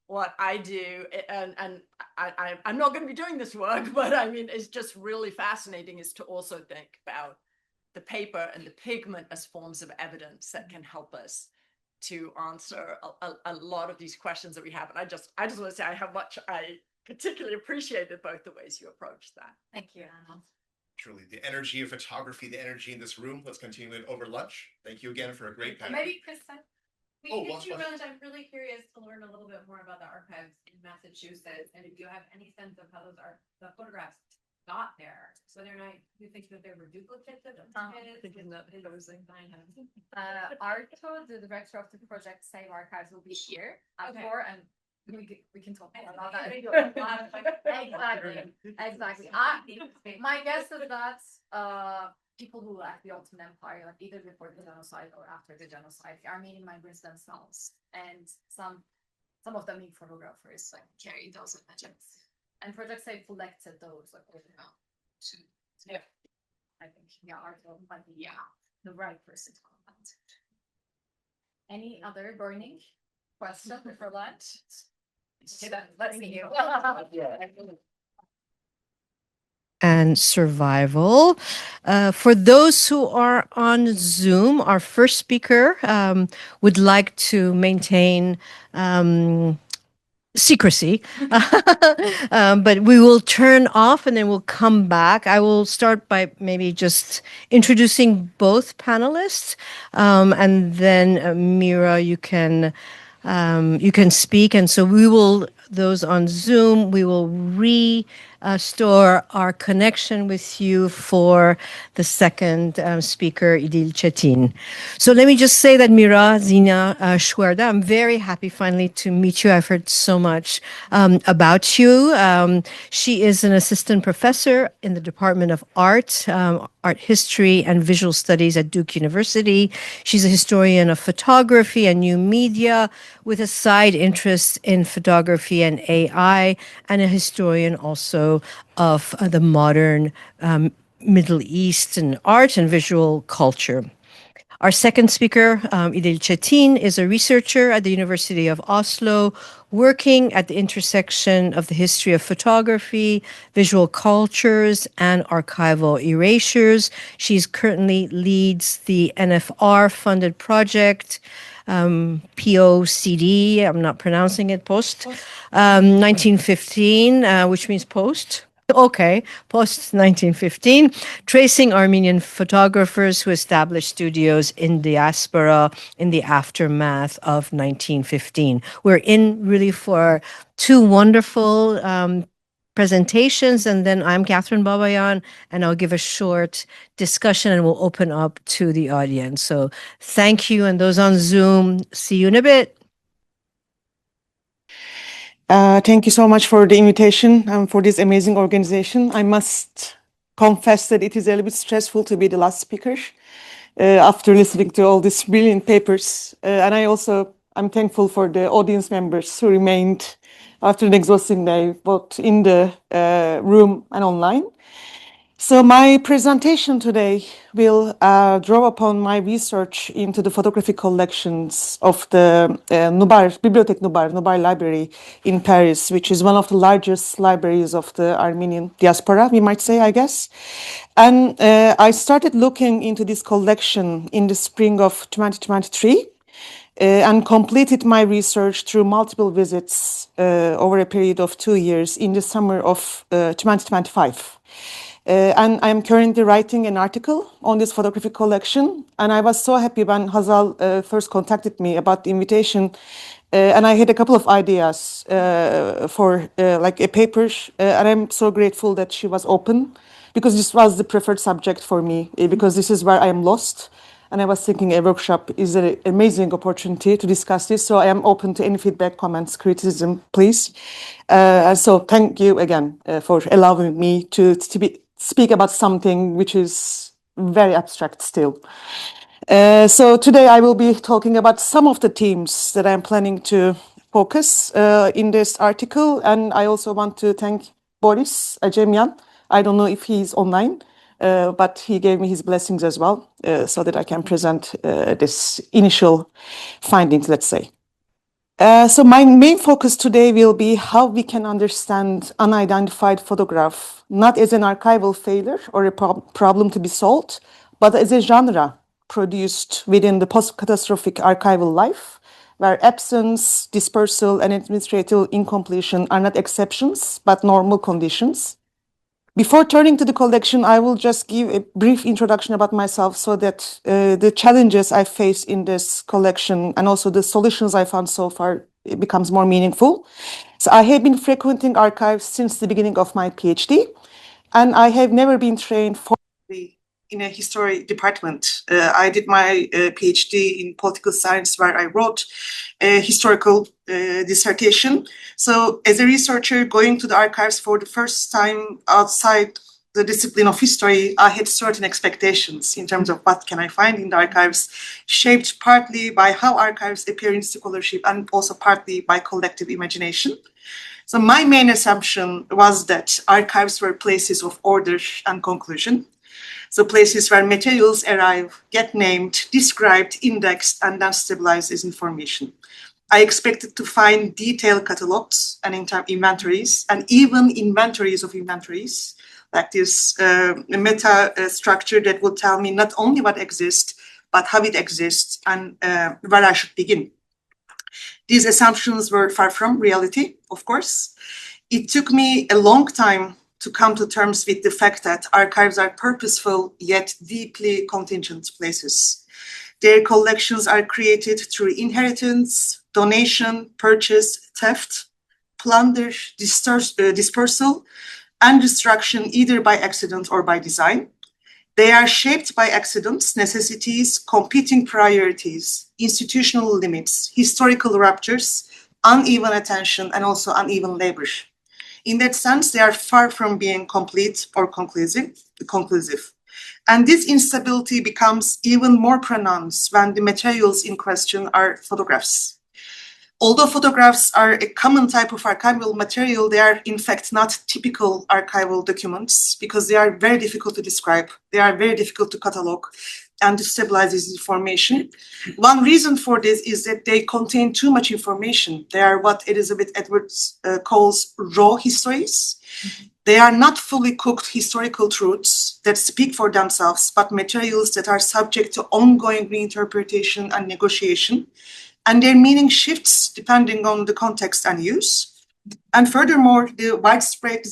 what I do. And I'm not going to be doing this work, but I mean, it's just really fascinating is to also think about the paper and the pigment as forms of evidence that can help us to answer a lot of these questions that we have. And I just want to say I particularly appreciated both the ways you approached that. Thank you. Truly, the energy of photography, the energy in this room. Let's continue it over lunch. Thank you again for a great panel. Maybe Kristen, I'm really curious to learn a little bit more about the archives in Massachusetts, and if you have any sense of how the photographs got there, whether or not you think that there were duplicates of Arto, the director of the project Save Archives, will be here at 4, and we can talk more about that. Exactly. My guess is that people who left the Ottoman Empire, like either before the genocide or after the genocide, the Armenian migrants themselves, and some of them being photographers, like carry those images. And Project Save collected those, like I think Arto might be the right person to comment. Any other burning question for lunch? Let's see you. And survival. For those who are on Zoom, our first speaker would like to maintain secrecy, but we will turn off and then we'll come back. I will start by maybe just introducing both panelists, and then Mira, you can speak. And so we will, those on Zoom, we will restore our connection with you for the second speaker, Idil Çetin. So let me just say that Mira Zina Shwerda, I'm very happy finally to meet you. I've heard so much about you. She is an assistant professor in the Department of Art, Art History and Visual Studies at Duke University. She's a historian of photography and new media with a side interest in photography and AI, and a historian also of the modern Middle Eastern art and visual culture. Our second speaker, Idil Çetin, is a researcher at the University of Oslo, working at the intersection of the history of photography, visual cultures, and archival erasures. She currently leads the NFR-funded project, POCD, I'm not pronouncing it, Post, 1915, which means post. Okay, post 1915, tracing Armenian photographers who established studios in diaspora in the aftermath of 1915. We're in really for two wonderful presentations, and then I'm Catherine Babayan, and I'll give a short discussion and we'll open up to the audience. So thank you, and those on Zoom, see you in a bit. Thank you so much for the invitation and for this amazing organization. I must confess that it is a little bit stressful to be the last speaker after listening to all these brilliant papers. And I'm thankful for the audience members who remained after an exhausting day, both in the room and online. So my presentation today will draw upon my research into the photographic collections of the Bibliothèque Nubar Library in Paris, which is one of the largest libraries of the Armenian diaspora, we might say, I guess. And I started looking into this collection in the spring of 2023 and completed my research through multiple visits over a period of 2 years in the summer of 2025. And I'm currently writing an article on this photographic collection. And I was so happy when Hazal first contacted me about the invitation. And I had a couple of ideas for like a paper. And I'm so grateful that she was open, because this was the preferred subject for me, because this is where I am lost. And I was thinking a workshop is an amazing opportunity to discuss this. So I am open to any feedback, comments, criticism, please. So thank you again for allowing me to speak about something which is very abstract still. So today I will be talking about some of the themes that I'm planning to focus in this article. And I also want to thank Boris Ajemyan. I don't know if he's online, but he gave me his blessings as well, so that I can present this initial findings, let's say. So my main focus today will be how we can understand unidentified photograph, not as an archival failure or a problem to be solved, but as a genre produced within the post-catastrophic archival life, where absence, dispersal, and administrative incompletion are not exceptions, but normal conditions. Before turning to the collection, I will just give a brief introduction about myself so that the challenges I face in this collection and also the solutions I found so far, it becomes more meaningful. So I have been frequenting archives since the beginning of my PhD, and I have never been trained formally in a history department. I did my PhD in political science, where I wrote a historical dissertation. So as a researcher going to the archives for the first time outside the discipline of history, I had certain expectations in terms of what can I find in the archives, shaped partly by how archives appear in scholarship and also partly by collective imagination. So my main assumption was that archives were places of order and conclusion. So places where materials arrive, get named, described, indexed, and then stabilized as information. I expected to find detailed catalogs and inventories, and even inventories of inventories, like this meta structure that would tell me not only what exists, but how it exists and where I should begin. These assumptions were far from reality, of course. It took me a long time to come to terms with the fact that archives are purposeful yet deeply contingent places. Their collections are created through inheritance, donation, purchase, theft, plunder, dispersal, and destruction, either by accident or by design. They are shaped by accidents, necessities, competing priorities, institutional limits, historical ruptures, uneven attention, and also uneven labor. In that sense, they are far from being complete or conclusive. And this instability becomes even more pronounced when the materials in question are photographs. Although photographs are a common type of archival material, they are in fact not typical archival documents because they are very difficult to describe. They are very difficult to catalog and to stabilize this information. One reason for this is that they contain too much information. They are what Elizabeth Edwards calls raw histories. They are not fully cooked historical truths that speak for themselves, but materials that are subject to ongoing reinterpretation and negotiation. And their meaning shifts depending on the context and use. And furthermore, the widespread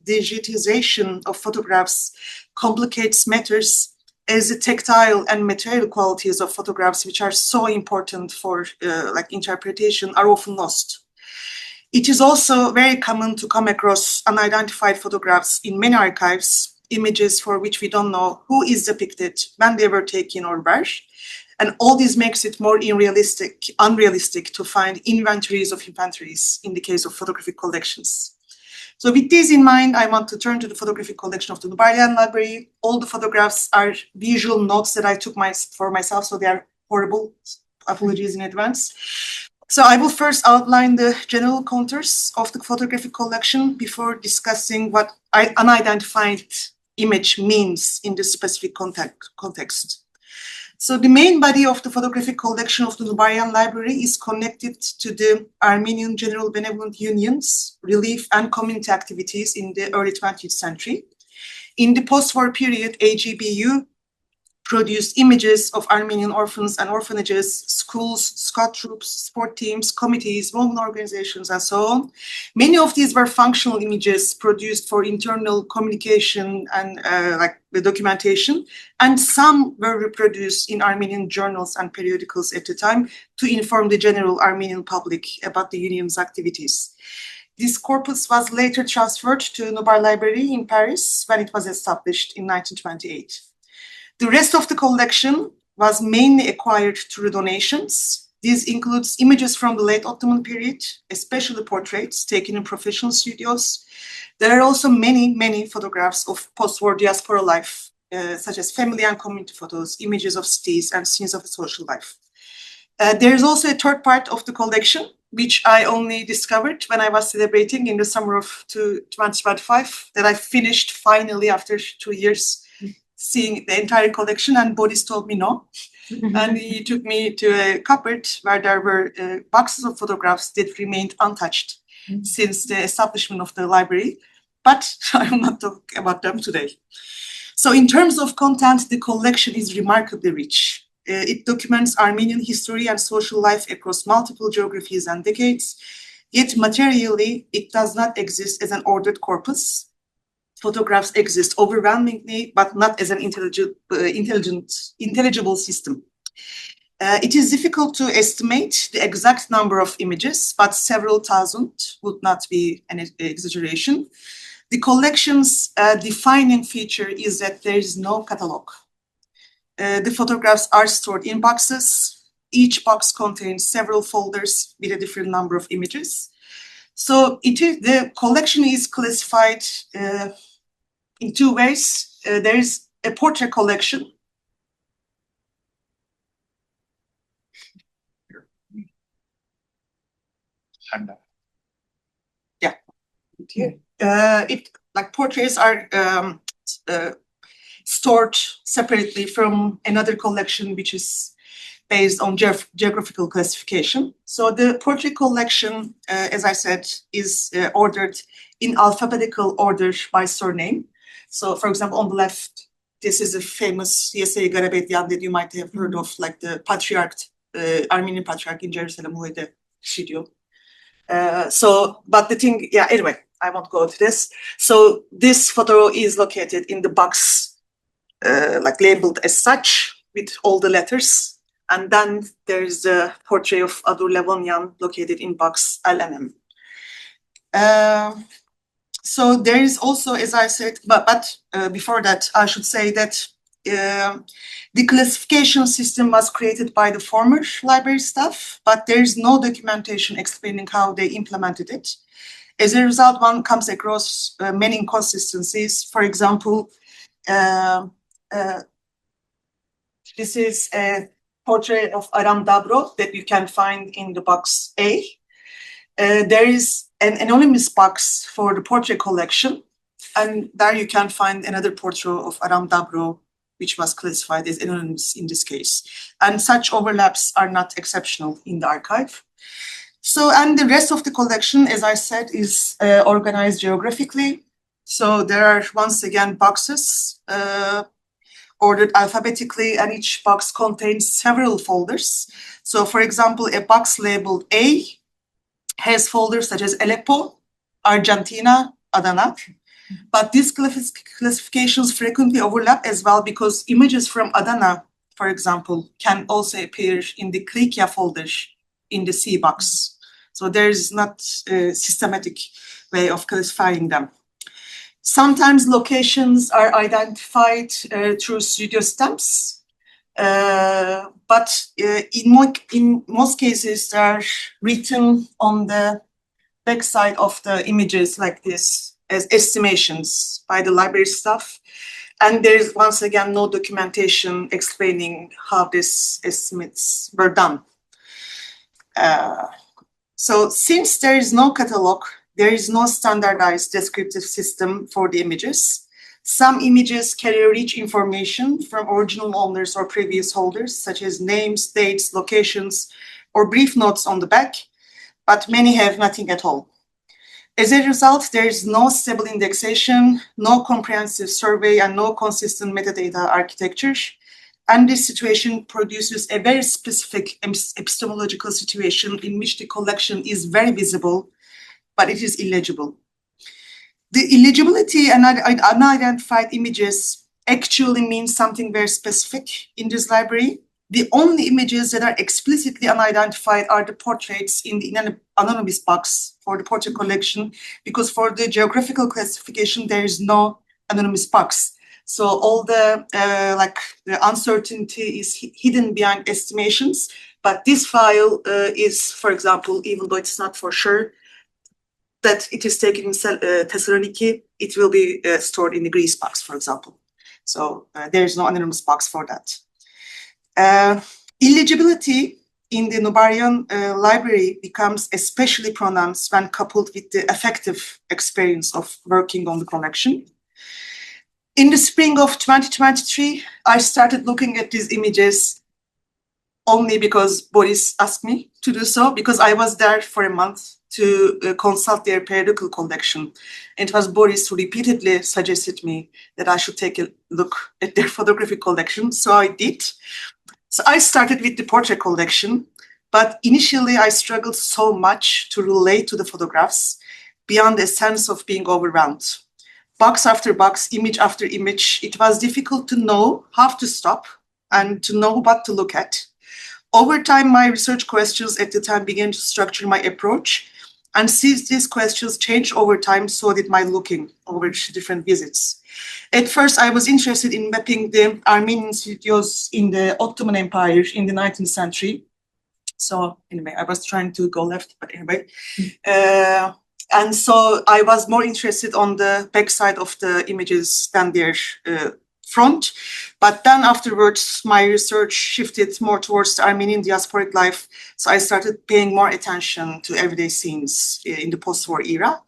digitization of photographs complicates matters, as the tactile and material qualities of photographs, which are so important for interpretation, are often lost. It is also very common to come across unidentified photographs in many archives, images for which we don't know who is depicted, when they were taken or where. And all this makes it more unrealistic to find inventories of inventories in the case of photographic collections. So with this in mind, I want to turn to the photographic collection of the Nubalian Library. All the photographs are visual notes that I took for myself, so they are horrible. Apologies in advance. So I will first outline the general contours of the photographic collection before discussing what unidentified image means in this specific context. So the main body of the photographic collection of the Nubalian Library is connected to the Armenian General Benevolent Union's relief and community activities in the early 20th century. In the post-war period, AGBU produced images of Armenian orphans and orphanages, schools, scout troops, sport teams, committees, women organizations, and so on. Many of these were functional images produced for internal communication and the documentation, and some were reproduced in Armenian journals and periodicals at the time to inform the general Armenian public about the union's activities. This corpus was later transferred to Nubal Library in Paris when it was established in 1928. The rest of the collection was mainly acquired through donations. This includes images from the late Ottoman period, especially portraits taken in professional studios. There are also many photographs of post-war diaspora life, such as family and community photos, images of cities, and scenes of social life. There is also a third part of the collection, which I only discovered when I was celebrating in the summer of 2025, that I finished finally after 2 years seeing the entire collection, and Boris told me no. And he took me to a cupboard where there were boxes of photographs that remained untouched since the establishment of the library, but I will not talk about them today. So in terms of content, the collection is remarkably rich. It documents Armenian history and social life across multiple geographies and decades, yet materially, it does not exist as an ordered corpus. Photographs exist overwhelmingly, but not as an intelligible system. It is difficult to estimate the exact number of images, but several thousand would not be an exaggeration. The collection's defining feature is that there is no catalog. The photographs are stored in boxes. Each box contains several folders with a different number of images. So the collection is classified in two ways. There is a portrait collection. Portraits are stored separately from another collection, which is based on geographical classification. So the portrait collection, as I said, is ordered in alphabetical order by surname. So, for example, on the left, this is a famous Yeseri Garabetyan that you might have heard of, like the patriarch, Armenian patriarch in Jerusalem, who had a studio. Anyway, I won't go to this. So this photo is located in the box, labeled as such, with all the letters. And then there's the portrait of Adur Levonyan located in box LNM. So there is also, as I said, but before that, I should say that the classification system was created by the former library staff, but there is no documentation explaining how they implemented it. As a result, one comes across many inconsistencies. For example, this is a portrait of Aram Dabro that you can find in the box A. There is an anonymous box for the portrait collection, and there you can find another portrait of Aram Dabro, which was classified as anonymous in this case. And such overlaps are not exceptional in the archive. So, and the rest of the collection, as I said, is organized geographically. So there are, once again, boxes ordered alphabetically, and each box contains several folders. So, for example, a box labeled A has folders such as Aleppo, Argentina, Adana. But these classifications frequently overlap as well because images from Adana, for example, can also appear in the Klikia folder in the C box. So there is not a systematic way of classifying them. Sometimes locations are identified through studio stamps, but in most cases they are written on the backside of the images like this as estimations by the library staff. And there is once again no documentation explaining how these estimates were done. So since there is no catalog, there is no standardized descriptive system for the images. Some images carry rich information from original owners or previous holders, such as names, dates, locations, or brief notes on the back, but many have nothing at all. As a result, there is no stable indexation, no comprehensive survey, and no consistent metadata architecture. And this situation produces a very specific epistemological situation in which the collection is very visible, but it is illegible. The illegibility and unidentified images actually means something very specific in this library. The only images that are explicitly unidentified are the portraits in the anonymous box for the portrait collection, because for the geographical classification, there is no anonymous box. So all the the uncertainty is hidden behind estimations. But this file is, for example, even though it's not for sure that it is taken in Thessaloniki, it will be stored in the Greece box, for example. So there is no anonymous box for that. Illegibility in the Nubarian library becomes especially pronounced when coupled with the affective experience of working on the collection. In the spring of 2023, I started looking at these images only because Boris asked me to do so, because I was there for a month to consult their periodical collection. It was Boris who repeatedly suggested me that I should take a look at their photographic collection, so I did. So I started with the portrait collection, but initially I struggled so much to relate to the photographs beyond a sense of being overwhelmed. Box after box, image after image, it was difficult to know how to stop and to know what to look at. Over time, my research questions at the time began to structure my approach, and since these questions changed over time, so did my looking over different visits. At first, I was interested in mapping the Armenian studios in the Ottoman Empire in the 19th century. So anyway, I was trying to go left, but anyway. And so I was more interested on the backside of the images than their front. But then afterwards, my research shifted more towards the Armenian diasporic life. So I started paying more attention to everyday scenes in the post-war era.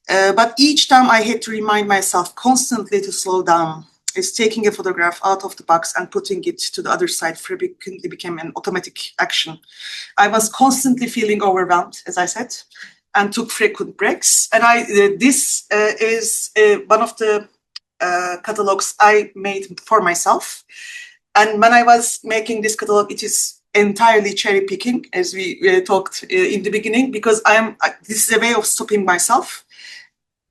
But each time I had to remind myself constantly to slow down. It's taking a photograph out of the box and putting it to the other side frequently became an automatic action. I was constantly feeling overwhelmed, as I said, and took frequent breaks. And this is one of the catalogs I made for myself. And when I was making this catalog, it is entirely cherry picking, as we talked in the beginning, because this is a way of stopping myself.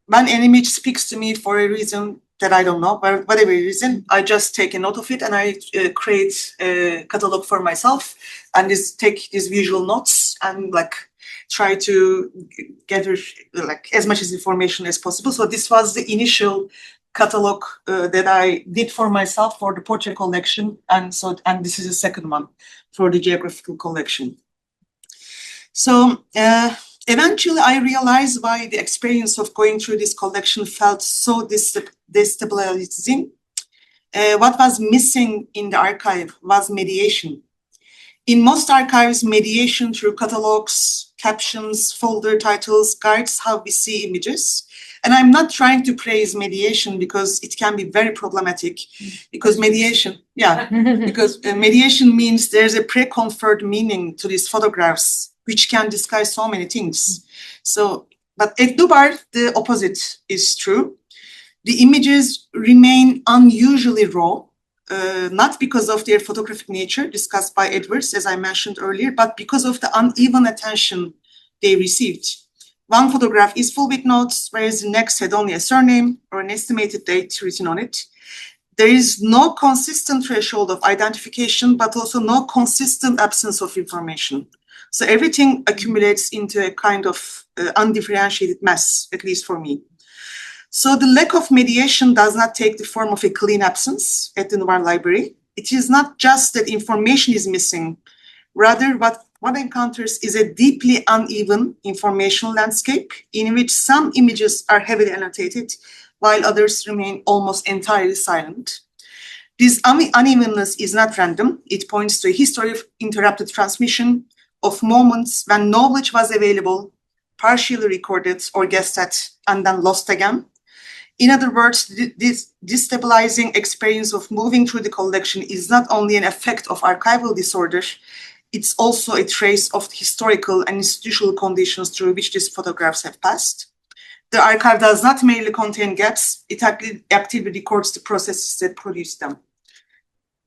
When an image speaks to me for a reason that I don't know, but whatever reason, I just take a note of it and I create a catalog for myself and take these visual notes and try to gather as much information as possible. So this was the initial catalog that I did for myself for the portrait collection, and this is the second one for the geographical collection. So eventually I realized why the experience of going through this collection felt so destabilizing. What was missing in the archive was mediation. In most archives, mediation through catalogs, captions, folder titles guides how we see images. And I'm not trying to praise mediation because it can be very problematic, because mediation means there's a pre-conferred meaning to these photographs, which can disguise so many things. So, but at Dubar, the opposite is true. The images remain unusually raw, not because of their photographic nature discussed by Edwards, as I mentioned earlier, but because of the uneven attention they received. One photograph is full with notes, whereas the next had only a surname or an estimated date written on it. There is no consistent threshold of identification, but also no consistent absence of information. So everything accumulates into a kind of undifferentiated mess, at least for me. So the lack of mediation does not take the form of a clean absence at the Noubar Library. It is not just that information is missing. Rather, what one encounters is a deeply uneven informational landscape in which some images are heavily annotated, while others remain almost entirely silent. This unevenness is not random. It points to a history of interrupted transmission, of moments when knowledge was available, partially recorded or guessed at, and then lost again. In other words, this destabilizing experience of moving through the collection is not only an effect of archival disorder, it's also a trace of the historical and institutional conditions through which these photographs have passed. The archive does not merely contain gaps, it actively records the processes that produce them.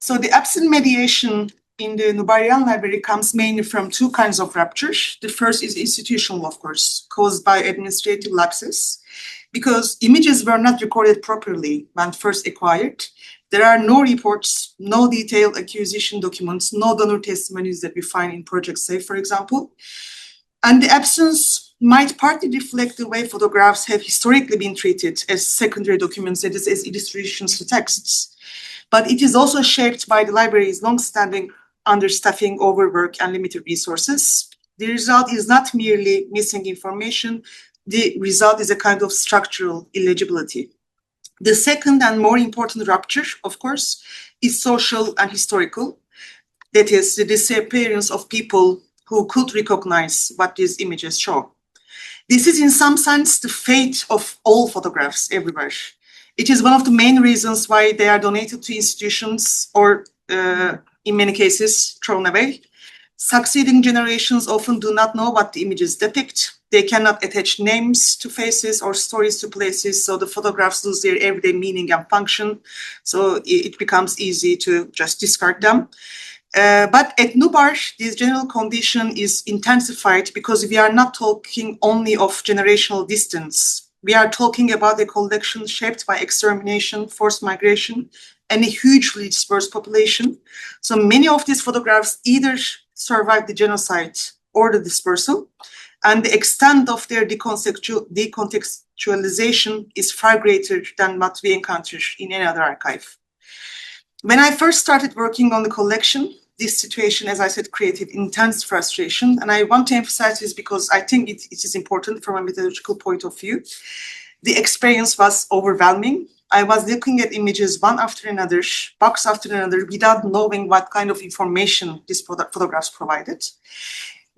So the absent mediation in the Noubarian Library comes mainly from two kinds of ruptures. The first is institutional, of course, caused by administrative lapses, because images were not recorded properly when first acquired. There are no reports, no detailed acquisition documents, no donor testimonies that we find in Project SAFE, for example. And the absence might partly reflect the way photographs have historically been treated as secondary documents, that is, as illustrations to texts. But it is also shaped by the library's long-standing understaffing, overwork, and limited resources. The result is not merely missing information, the result is a kind of structural illegibility. The second and more important rupture, of course, is social and historical. That is, the disappearance of people who could recognize what these images show. This is in some sense the fate of all photographs everywhere. It is one of the main reasons why they are donated to institutions or, in many cases, thrown away. Succeeding generations often do not know what the images depict. They cannot attach names to faces or stories to places, so the photographs lose their everyday meaning and function. So it becomes easy to just discard them. But at Noubar, this general condition is intensified because we are not talking only of generational distance. We are talking about a collection shaped by extermination, forced migration, and a hugely dispersed population. So many of these photographs either survived the genocide or the dispersal, and the extent of their decontextualization is far greater than what we encounter in any other archive. When I first started working on the collection, this situation, as I said, created intense frustration. And I want to emphasize this because I think it is important from a methodological point of view. The experience was overwhelming. I was looking at images one after another, box after another, without knowing what kind of information these photographs provided.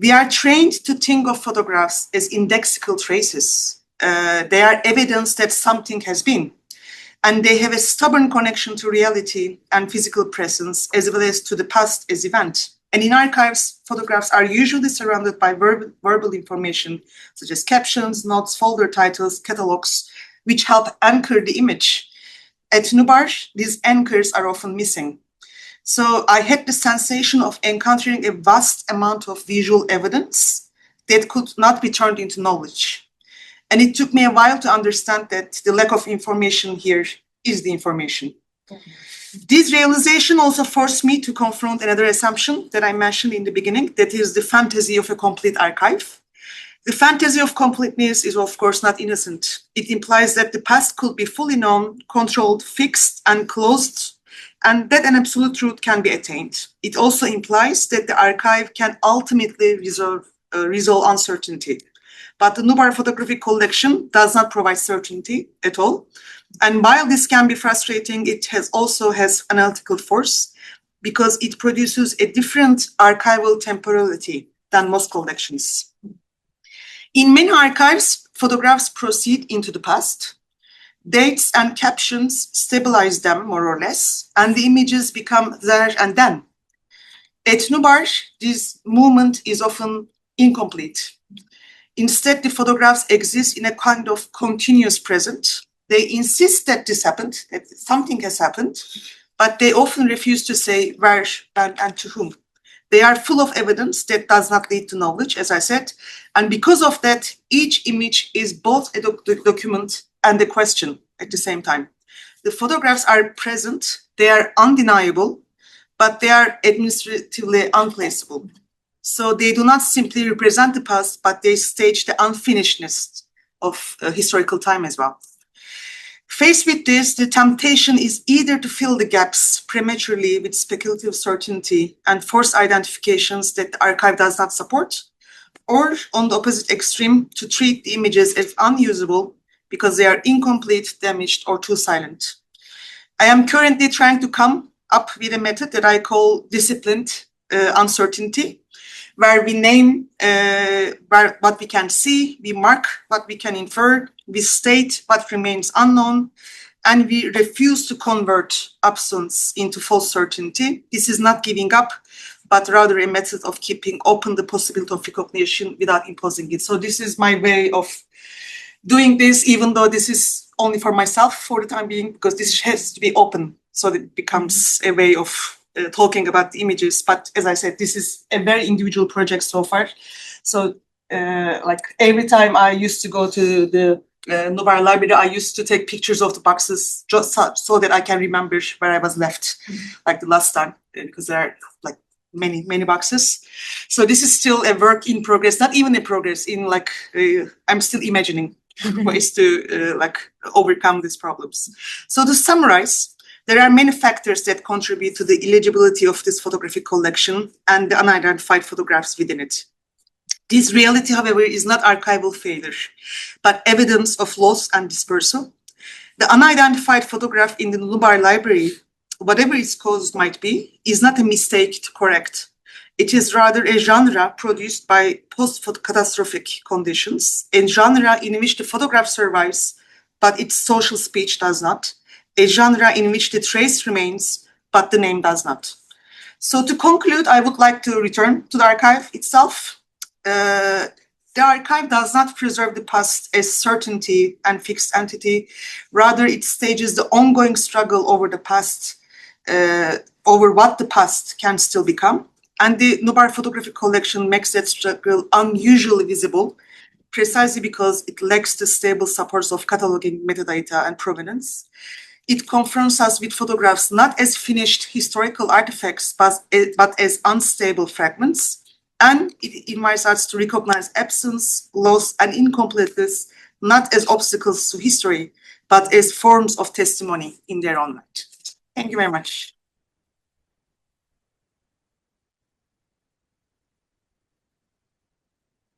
We are trained to think of photographs as indexical traces. They are evidence that something has been, and they have a stubborn connection to reality and physical presence, as well as to the past as event. And in archives, photographs are usually surrounded by verbal information, such as captions, notes, folder titles, catalogs, which help anchor the image. At Noubar, these anchors are often missing. So I had the sensation of encountering a vast amount of visual evidence that could not be turned into knowledge. And it took me a while to understand that the lack of information here is the information. This realization also forced me to confront another assumption that I mentioned in the beginning, that is the fantasy of a complete archive. The fantasy of completeness is, of course, not innocent. It implies that the past could be fully known, controlled, fixed, and closed, and that an absolute truth can be attained. It also implies that the archive can ultimately resolve uncertainty. But the Noubar photographic collection does not provide certainty at all. And while this can be frustrating, it also has analytical force because it produces a different archival temporality than most collections. In many archives, photographs proceed into the past. Dates and captions stabilize them more or less, and the images become there and then. At Noubar, this movement is often incomplete. Instead, the photographs exist in a kind of continuous present. They insist that this happened, that something has happened, but they often refuse to say where and to whom. They are full of evidence that does not lead to knowledge, as I said. And because of that, each image is both a document and a question at the same time. The photographs are present, they are undeniable, but they are administratively unplaceable. So they do not simply represent the past, but they stage the unfinishedness of historical time as well. Faced with this, the temptation is either to fill the gaps prematurely with speculative certainty and forced identifications that the archive does not support, or on the opposite extreme, to treat the images as unusable because they are incomplete, damaged, or too silent. I am currently trying to come up with a method that I call disciplined uncertainty, where we name what we can see, we mark what we can infer, we state what remains unknown, and we refuse to convert absence into false certainty. This is not giving up, but rather a method of keeping open the possibility of recognition without imposing it. So this is my way of doing this, even though this is only for myself for the time being, because this has to be open, so that it becomes a way of talking about the images. But as I said, this is a very individual project so far. So like every time I used to go to the Nubar Library, I used to take pictures of the boxes just so that I can remember where I was left, like the last time, because there are like many boxes. So this is still a work in progress, not even a progress in like, I'm still imagining ways to like overcome these problems. So to summarize, there are many factors that contribute to the illegibility of this photographic collection and the unidentified photographs within it. This reality, however, is not archival failure, but evidence of loss and dispersal. The unidentified photograph in the Nubar Library, whatever its cause might be, is not a mistake to correct. It is rather a genre produced by post-catastrophic conditions, a genre in which the photograph survives, but its social speech does not, a genre in which the trace remains, but the name does not. So to conclude, I would like to return to the archive itself. The archive does not preserve the past as certainty and fixed entity. Rather, it stages the ongoing struggle over the past, over what the past can still become. And the Nubar Photographic Collection makes that struggle unusually visible, precisely because it lacks the stable supports of cataloging, metadata, and provenance. It confronts us with photographs not as finished historical artifacts, but as unstable fragments. And it invites us to recognize absence, loss, and incompleteness, not as obstacles to history, but as forms of testimony in their own right. Thank you very much.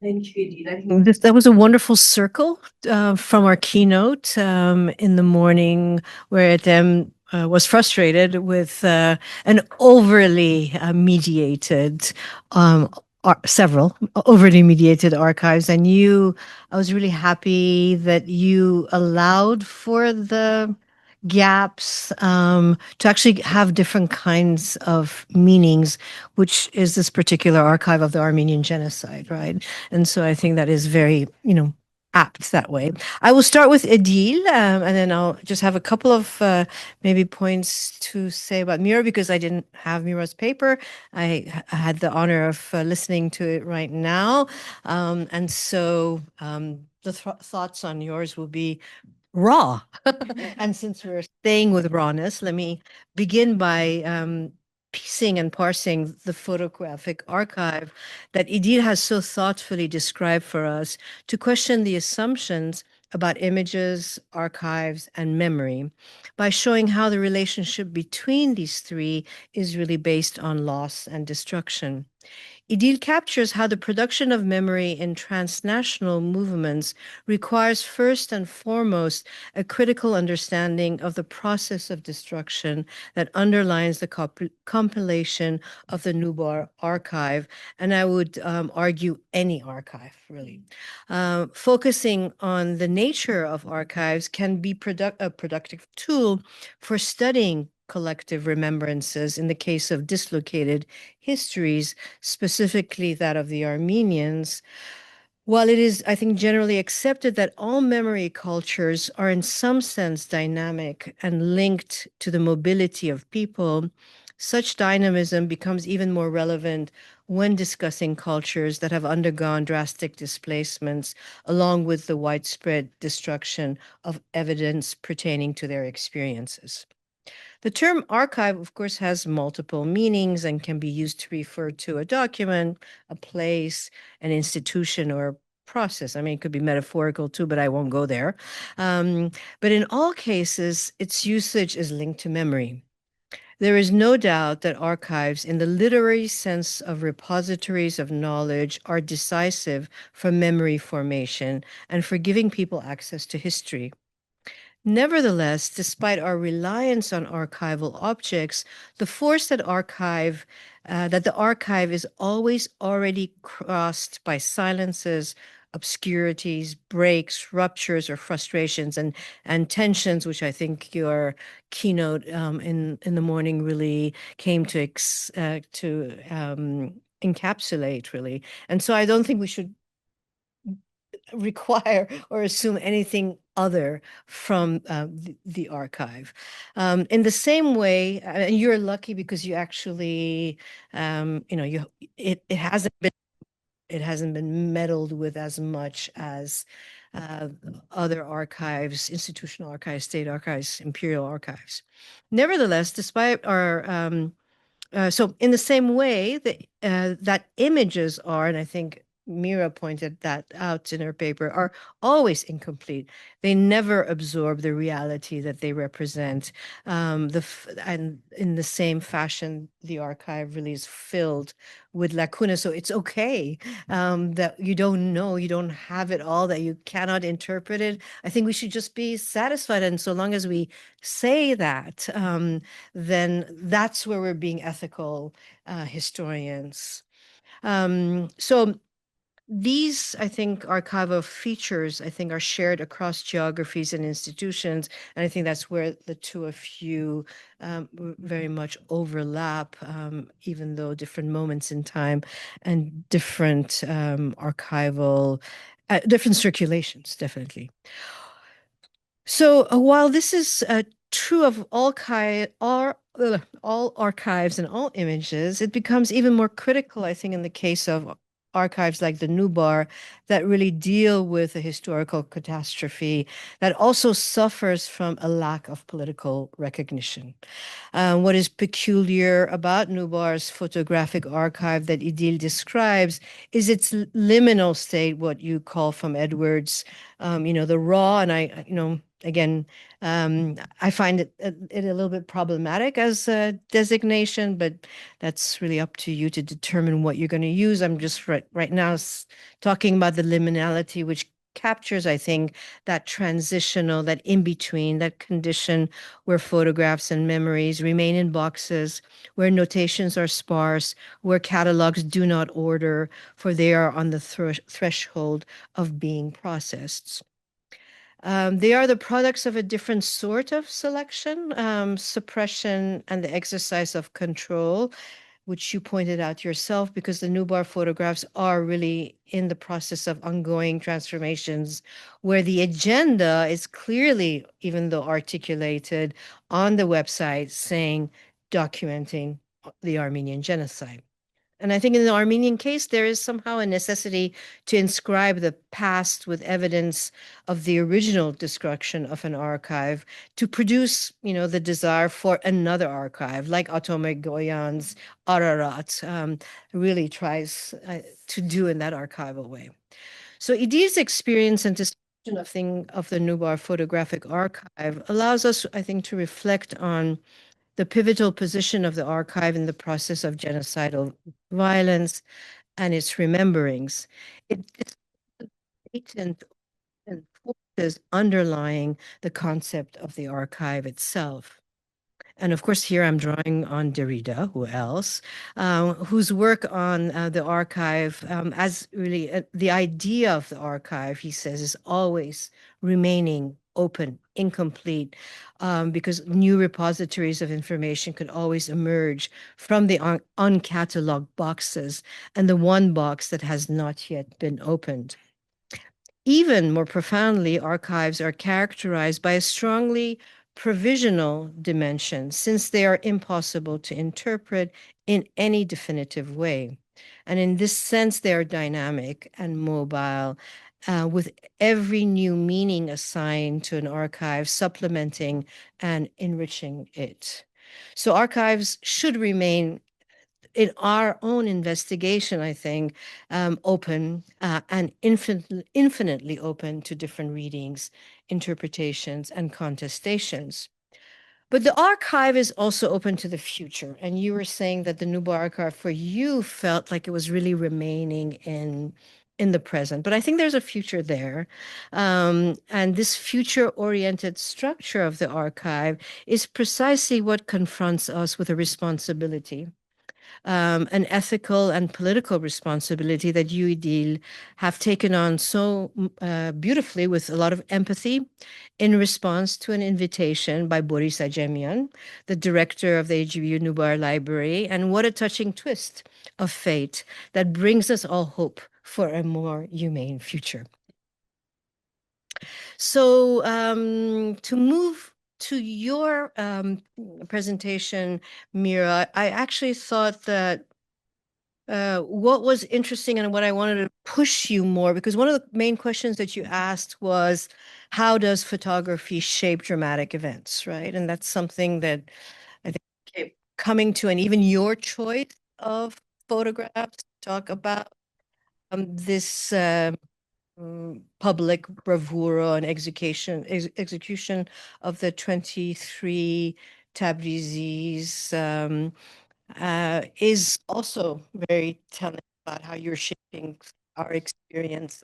Thank you, Edith. I think that was a wonderful circle from our keynote in the morning, where Etem was frustrated with an overly mediated, several overly mediated archives. And I was really happy that you allowed for the gaps to actually have different kinds of meanings, which is this particular archive of the Armenian genocide, right? And so I think that is very, apt that way. I will start with Edil, and then I'll just have a couple of maybe points to say about Mira, because I didn't have Mira's paper. I had the honor of listening to it right now. And so the thoughts on yours will be raw. And since we're staying with rawness, let me begin by piecing and parsing the photographic archive that Edil has so thoughtfully described for us to question the assumptions about images, archives, and memory by showing how the relationship between these three is really based on loss and destruction. Edil captures how the production of memory in transnational movements requires first and foremost a critical understanding of the process of destruction that underlines the compilation of the Nubar archive, and I would argue any archive, really. Focusing on the nature of archives can be a productive tool for studying collective remembrances in the case of dislocated histories, specifically that of the Armenians. While it is, I think, generally accepted that all memory cultures are in some sense dynamic and linked to the mobility of people, Such dynamism becomes even more relevant when discussing cultures that have undergone drastic displacements, along with the widespread destruction of evidence pertaining to their experiences. The term archive, of course, has multiple meanings and can be used to refer to a document, a place, an institution, or process. I mean, it could be metaphorical too, but I won't go there. But in all cases, its usage is linked to memory. There is no doubt that archives, in the literary sense of repositories of knowledge, are decisive for memory formation and for giving people access to history. Nevertheless, despite our reliance on archival objects, the force that the archive is always already crossed by silences, obscurities, breaks, ruptures, or frustrations and tensions, which I think your keynote in the morning really came to encapsulate, really. And so I don't think we should require or assume anything other from the archive. In the same way, and you're lucky because you actually, it hasn't been meddled with as much as other archives, institutional archives, state archives, imperial archives. Nevertheless, despite our so in the same way that images are, and I think Mira pointed that out in her paper, are always incomplete. They never absorb the reality that they represent. And in the same fashion, the archive really is filled with lacunas. So it's okay that you don't know, you don't have it all, that you cannot interpret it. I think we should just be satisfied. And so long as we say that, then that's where we're being ethical historians. So these, I think, archival features, I think, are shared across geographies and institutions. And I think that's where the two of you very much overlap, even though different moments in time and different archival, different circulations, definitely. So while this is true of all archives and all images, it becomes even more critical, I think, in the case of archives like the Nubar that really deal with a historical catastrophe that also suffers from a lack of political recognition. What is peculiar about Nubar's photographic archive that Idil describes is its liminal state, what you call from Edwards, the raw, and again, I find it a little bit problematic as a designation, but that's really up to you to determine what you're going to use. I'm just right now talking about the liminality, which captures, I think, that transitional, that in between, that condition where photographs and memories remain in boxes, where notations are sparse, where catalogs do not order, for they are on the threshold of being processed. They are the products of a different sort of selection, suppression, and the exercise of control, which you pointed out yourself, because the Nubar photographs are really in the process of ongoing transformations, where the agenda is clearly, even though articulated on the website, saying documenting the Armenian genocide. And I think in the Armenian case, there is somehow a necessity to inscribe the past with evidence of the original destruction of an archive to produce, the desire for another archive, like Ottoman Goyan's Ararat really tries to do in that archival way. So Idil's experience and description of the Nubar photographic archive allows us, I think, to reflect on the pivotal position of the archive in the process of genocidal violence and its rememberings. It is latent and forces underlying the concept of the archive itself. And of course, here I'm drawing on Derrida, who else, whose work on the archive, as really the idea of the archive, he says, is always remaining open, incomplete, because new repositories of information could always emerge from the uncatalogued boxes and the one box that has not yet been opened. Even more profoundly, archives are characterized by a strongly provisional dimensions, since they are impossible to interpret in any definitive way. And in this sense, they are dynamic and mobile, with every new meaning assigned to an archive, supplementing and enriching it. So archives should remain, in our own investigation, I think, open and infinitely open to different readings, interpretations, and contestations. But the archive is also open to the future. And you were saying that the Nuba archive for you felt like it was really remaining in the present. But I think there's a future there. And this future-oriented structure of the archive is precisely what confronts us with a responsibility, an ethical and political responsibility that you, Idil, have taken on so beautifully with a lot of empathy in response to an invitation by Boris Ajemian, the director of the AGBU Nubar Library. And what a touching twist of fate that brings us all hope for a more humane future. So to move to your presentation, Mira, I actually thought that what was interesting and what I wanted to push you more, because one of the main questions that you asked was, how does photography shape dramatic events, right? And that's something that I think kept coming to, and even your choice of photographs talk about this public bravura and execution of the 23 Tabrizis, is also very telling about how you're shaping our experience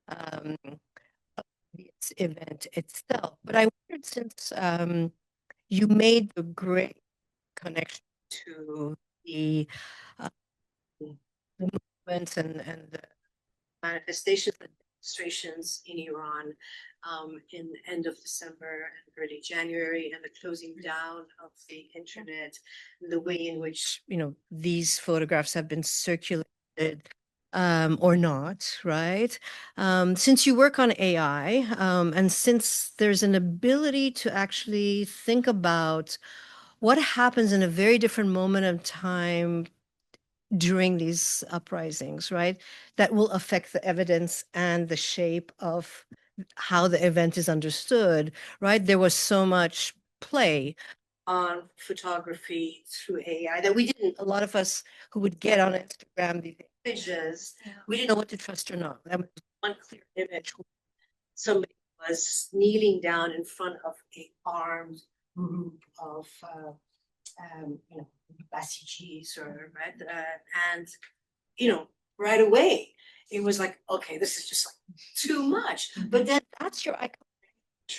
of this event itself. But I wondered, since you made the great connection to the movements and the manifestations and demonstrations in Iran in the end of December and early January, and the closing down of the internet, the way in which, you know, these photographs have been circulated or not, right? Since you work on AI, and since there's an ability to actually think about what happens in a very different moment of time during these uprisings, right? That will affect the evidence and the shape of how the event is understood, right? There was so much play on photography through AI that we didn't, a lot of us who would get on Instagram these images, we didn't know what to trust or not. That was one clear image. Somebody was kneeling down in front of an armed group of you know, Basijis, or right, and you know, right away it was like, okay, this is just like too much. But then that's your iconic,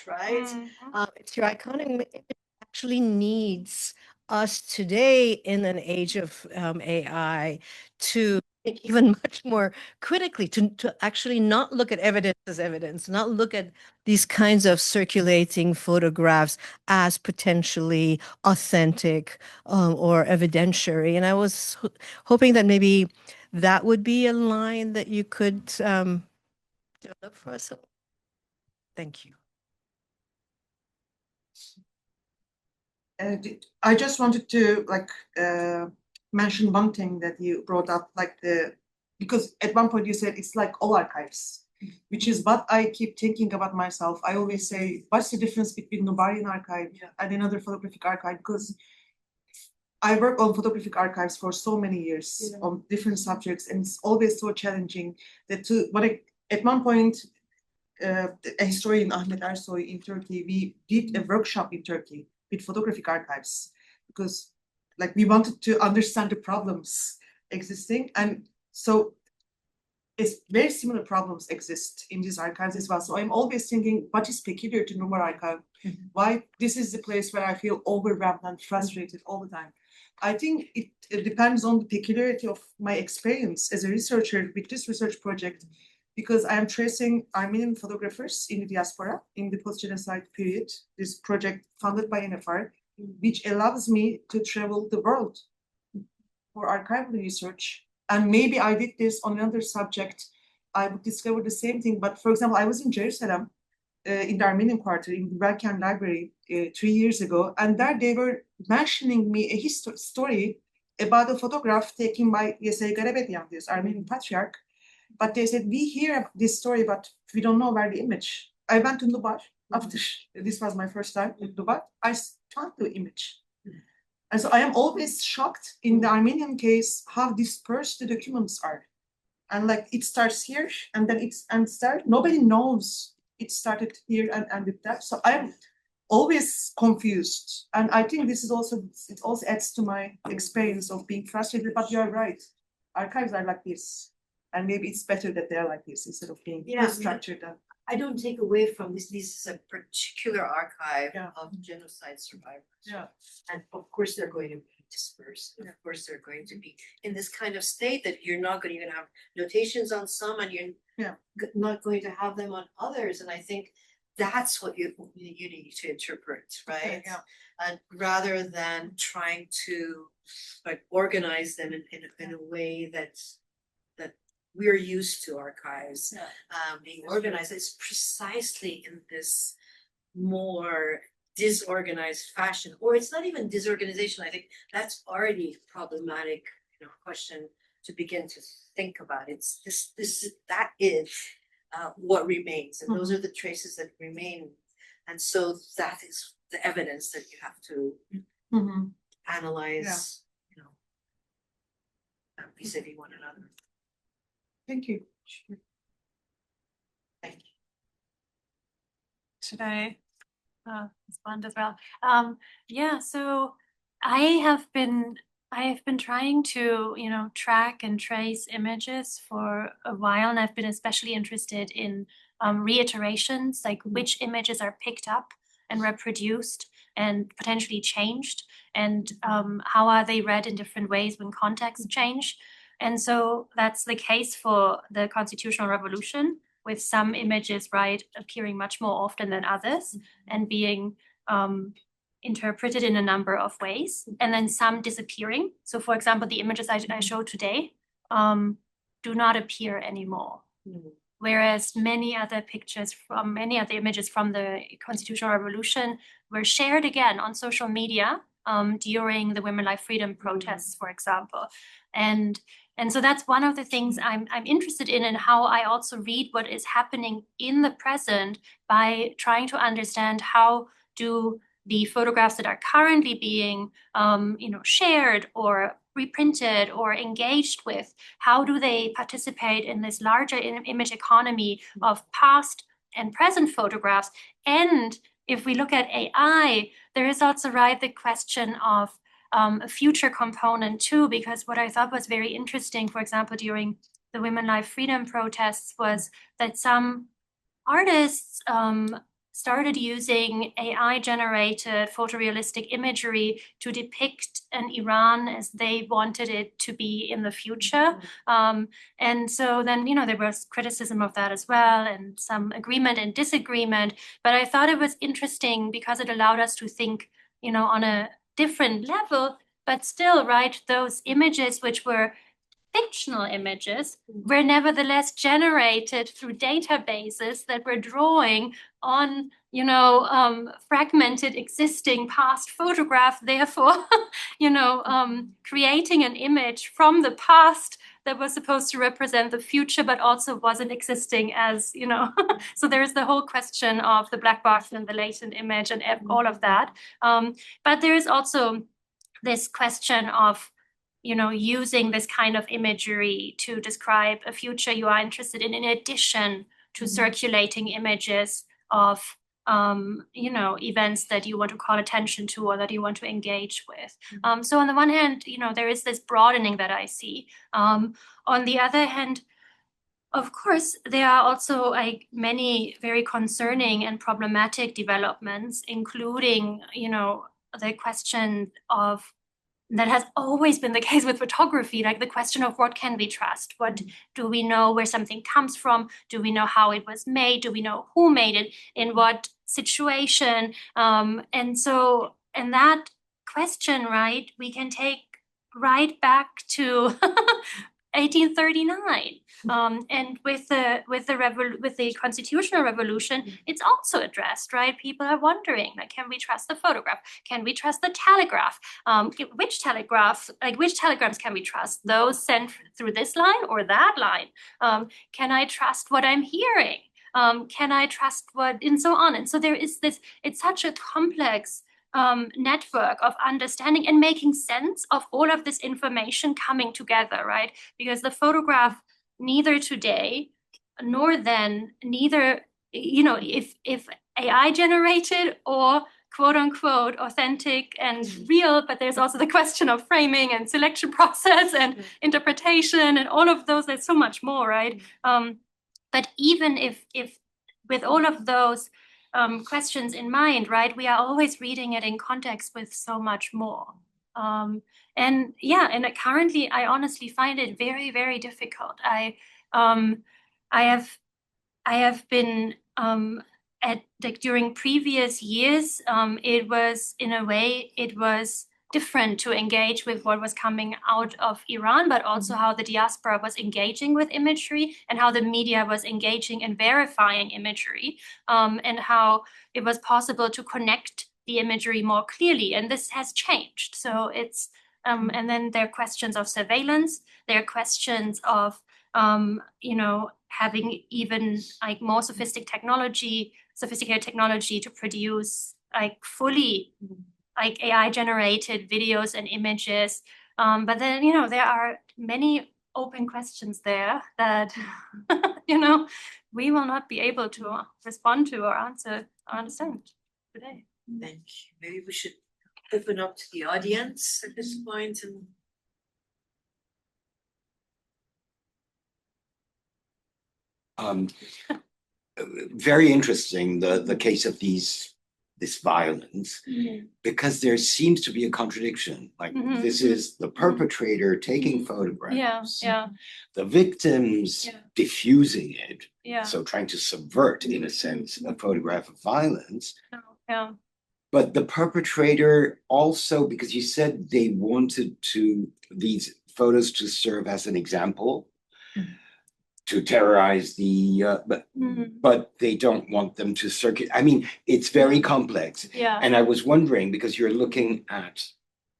right? It's your iconic image. It actually needs us today in an age of AI to think even much more critically, to actually not look at evidence as evidence, not look at these kinds of circulating photographs as potentially authentic or evidentiary. And I was hoping that maybe that would be a line that you could develop for us. Thank you. I just wanted to mention one thing that you brought up, because at one point you said it's like all archives, which is what I keep thinking about myself. I always say, what's the difference between Nubarian archive and another photographic archive? Because I work on photographic archives for so many years on different subjects, and it's always so challenging that at one point, a historian, Ahmet Ersoy, in Turkey, we did a workshop in Turkey with photographic archives, because we wanted to understand the problems existing. And so it's very similar problems exist in these archives as well. So I'm always thinking, what is peculiar to Nubar archive? Why this is the place where I feel overwhelmed and frustrated all the time. I think it depends on the peculiarity of my experience as a researcher with this research project, because I am tracing Armenian photographers in the diaspora in the post-genocide period, this project funded by NFR, which allows me to travel the world for archival research. And maybe I did this on another subject, I would discover the same thing. But for example, I was in Jerusalem in the Armenian Quarter in the Balkan Library 3 years ago, and there they were mentioning me a story about a photograph taken by Yesay Garabedian, this Armenian patriarch. But they said, we hear this story, but we don't know where the image. I went to Dubai after this was my first time in Dubai. I found the image. And so I am always shocked in the Armenian case how dispersed the documents are. And like it starts here and then nobody knows it started here and ended there. So I'm always confused. And I think this is also, it also adds to my experience of being frustrated, but you're right. Archives are like this. And maybe it's better that they're like this instead of being structured. I don't take away from this. This is a particular archive of genocide survivors. Yeah. And of course they're going to be dispersed. And of course they're going to be in this kind of state that you're not going to have notations on some and you're not going to have them on others. And I think that's what you need to interpret, right? Yeah. And rather than trying to like organize them in a way that we're used to archives being organized. It's precisely in this more disorganized fashion, or it's not even disorganization. I think that's already problematic, question to begin to think about. It's that is what remains, and those are the traces that remain, and so that is the evidence that you have to analyze, vis-a-vis one another. Thank you. Thank you. Should I respond as well? Yeah, so I have been trying to, track and trace images for a while, and I've been especially interested in reiterations, like which images are picked up and reproduced and potentially changed, and how are they read in different ways when contexts change. And so that's the case for the Constitutional Revolution, with some images, right, appearing much more often than others and being interpreted in a number of ways, and then some disappearing. So for example, the images I showed today do not appear anymore. Whereas many other images from the Constitutional Revolution were shared again on social media during the Women Life Freedom protests, for example. And so that's one of the things I'm interested in, and how I also read what is happening in the present by trying to understand how do the photographs that are currently being shared or reprinted or engaged with, how do they participate in this larger image economy of past and present photographs? And if we look at AI, there is also, right, the question of a future component too, because what I thought was very interesting, for example, during the Women Life Freedom protests, was that some artists started using AI-generated photorealistic imagery to depict an Iran as they wanted it to be in the future. And so then, there was criticism of that as well, and some agreement and disagreement. But I thought it was interesting because it allowed us to think, on a different level, but still, right, those images which were fictional images were nevertheless generated through databases that were drawing on, fragmented existing past photograph, therefore, creating an image from the past that was supposed to represent the future, but also wasn't existing as, so there's the whole question of the black box and the latent image and all of that. But there is also this question of, using this kind of imagery to describe a future you are interested in addition to circulating images of, events that you want to call attention to or that you want to engage with. So on the one hand, there is this broadening that I see. On the other hand, of course, there are also many very concerning and problematic developments, including, the question of, that has always been the case with photography, like the question of what can we trust? What do we know where something comes from? Do we know how it was made? Do we know who made it? In what situation? And that question, right, we can take right back to 1839. And with the constitutional revolution, it's also addressed, right? People are wondering, like, can we trust the photograph? Can we trust the telegraph? Which telegrams can we trust? Those sent through this line or that line? Can I trust what I'm hearing? Can I trust what, and so on. And so there is this, it's such a complex network of understanding and making sense of all of this information coming together, right? Because the photograph, neither today nor then, neither, if AI generated or quote unquote authentic and real, but there's also the question of framing and selection process and interpretation and all of those, there's so much more, right? But even if with all of those questions in mind, right, we are always reading it in context with so much more. And currently I honestly find it very, very difficult. I have been during previous years, it was different to engage with what was coming out of Iran, but also how the diaspora was engaging with imagery and how the media was engaging in verifying imagery, and how it was possible to connect the imagery more clearly. And this has changed. So it's, and then there are questions of surveillance, there are questions of, having even like more sophisticated technology to produce like fully like AI generated videos and images. But then, there are many open questions there that, we will not be able to respond to or answer or understand today. Thank you. Maybe we should open up to the audience at this point. Very interesting, the case of this violence, because there seems to be a contradiction. Like this is the perpetrator taking photographs, the victims diffusing it, so trying to subvert, in a sense, a photograph of violence. But the perpetrator also, because you said they wanted these photos to serve as an example, to terrorize but they don't want them to circulate. I mean, it's very complex. And I was wondering, because you're looking at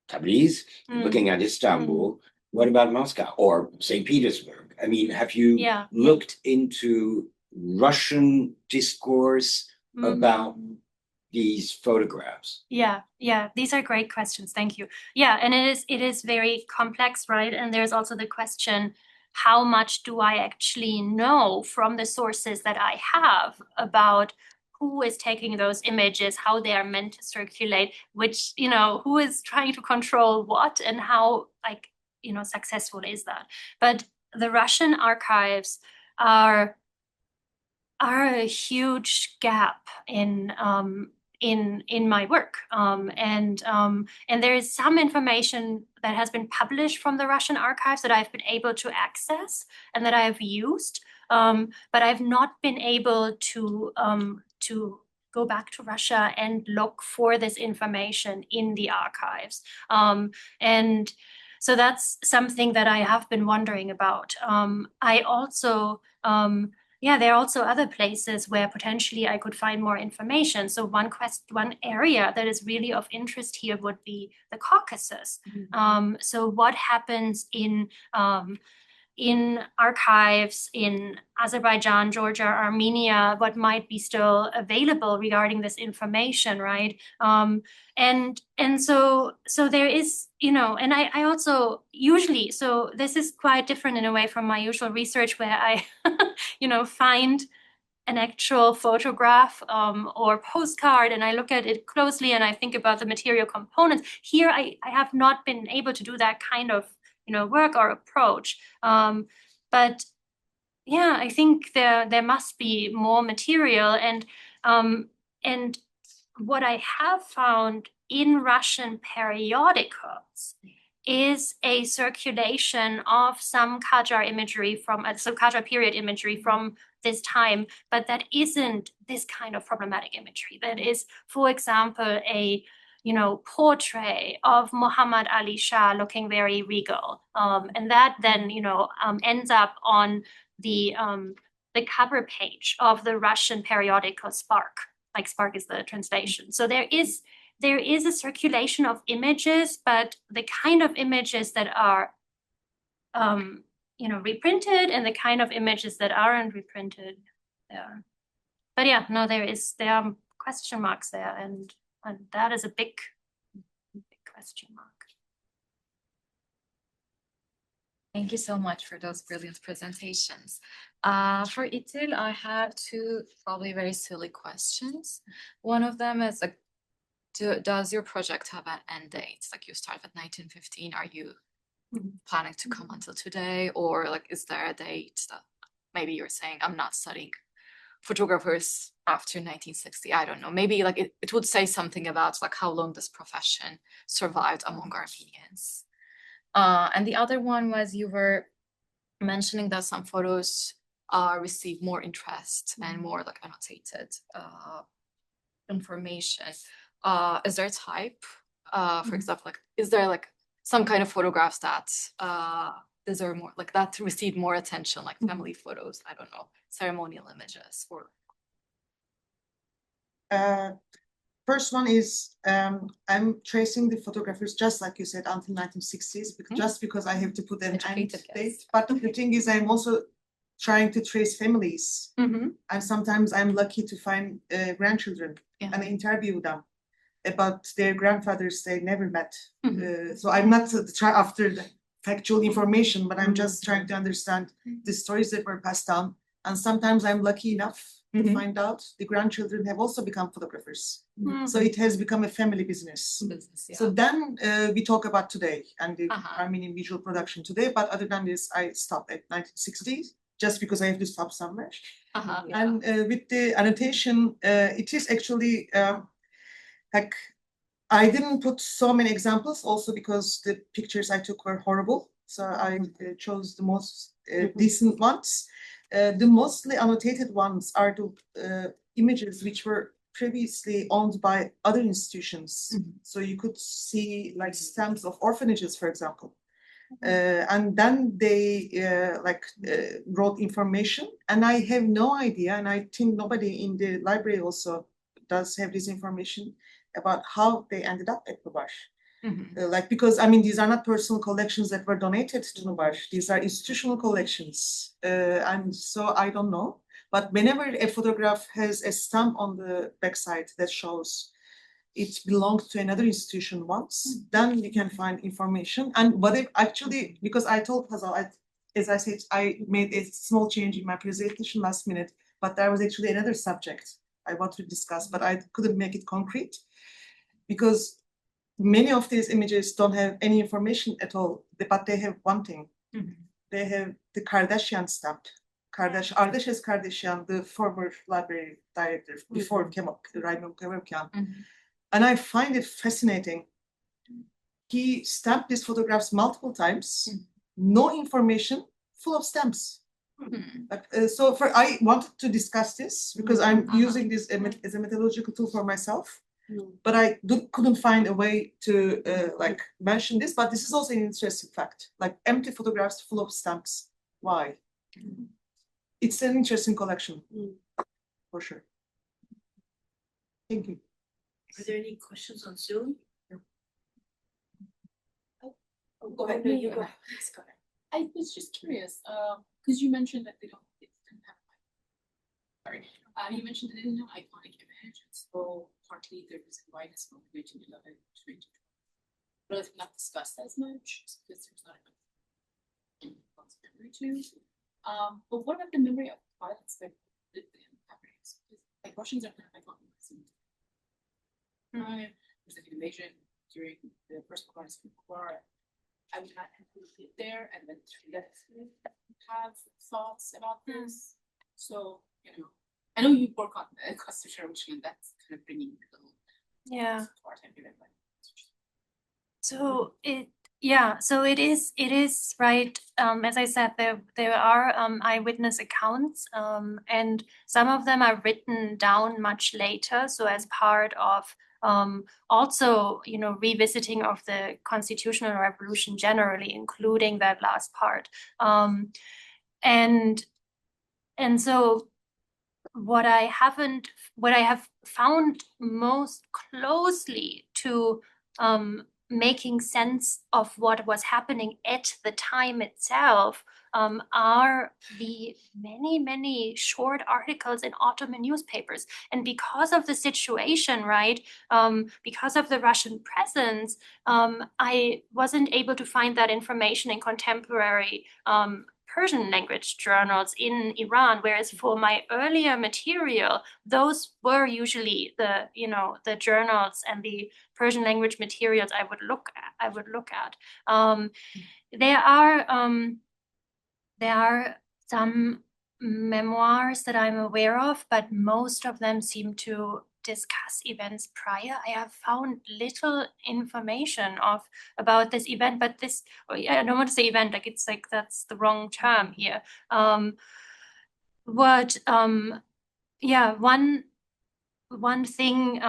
Tabriz, looking at Istanbul, what about Moscow or St. Petersburg? I mean, have you looked into Russian discourse about these photographs? These are great questions. Thank you. And it is very complex, right? And there's also the question, how much do I actually know from the sources that I have about who is taking those images, how they are meant to circulate, which, who is trying to control what, and how, successful is that? But the Russian archives are a huge gap in my work, and there is some information that has been published from the Russian archives that I've been able to access and that I have used, but I've not been able to go back to Russia and look for this information in the archives, and so that's something that I have been wondering about. I also there are also other places where potentially I could find more information. So one area that is really of interest here would be the Caucasus. So what happens in archives in Azerbaijan, Georgia, Armenia, what might be still available regarding this information, right? And so there is, and I also usually, so this is quite different in a way from my usual research where I, find an actual photograph or postcard and I look at it closely and I think about the material components. Here, I have not been able to do that kind of work or approach. But I think there must be more material, and what I have found in Russian periodicals is a circulation of some Qajar imagery some Qajar period imagery from this time, but that isn't this kind of problematic imagery. That is, for example, a portrait of Muhammad Ali Shah looking very regal. And that then, ends up on the cover page of the Russian periodical Spark. Like Spark is the translation. So there is a circulation of images, but the kind of images that are reprinted and the kind of images that aren't reprinted there. But yeah, no, there are question marks there, and that is a big question mark. Thank you so much for those brilliant presentations. For Itil, I have two probably very silly questions. One of them is like, does your project have an end date? Like you start at 1915, are you planning to come until today? Or like, is there a date that maybe you're saying, I'm not studying photographers after 1960? I don't know. Maybe like it would say something about like how long this profession survived among Armenians. And the other one was you were mentioning that some photos receive more interest and more like annotated information. Is there a type? For example, like is there like some kind of photographs that deserve more, like that receive more attention, like family photos, I don't know, ceremonial images, or first one is I'm tracing the photographers, just like you said, until 1960s, just because I have to put an end date. But the thing is, I'm also trying to trace families. And sometimes I'm lucky to find grandchildren and interview them about their grandfathers they never met. So I'm not after the factual information, but I'm just trying to understand the stories that were passed down. And sometimes I'm lucky enough to find out the grandchildren have also become photographers. So it has become a family business. So then we talk about today and the Armenian visual production today. But other than this, I stopped at 1960s just because I have to stop somewhere. And with the annotation, it is actually like I didn't put so many examples also because the pictures I took were horrible. So I chose the most decent ones. The mostly annotated ones are the images which were previously owned by other institutions. So you could see like stamps of orphanages, for example. And then they wrote information, and I have no idea, and I think nobody in the library also does have this information about how they ended up at Nubash. Because I mean, these are not personal collections that were donated to Nubash. These are institutional collections. And so I don't know. But whenever a photograph has a stamp on the backside that shows it belonged to another institution once, then you can find information. And what if actually, because I told Hazal, as I said, I made a small change in my presentation last minute, but there was actually another subject I wanted to discuss, but I couldn't make it concrete because many of these images don't have any information at all, but they have one thing. They have the Kardashian stamp. Ardeshes Kardashian, the former library director before Raymond Kevorkian. And I find it fascinating. He stamped these photographs multiple times, no information, full of stamps. So I wanted to discuss this because I'm using this as a methodological tool for myself, but I couldn't find a way to mention this. But this is also an interesting fact, like empty photographs full of stamps. Why? It's an interesting collection, for sure. Thank you. Are there any questions on Zoom? Oh, go ahead. No, you go ahead. Please go ahead. I was just curious, because you mentioned that they didn't have. Sorry, you mentioned that they didn't have iconic images. So partly the reason why it's motivated to love it, but it's not discussed as much because there's not enough memory to. But what about the memory of violence that the memories? Like Russians are kind of iconic. There's an invasion during the First World War. I would not include it there, and then have thoughts about this. So I know you work on the constitutional machine. That's kind of bringing the So it is right. As I said, there are eyewitness accounts, and some of them are written down much later. So as part of also, revisiting of the constitutional revolution generally, including that last part. And so what I have found most closely to making sense of what was happening at the time itself are the many short articles in Ottoman newspapers. And because of the situation, right, because of the Russian presence, I wasn't able to find that information in contemporary Persian language journals in Iran, whereas for my earlier material, those were usually the journals and the Persian language materials I would look at. There are some memoirs that I'm aware of, but most of them seem to discuss events prior. I have found little information about this event, but I don't want to say event, that's the wrong term here. One thing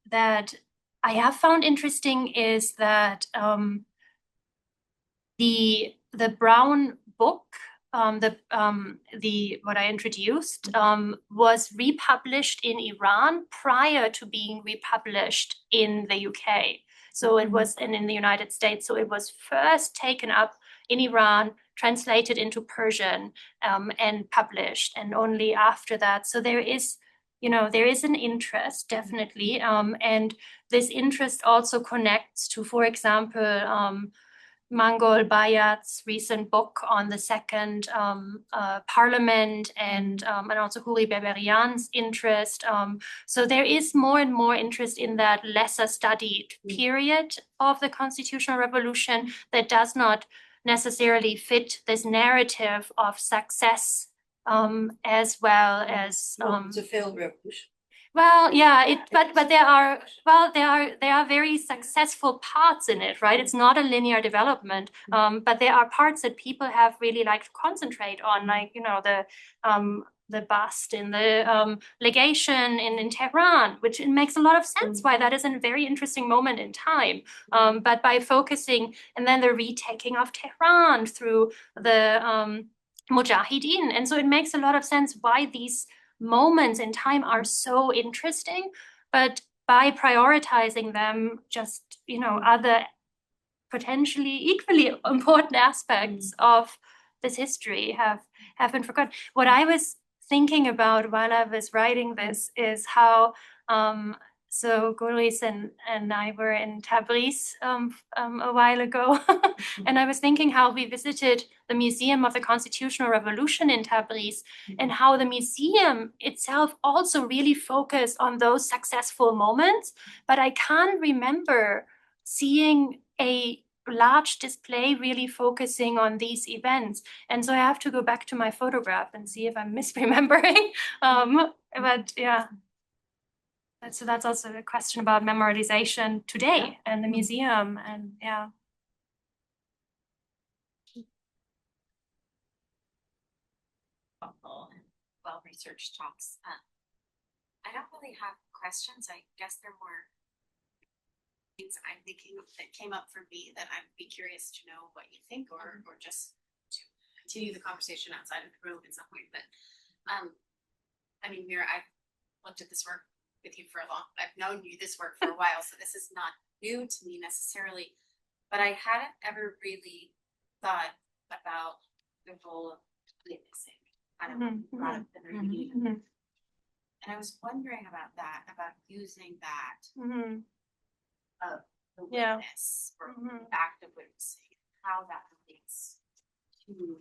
that I have found interesting is that the Brown book, what I introduced, was republished in Iran prior to being republished in the UK. So it was, and in the United States. So it was first taken up in Iran, translated into Persian, and published, and only after that. So there is an interest, definitely, and this interest also connects to, for example, Mangol Bayat's recent book on the second parliament, and also Huri Beberian's interest. So there is more and more interest in that lesser studied period of the constitutional revolution that does not necessarily fit this narrative of success, as well as it's a failed revolution. Well, yeah, but there are very successful parts in it, right? It's not a linear development, but there are parts that people have really liked to concentrate on, like the bust in the legation in Tehran, which it makes a lot of sense why that is a very interesting moment in time. But by focusing, and then the retaking of Tehran through the Mujahideen, and so it makes a lot of sense why these moments in time are so interesting, but by prioritizing them, just other potentially equally important aspects of this history have been forgotten. What I was thinking about while I was writing this is how so Guris and I were in Tabriz a while ago, and I was thinking how we visited the Museum of the Constitutional Revolution in Tabriz, and how the museum itself also really focused on those successful moments, but I can't remember seeing a large display really focusing on these events. And so I have to go back to my photograph and see if I'm misremembering. But yeah. So that's also a question about memorialization today and the museum, and yeah. Well-researched talks. I don't really have questions. I guess there are more things I'm thinking that came up for me that I'd be curious to know what you think, or just to continue the conversation outside of the room in some way. But I mean, Mira, I've looked at this work with you I've known you this work for a while, so this is not new to me necessarily, but I hadn't ever really thought about the role of witnessing kind of brought up in the beginning. And I was wondering about that, about using that of the witness or act of witnessing, how that relates to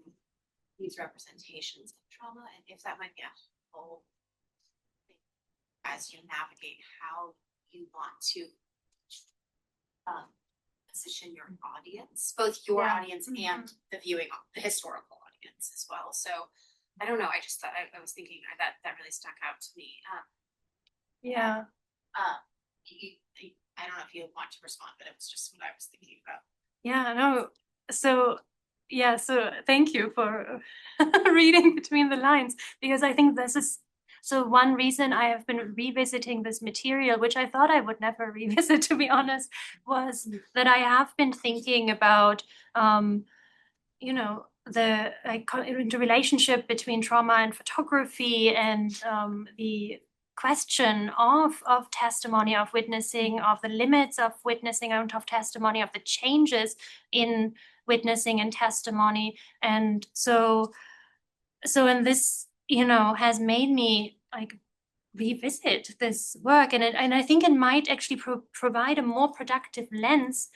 these representations of trauma, and if that might be a whole thing as you navigate how you want to position your audience, both your audience and the historical audience as well. So I don't know, I just thought I was thinking that really stuck out to me. I don't know if you want to respond, but it was just what I was thinking about. Yeah, no. So thank you for reading between the lines, because I think this is so one reason I have been revisiting this material, which I thought I would never revisit, to be honest, was that I have been thinking about, you know, the interrelationship between trauma and photography, and the question of testimony, of witnessing, of the limits of witnessing and of testimony, of the changes in witnessing and testimony. And so and this, you know, has made me like revisit this work, and I think it might actually provide a more productive lens,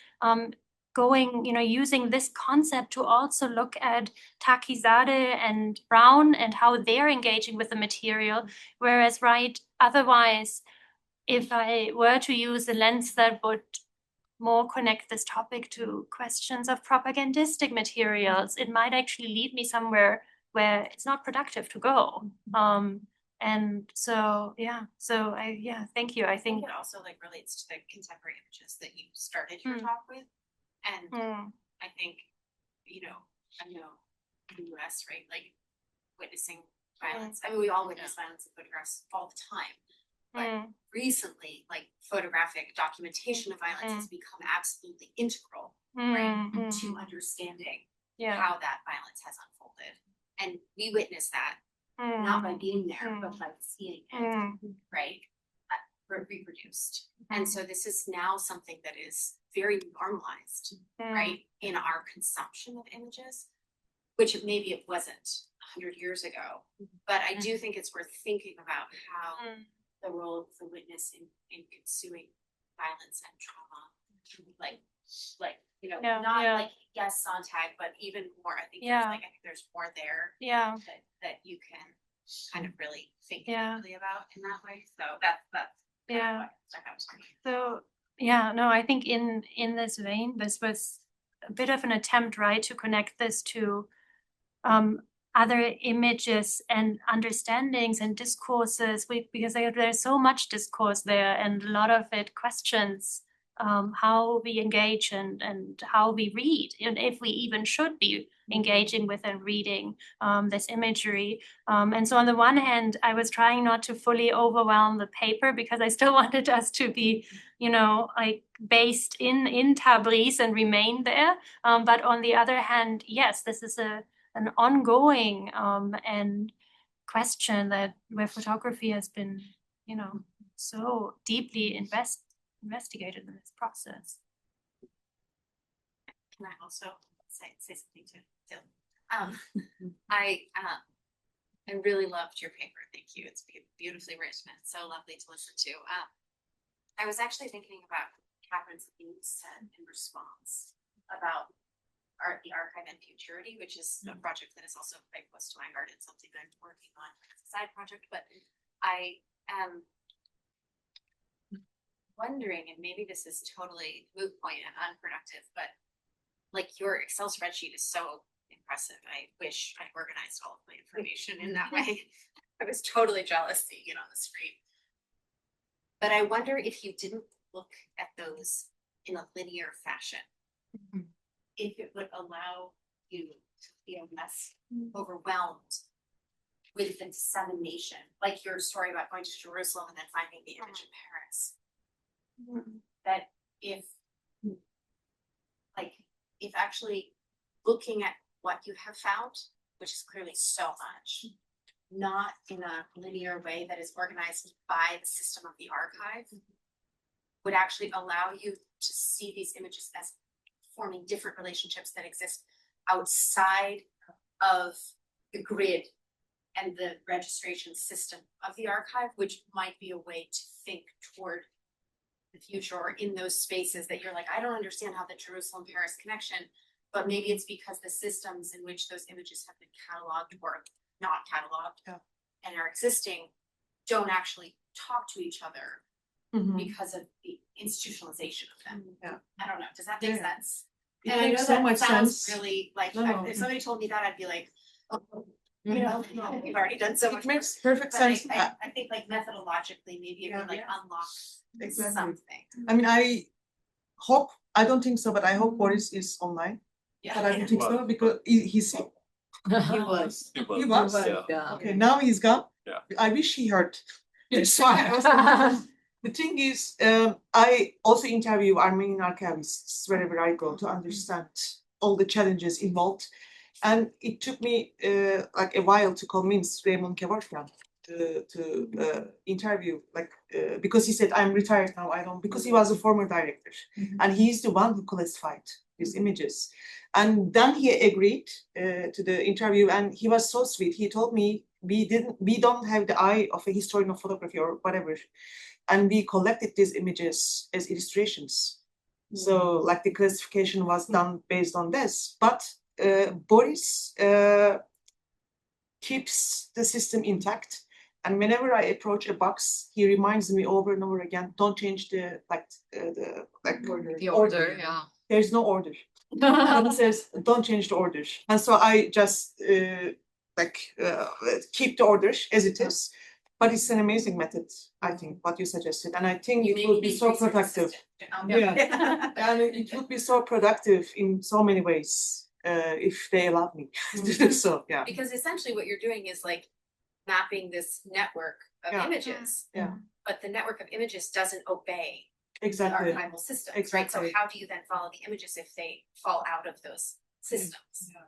going, you know, using this concept to also look at Takizadeh and Brown and how they're engaging with the material. Whereas, right, otherwise, if I were to use a lens that would more connect this topic to questions of propagandistic materials, it might actually lead me somewhere where it's not productive to go. And so, thank you. I think it also like relates to the contemporary images that you started your talk with. And I think, you know, I know in the US, right, like witnessing violence. I mean, we all witness violence in photographs all the time. But recently, like photographic documentation of violence has become absolutely integral, right, to understanding how that violence has unfolded. And we witness that not by being there, but by seeing it, right, reproduced. And so this is now something that is very normalized, right, in our consumption of images, which maybe it wasn't 100 years ago. But I do think it's worth thinking about how the role of the witness in consuming violence and trauma, like you know, like yes, Sontag, but even more. I think there's more there. That you can kind of really think deeply about in that way. So that's So no, I think in this vein, this was a bit of an attempt, right, to connect this to other images and understandings and discourses, because there's so much discourse there, and a lot of it questions how we engage and how we read, and if we even should be engaging with and reading this imagery. And so on the one hand, I was trying not to fully overwhelm the paper, because I still wanted us to be, you know, like based in Tabriz and remain there. But on the other hand, yes, this is an ongoing and question that where photography has been, you know, so deeply investigated in this process. Can I also say something to Dylan? I really loved your paper. Thank you. It's beautifully written and so lovely to listen to. I was actually thinking about Catherine's thing said in response about the archive and futurity, which is a project that is also quite close to my heart and something that I'm working on as a side project. But I am wondering, and maybe this is totally moot point and unproductive, but like your Excel spreadsheet is so impressive. I wish I organized all of my information in that way. I was totally jealous seeing it on the screen. But I wonder if you didn't look at those in a linear fashion, if it would allow you to feel less overwhelmed with the dissemination, like your story about going to Jerusalem and then finding the image in Paris. That if actually looking at what you have found, which is clearly so much, not in a linear way that is organized by the system of the archive, would actually allow you to see these images as forming different relationships that exist outside of the grid and the registration system of the archive, which might be a way to think toward the future, or in those spaces that you're like, I don't understand how the Jerusalem-Paris connection, but maybe it's because the systems in which those images have been cataloged or not cataloged and are existing don't actually talk to each other because of the institutionalization of them. I don't know. Does that make sense? It makes so much sense. Really, like, if somebody told me that, I'd be like, oh, you know, you've already done so much. It makes perfect sense. I think like methodologically, maybe it would like unlock something. I mean, I don't think so, but I hope Boris is online. But I don't think so, because he's He was. Yeah. Okay, now he's gone. Yeah. I wish he heard. That's why I was the thing is, I also interview Armenian archivists wherever I go to understand all the challenges involved. And it took me like a while to convince Raymond Kevorkian to interview, because he said, I'm retired now, I don't, because he was a former director. And he's the one who classified these images. And then he agreed to the interview, and he was so sweet. He told me, we don't have the eye of a historian of photography or whatever. And we collected these images as illustrations. So like the classification was done based on this. But Boris keeps the system intact. And whenever I approach a box, he reminds me over and over again, don't change the order. Yeah. There's no order. And he says, don't change the order. And so I just keep the order as it is. But it's an amazing method, I think, what you suggested. And I think it will be so productive. Yeah. And it would be so productive in so many ways if they allowed me to do so. Yeah. Because essentially what you're doing is like mapping this network of images. Yeah. But the network of images doesn't obey exactly the archival systems, exactly. right? So how do you then follow the images if they fall out of those systems? Yeah.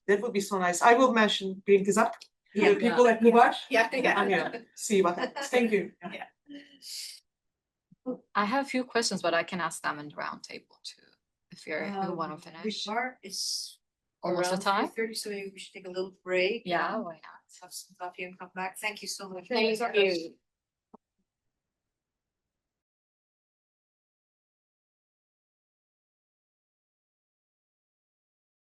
That would be so nice. I will bring this up to the people at Mubar. Yeah. See what happens. Thank you. I have a few questions, but I can ask them in the roundtable too, if you want to finish. It's almost the time. 30, so maybe we should take a little break. Yeah, why not? Have some coffee and come back. Thank you so much. Thank you.